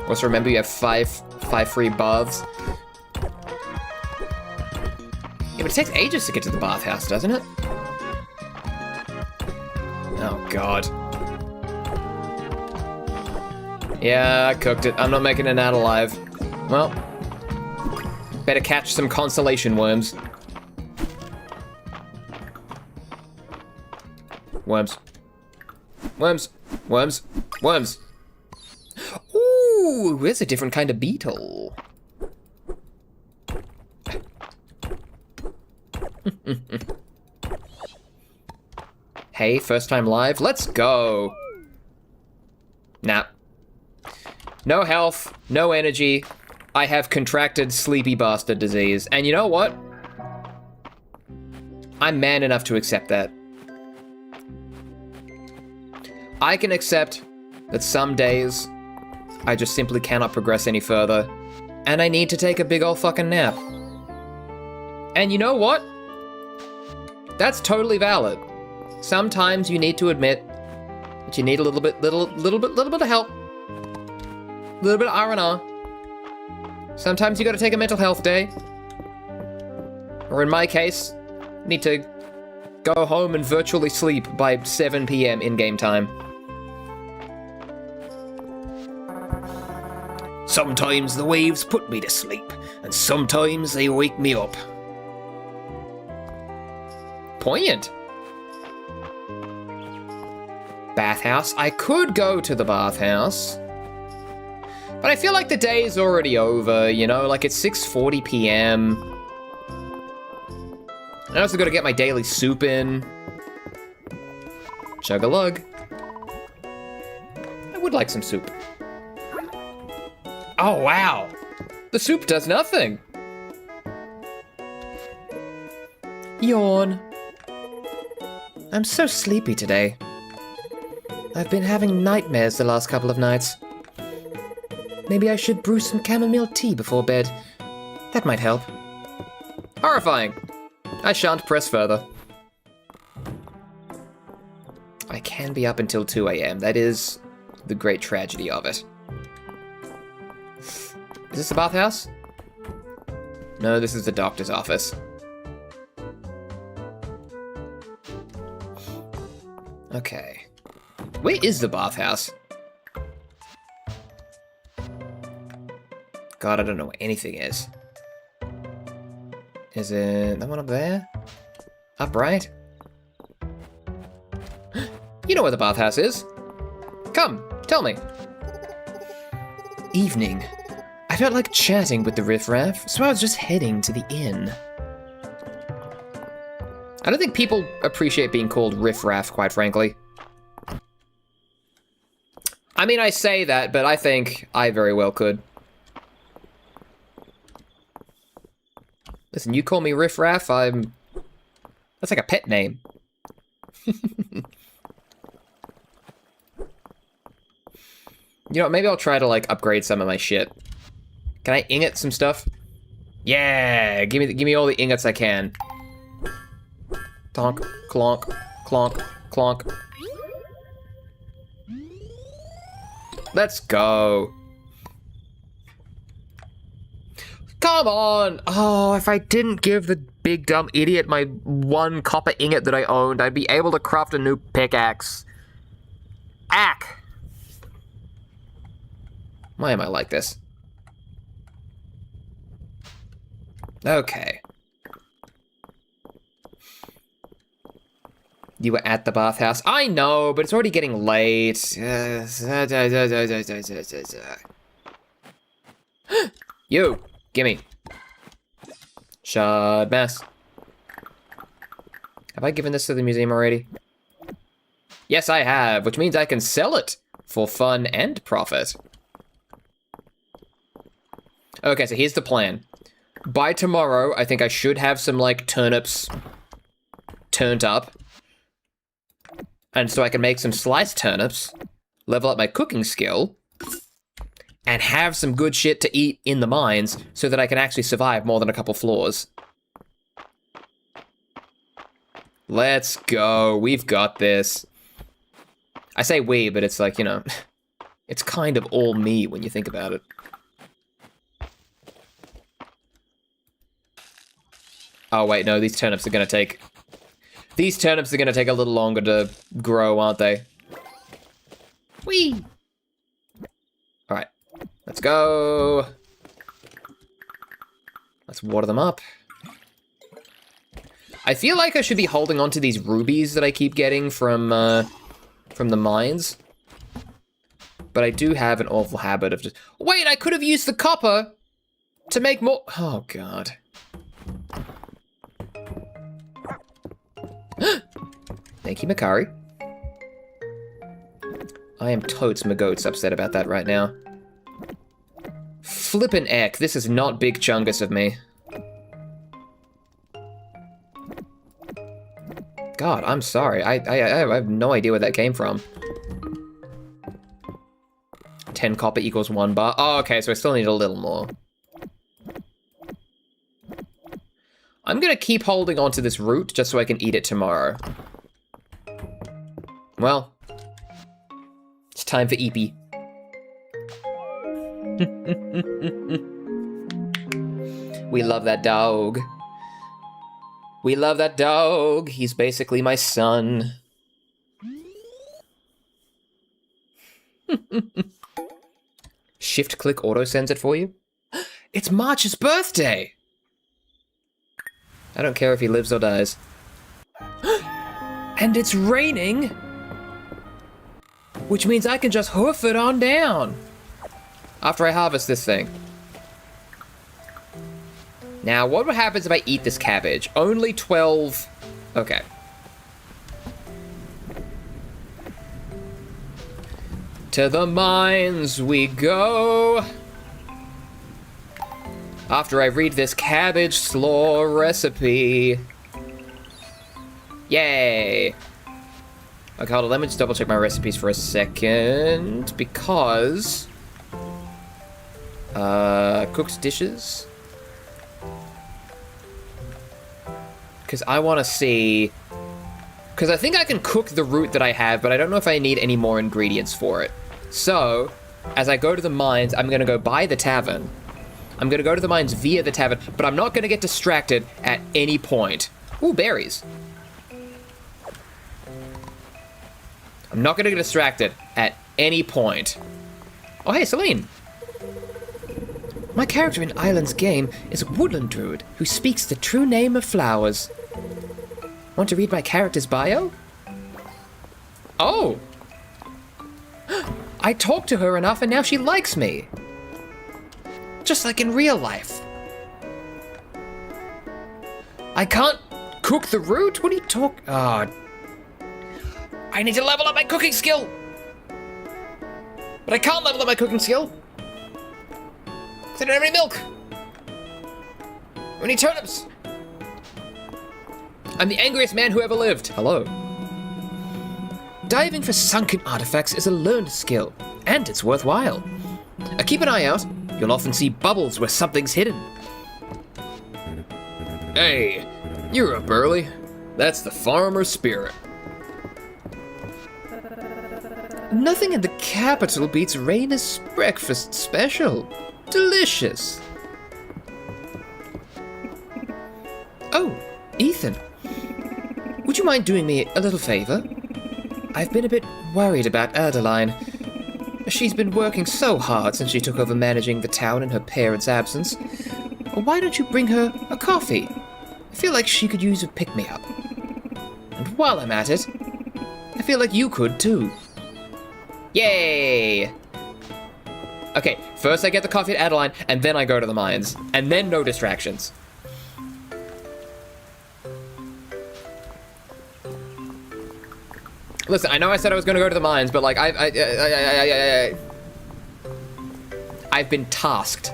Also remember you have five free baths. Yeah, but it takes ages to get to the bathhouse, doesn't it? Oh, God. Yeah, I cooked it. I'm not making it out alive. Well, better catch some consolation worms. Worms. Worms. Worms. Worms. Ooh, there's a different kind of beetle. Hey, first time live? Let's go. Nah. No health, no energy. I have contracted sleepy bastard disease. And you know what? I'm man enough to accept that. I can accept that some days I just simply cannot progress any further, and I need to take a big ol' fucking nap. And you know what? That's totally valid. Sometimes you need to admit that you need a little bit of help. A little bit of R&R. Sometimes you gotta take a mental health day. Or in my case, need to go home and virtually sleep by 7 p.m. in-game time. Sometimes the waves put me to sleep, and sometimes they wake me up. Poignant. Bathhouse. I could go to the bathhouse. But I feel like the day is already over, you know? Like, it's 6:40 p.m. I also gotta get my daily soup in. Chug-a-lug. I would like some soup. Oh, wow. The soup does nothing. Yawn. I'm so sleepy today. I've been having nightmares the last couple of nights. Maybe I should brew some chamomile tea before bed. That might help. Horrifying. I shan't press further. I can be up until 2 a.m. That is the great tragedy of it. Is this the bathhouse? No, this is the doctor's office. Okay. Where is the bathhouse? God, I don't know where anything is. Is it that one up there? Up right? You know where the bathhouse is. Come, tell me. Evening. I felt like chatting with the riffraff, so I was just heading to the inn. I don't think people appreciate being called riffraff, quite frankly. I mean, I say that, but I think I very well could. Listen, you call me riffraff, that's like a pet name. You know, maybe I'll try to, like, upgrade some of my shit. Can I ingot some stuff? Yeah! Give me all the ingots I can. Clonk, clonk, clonk, clonk. Let's go. Come on! Oh, if I didn't give the big dumb idiot my 1 copper ingot that I owned, I'd be able to craft a new pickaxe. Ack! Why am I like this? Okay. You were at the bathhouse? I know, but it's already getting late. You, gimme. Shard mess. Have I given this to the museum already? Yes, I have, which means I can sell it for fun and profit. Okay, so here's the plan. By tomorrow, I think I should have some, like, turnips turned up. And so I can make some sliced turnips, level up my cooking skill, and have some good shit to eat in the mines so that I can actually survive more than a couple floors. Let's go. We've got this. I say we, but it's like, you know, it's kind of all me when you think about it. Oh, wait, no, these turnips are gonna take... These turnips are gonna take a little longer to grow, aren't they? Whee! Alright, let's go. Let's water them up. I feel like I should be holding on to these rubies that I keep getting from the mines. But I do have an awful habit of just... Wait, I could have used the copper to make more... Oh, God. Thank you, Makari. I am totes magoats upset about that right now. Flippin' eck, this is not big chungus of me. God, I'm sorry. I have no idea where that came from. 10 copper equals 1 bar. Oh, okay, so I still need a little more. I'm gonna keep holding on to this root just so I can eat it tomorrow. Well, it's time for Eepy. We love that dog. We love that dog. He's basically my son. Shift click auto sends it for you. It's March's birthday. I don't care if he lives or dies. And it's raining, which means I can just hoof it on down after I harvest this thing. Now, what happens if I eat this cabbage? Only 12... Okay. To the mines we go. After I read this cabbage slaw recipe. Yay. Okay, hold on, let me just double check my recipes for a second, because... cooked dishes? Because I want to see... Because I think I can cook the root that I have, but I don't know if I need any more ingredients for it. So, as I go to the mines, I'm going to go by the tavern. I'm going to go to the mines via the tavern, but I'm not going to get distracted at any point. Ooh, berries. I'm not going to get distracted at any point. Oh, hey, Celine. My character in Island's game is a woodland druid who speaks the true name of flowers. Want to read my character's bio? Oh! I talked to her enough and now she likes me. Just like in real life. I can't cook the root? What are you talking? Oh. I need to level up my cooking skill. But I can't level up my cooking skill. Because I don't have any milk. We need turnips. I'm the angriest man who ever lived. Hello. Diving for sunken artifacts is a learned skill, and it's worthwhile. Keep an eye out. You'll often see bubbles where something's hidden. Hey, you're up early. That's the farmer spirit. Nothing in the capital beats Raina's breakfast special. Delicious. Oh, Ethan. Would you mind doing me a little favor? I've been a bit worried about Adeline. She's been working so hard since she took over managing the town in her parents' absence. Why don't you bring her a coffee? I feel like she could use a pick-me-up. And while I'm at it, I feel like you could too. Yay! Okay, first I get the coffee at Adeline, and then I go to the mines. And then no distractions. Listen, I know I said I was gonna go to the mines, but like, I've been tasked.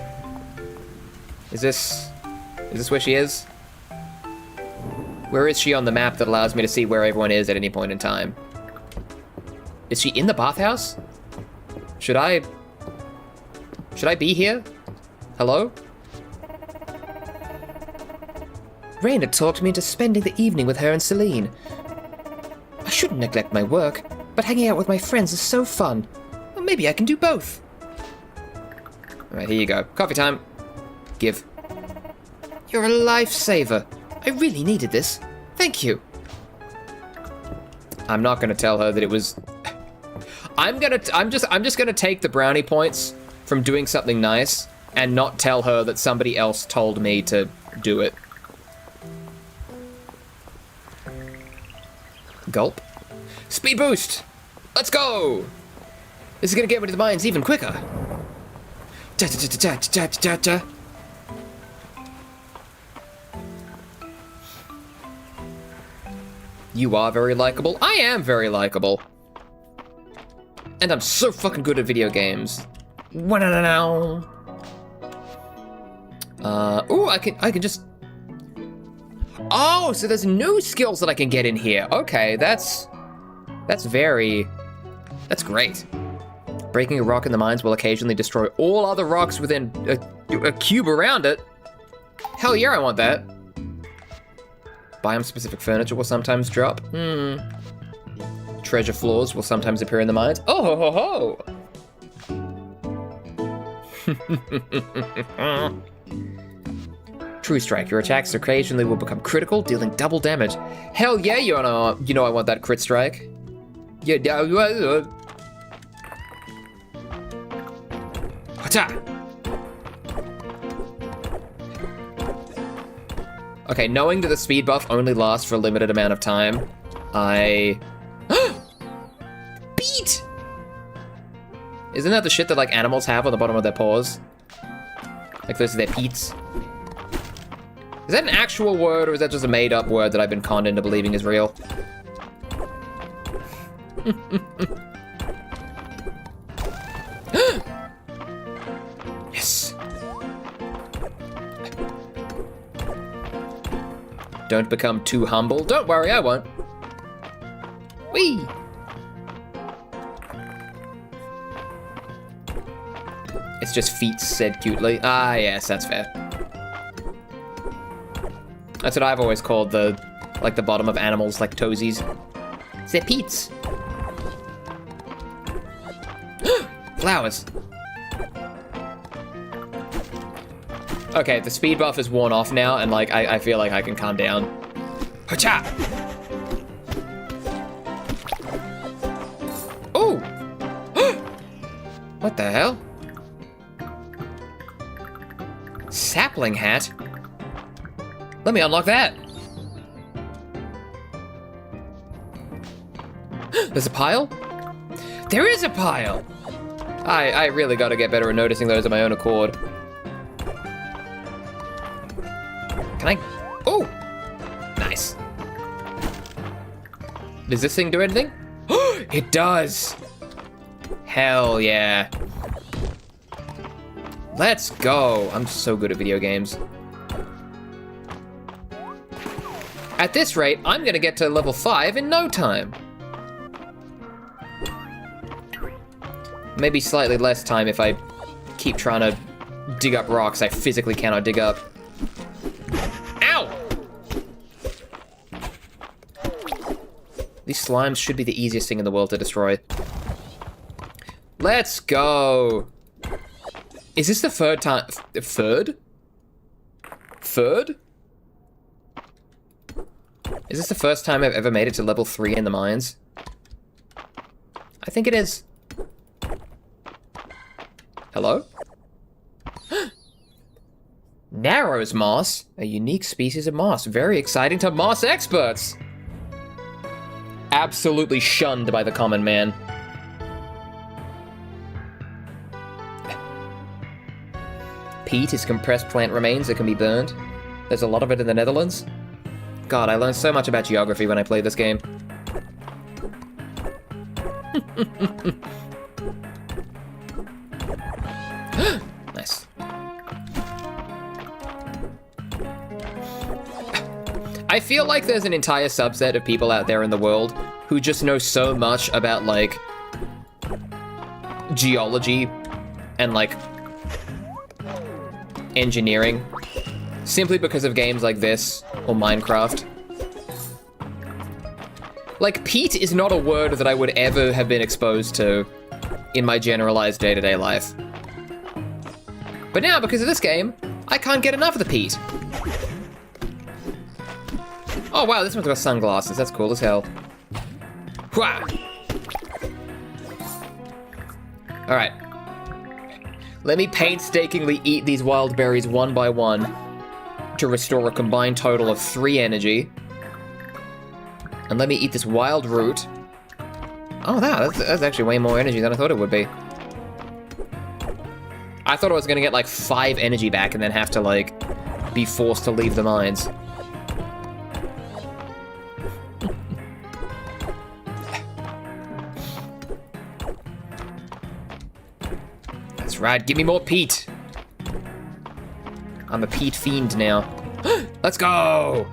Is this where she is? Where is she on the map that allows me to see where everyone is at any point in time? Is she in the bathhouse? Should I be here? Hello? Raina talked me into spending the evening with her and Celine. I shouldn't neglect my work, but hanging out with my friends is so fun. Well, maybe I can do both. Alright, here you go. Coffee time. Give. You're a lifesaver. I really needed this. Thank you. I'm not gonna tell her that it was... I'm just gonna take the brownie points from doing something nice and not tell her that somebody else told me to do it. Gulp. Speed boost! Let's go! This is gonna get me to the mines even quicker. You are very likable. I am very likable. And I'm so fucking good at video games. Ooh, I can just... Oh, so there's new skills that I can get in here. Okay, that's great. Breaking a rock in the mines will occasionally destroy all other rocks within a cube around it. Hell yeah, I want that. Biome-specific furniture will sometimes drop. Treasure floors will sometimes appear in the mines. Oh ho ho ho! True Strike. Your attacks occasionally will become critical, dealing double damage. Hell yeah, you know I want that crit strike. Yeah. Okay, knowing that the speed buff only lasts for a limited amount of time, I... Beat! Isn't that the shit that, like, animals have on the bottom of their paws? Like, those are their peats. Is that an actual word, or is that just a made-up word that I've been conned into believing is real? Yes! Don't become too humble. Don't worry, I won't. Whee! It's just feet said cutely. Ah, yes, that's fair. That's what I've always called the bottom of animals, like toesies. It's their peats. Flowers. Okay, the speed buff is worn off now, and like I feel like I can calm down. Hacha! Oh! What the hell? sapling hat? Let me unlock that. There's a pile? There is a pile! I really gotta get better at noticing those of my own accord. Can I? Oh! Nice. Does this thing do anything? It does! Hell yeah. Let's go. I'm so good at video games. At this rate, I'm gonna get to level 5 in no time. Maybe slightly less time if I keep trying to dig up rocks I physically cannot dig up. Ow! These slimes should be the easiest thing in the world to destroy. Let's go! Is this the third time? Third? Third? Is this the first time I've ever made it to level 3 in the mines? I think it is. Hello? Narrows moss, a unique species of moss. Very exciting to moss experts. Absolutely shunned by the common man. Peat is compressed plant remains that can be burned. There's a lot of it in the Netherlands. God, I learned so much about geography when I played this game. Nice. I feel like there's an entire subset of people out there in the world who just know so much about, like, geology and, like, engineering simply because of games like this or Minecraft. Like, peat is not a word that I would ever have been exposed to in my generalized day-to-day life. But now, because of this game, I can't get enough of the peat. Oh wow, this one's got sunglasses. That's cool as hell. Wah! Alright. Let me painstakingly eat these wild berries one by one to restore a combined total of 3 energy. And let me eat this wild root. Oh, that's actually way more energy than I thought it would be. I thought I was gonna get like 5 energy back and then have to like be forced to leave the mines. That's right, give me more peat. I'm a peat fiend now. Let's go!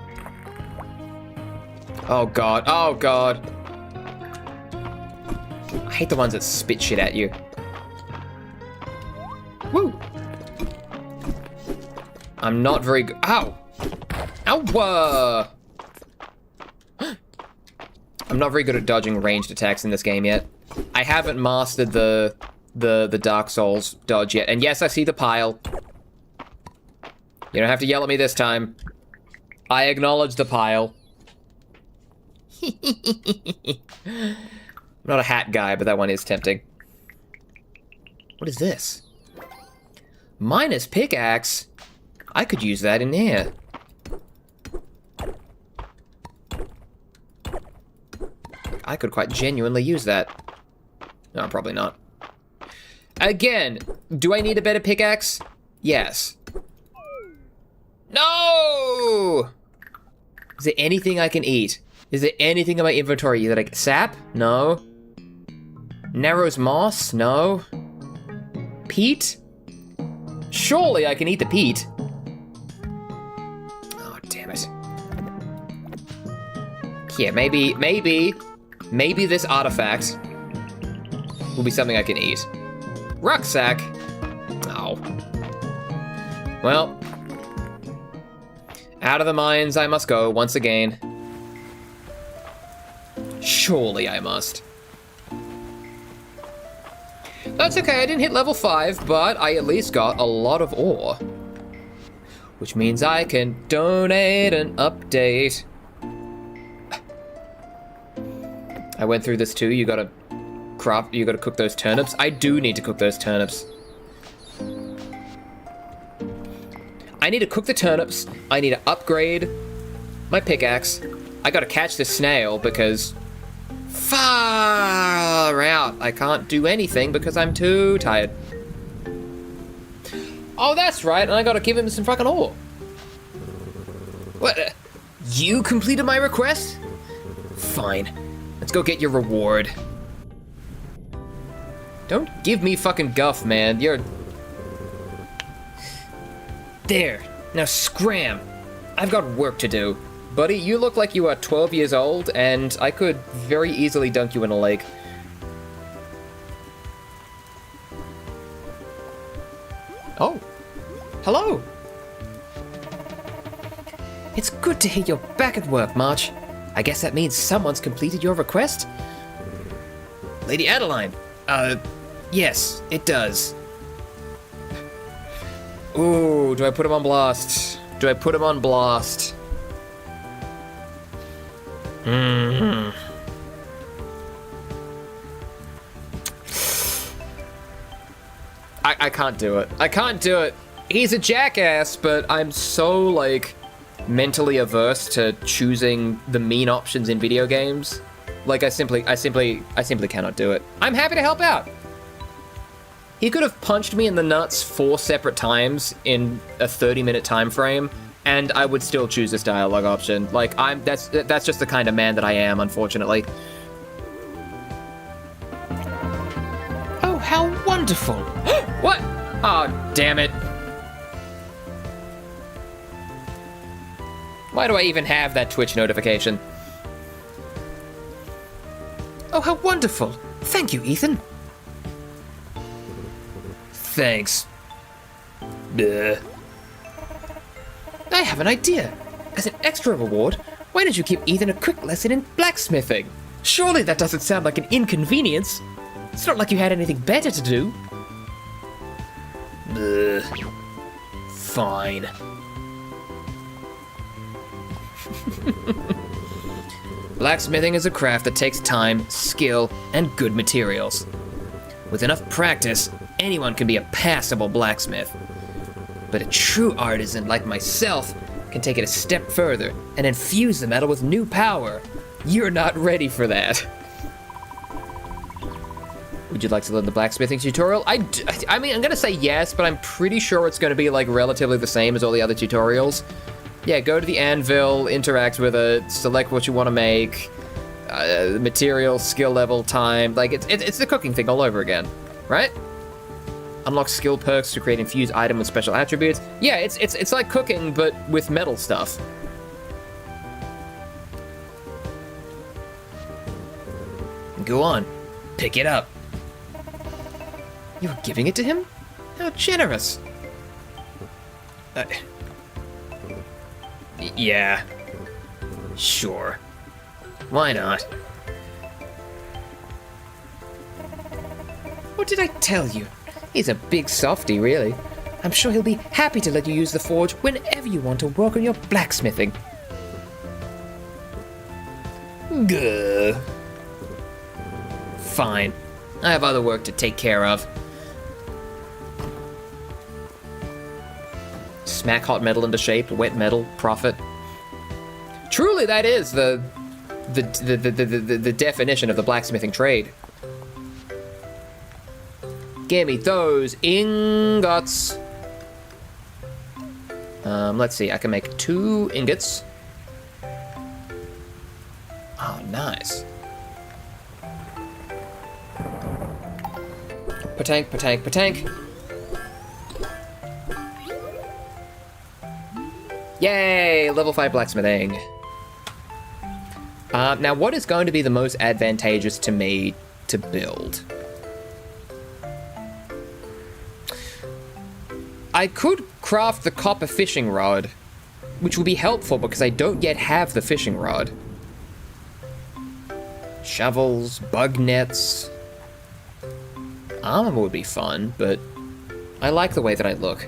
Oh god, oh god. I hate the ones that spit shit at you. Woo! I'm not very good. Ow! Ow! I'm not very good at dodging ranged attacks in this game yet. I haven't mastered the Dark Souls dodge yet. And yes, I see the pile. You don't have to yell at me this time. I acknowledge the pile. I'm not a hat guy, but that one is tempting. What is this? Minus pickaxe? I could use that in here. I could quite genuinely use that. No, probably not. Again, do I need a better pickaxe? Yes. No! Is there anything I can eat? Is there anything in my inventory that I can... Sap? No. Narrows moss? No. Peat? Surely I can eat the peat. Oh, damn it. Here, maybe this artifact will be something I can eat. Rucksack. Oh. Well. Out of the mines I must go once again. Surely I must. That's okay, I didn't hit level 5, but I at least got a lot of ore. Which means I can donate an update. I went through this too, you gotta cook those turnips. I do need to cook those turnips. I need to cook the turnips. I need to upgrade my pickaxe. I gotta catch the snail because far out. I can't do anything because I'm too tired. Oh, that's right, and I gotta give him some fucking ore. What? You completed my request? Fine. Let's go get your reward. Don't give me fucking guff, man. You're... There. Now scram. I've got work to do. Buddy, you look like you are 12 years old, and I could very easily dunk you in a lake. Oh. Hello. It's good to hear you're back at work, March. I guess that means someone's completed your request? Lady Adeline. Yes, it does. Ooh, do I put him on blast? Do I put him on blast? I can't do it. I can't do it. He's a jackass, but I'm so, like, mentally averse to choosing the mean options in video games. Like, I simply cannot do it. I'm happy to help out. He could have punched me in the nuts 4 separate times in a 30-minute time frame, and I would still choose this dialogue option. Like, that's just the kind of man that I am, unfortunately. Oh, how wonderful! What? Oh, damn it! Why do I even have that Twitch notification? Oh, how wonderful! Thank you, Ethan. Thanks. Duh. I have an idea. As an extra reward, why don't you give Ethan a quick lesson in blacksmithing? Surely that doesn't sound like an inconvenience. It's not like you had anything better to do. Fine. Blacksmithing is a craft that takes time, skill, and good materials. With enough practice, anyone can be a passable blacksmith. But a true artisan like myself can take it a step further and infuse the metal with new power. You're not ready for that. Would you like to learn the blacksmithing tutorial? I mean, I'm gonna say yes, but I'm pretty sure it's gonna be like relatively the same as all the other tutorials. Yeah, go to the anvil, interact with it, select what you want to make, material, skill level, time. Like, it's the cooking thing all over again, right? Unlock skill perks to create infused item with special attributes. Yeah, it's like cooking, but with metal stuff. Go on, pick it up. You're giving it to him? How generous. Yeah. Sure. Why not? What did I tell you? He's a big softy, really. I'm sure he'll be happy to let you use the forge whenever you want to work on your blacksmithing. Gah. Fine. I have other work to take care of. Smack hot metal into shape, wet metal, profit. Truly, that is the definition of the blacksmithing trade. Give me those ingots. Let's see, I can make 2 ingots. Oh, nice. Patank, patank, patank. Yay! Level 5 blacksmithing. Now, what is going to be the most advantageous to me to build? I could craft the copper fishing rod, which will be helpful because I don't yet have the fishing rod. Shovels, bug nets. Armor would be fun, but I like the way that I look.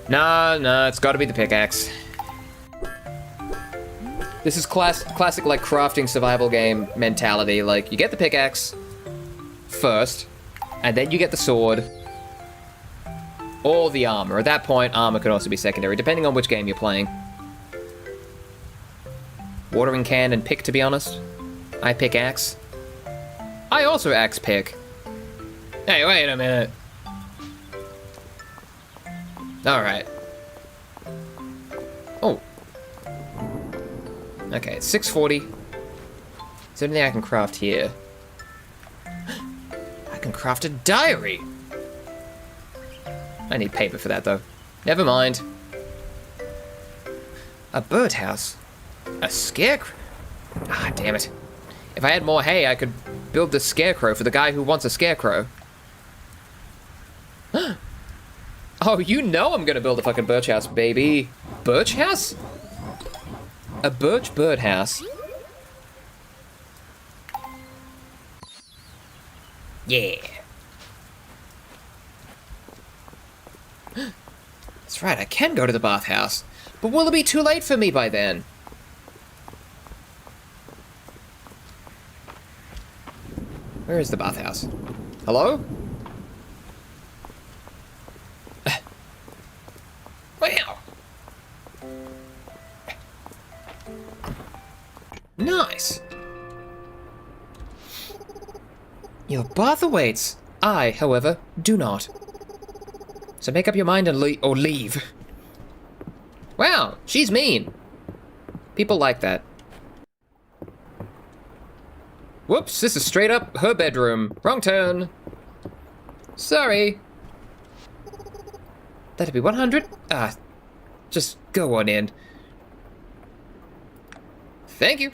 No, it's gotta be the pickaxe. This is classic, like, crafting survival game mentality. Like, you get the pickaxe first, And then you get the sword. Or the armor. At that point, armor could also be secondary, depending on which game you're playing. Watering can and pick, to be honest. I pick axe. I also axe pick. Hey, wait a minute. Alright. Oh. Okay, it's 6:40. Is there anything I can craft here? I can craft a diary! I need paper for that, though. Never mind. A birdhouse. A scarecrow. Ah, damn it. If I had more hay, I could build the scarecrow for the guy who wants a scarecrow. Oh, you know I'm gonna build a fucking birch house, baby. Birch house? A birch birdhouse. Yeah. That's right, I can go to the bathhouse. But will it be too late for me by then? Where is the bathhouse? Hello? Wow! Nice! Your bath awaits. I, however, do not. So make up your mind and leave. Wow, she's mean. People like that. Whoops, this is straight up her bedroom. Wrong turn. Sorry. That'd be 100? Ah, just go on in. Thank you.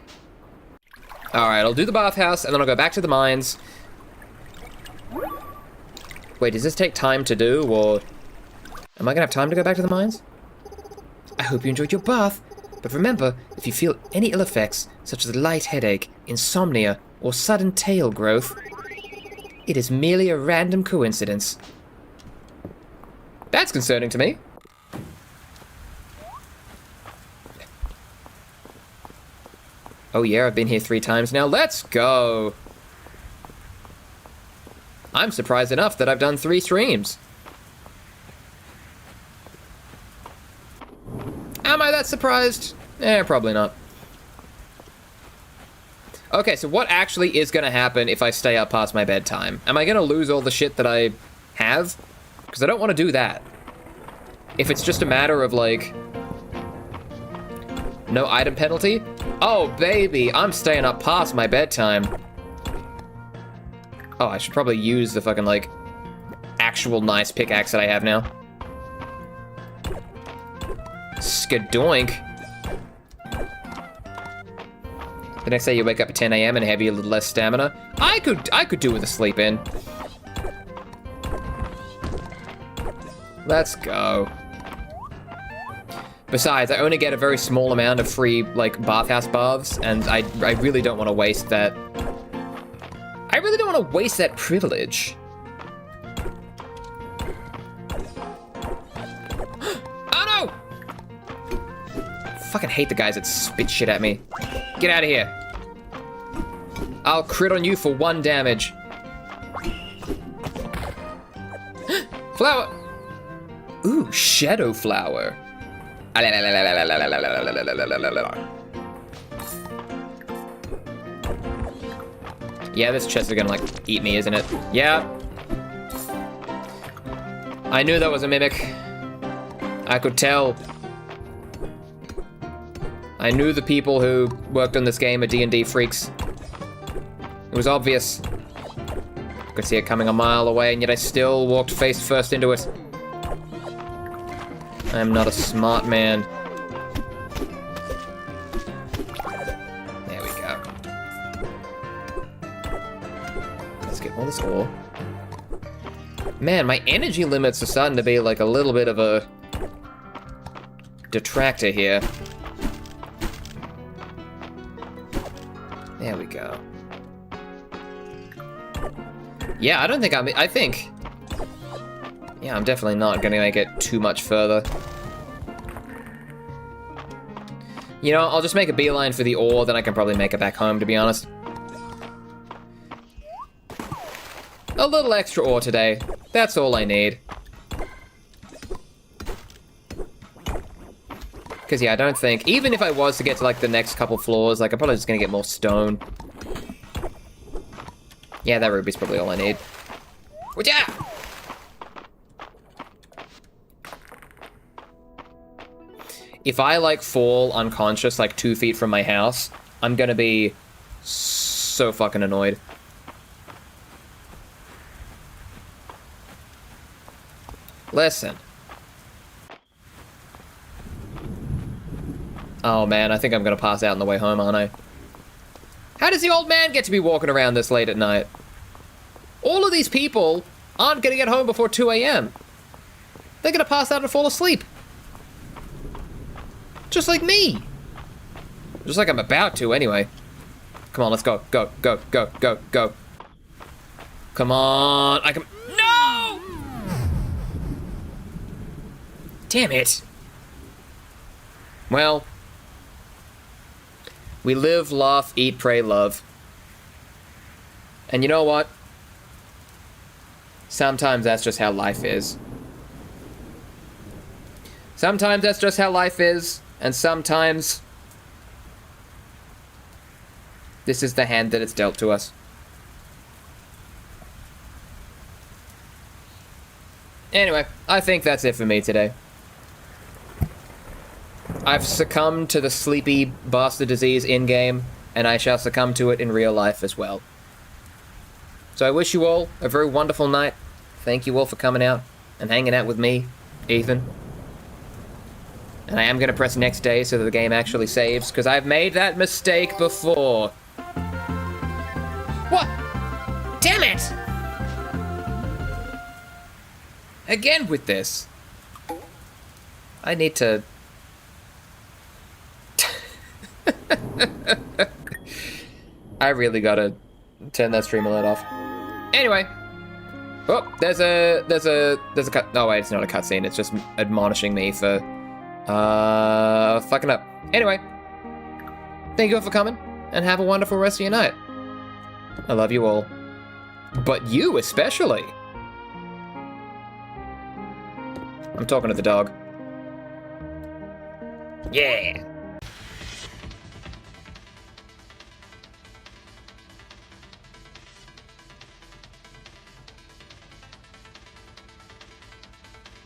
Alright, I'll do the bathhouse, and then I'll go back to the mines. Wait, does this take time to do, or... Am I gonna have time to go back to the mines? I hope you enjoyed your bath, but remember, if you feel any ill effects, such as a light headache, insomnia, or sudden tail growth, it is merely a random coincidence. That's concerning to me. Oh yeah, I've been here 3 times now. Let's go! I'm surprised enough that I've done 3 streams. Am I that surprised? Probably not. Okay, so what actually is gonna happen if I stay up past my bedtime? Am I gonna lose all the shit that I have? Because I don't want to do that. If it's just a matter of, like... No item penalty? Oh, baby, I'm staying up past my bedtime. Oh, I should probably use the fucking, like, actual nice pickaxe that I have now. Skadoink. Did I say you wake up at 10 a.m. and have a little less stamina? I could do with a sleep in. Let's go. Besides, I only get a very small amount of free, like, bathhouse baths, and I really don't want to waste that. I really don't want to waste that privilege. Oh no! Fucking hate the guys that spit shit at me. Get out of here. I'll crit on you for 1 damage. Flower! Ooh, shadow flower. Yeah, this chest is gonna, like, eat me, isn't it? Yeah. I knew that was a mimic. I could tell. I knew the people who worked on this game are D&D freaks. It was obvious. I could see it coming a mile away, and yet I still walked face first into it. I am not a smart man. There we go. Let's get all this ore. Man, my energy limits are starting to be like a little bit of a detractor here. There we go. Yeah, I don't think I think... Yeah, I'm definitely not gonna make it too much further. You know, I'll just make a beeline for the ore, then I can probably make it back home, to be honest. A little extra ore today. That's all I need. Because, yeah, I don't think... Even if I was to get to, like, the next couple floors, like, I'm probably just gonna get more stone. Yeah, that ruby's probably all I need. Whatcha? If I, like, fall unconscious, like, 2 feet from my house, I'm gonna be so fucking annoyed. Listen. Oh, man, I think I'm gonna pass out on the way home, aren't I? How does the old man get to be walking around this late at night? All of these people aren't gonna get home before 2 a.m. They're gonna pass out and fall asleep. Just like me. Just like I'm about to, anyway. Come on, let's go, go, go, go, go, go. Come on, I can... No! Damn it. Well... We live, laugh, eat, pray, love. And you know what? Sometimes that's just how life is. Sometimes that's just how life is, and sometimes this is the hand that it's dealt to us. Anyway, I think that's it for me today. I've succumbed to the sleepy bastard disease in-game, and I shall succumb to it in real life as well. So I wish you all a very wonderful night. Thank you all for coming out and hanging out with me, Ethan. And I am going to press next day so that the game actually saves, because I've made that mistake before. What? Damn it! Again with this. I need to... I really gotta turn that stream alert off. Anyway. Oh, there's a cut. Oh wait, it's not a cutscene. It's just admonishing me for fucking up. Anyway, thank you all for coming, and have a wonderful rest of your night. I love you all, but you especially. I'm talking to the dog. Yeah.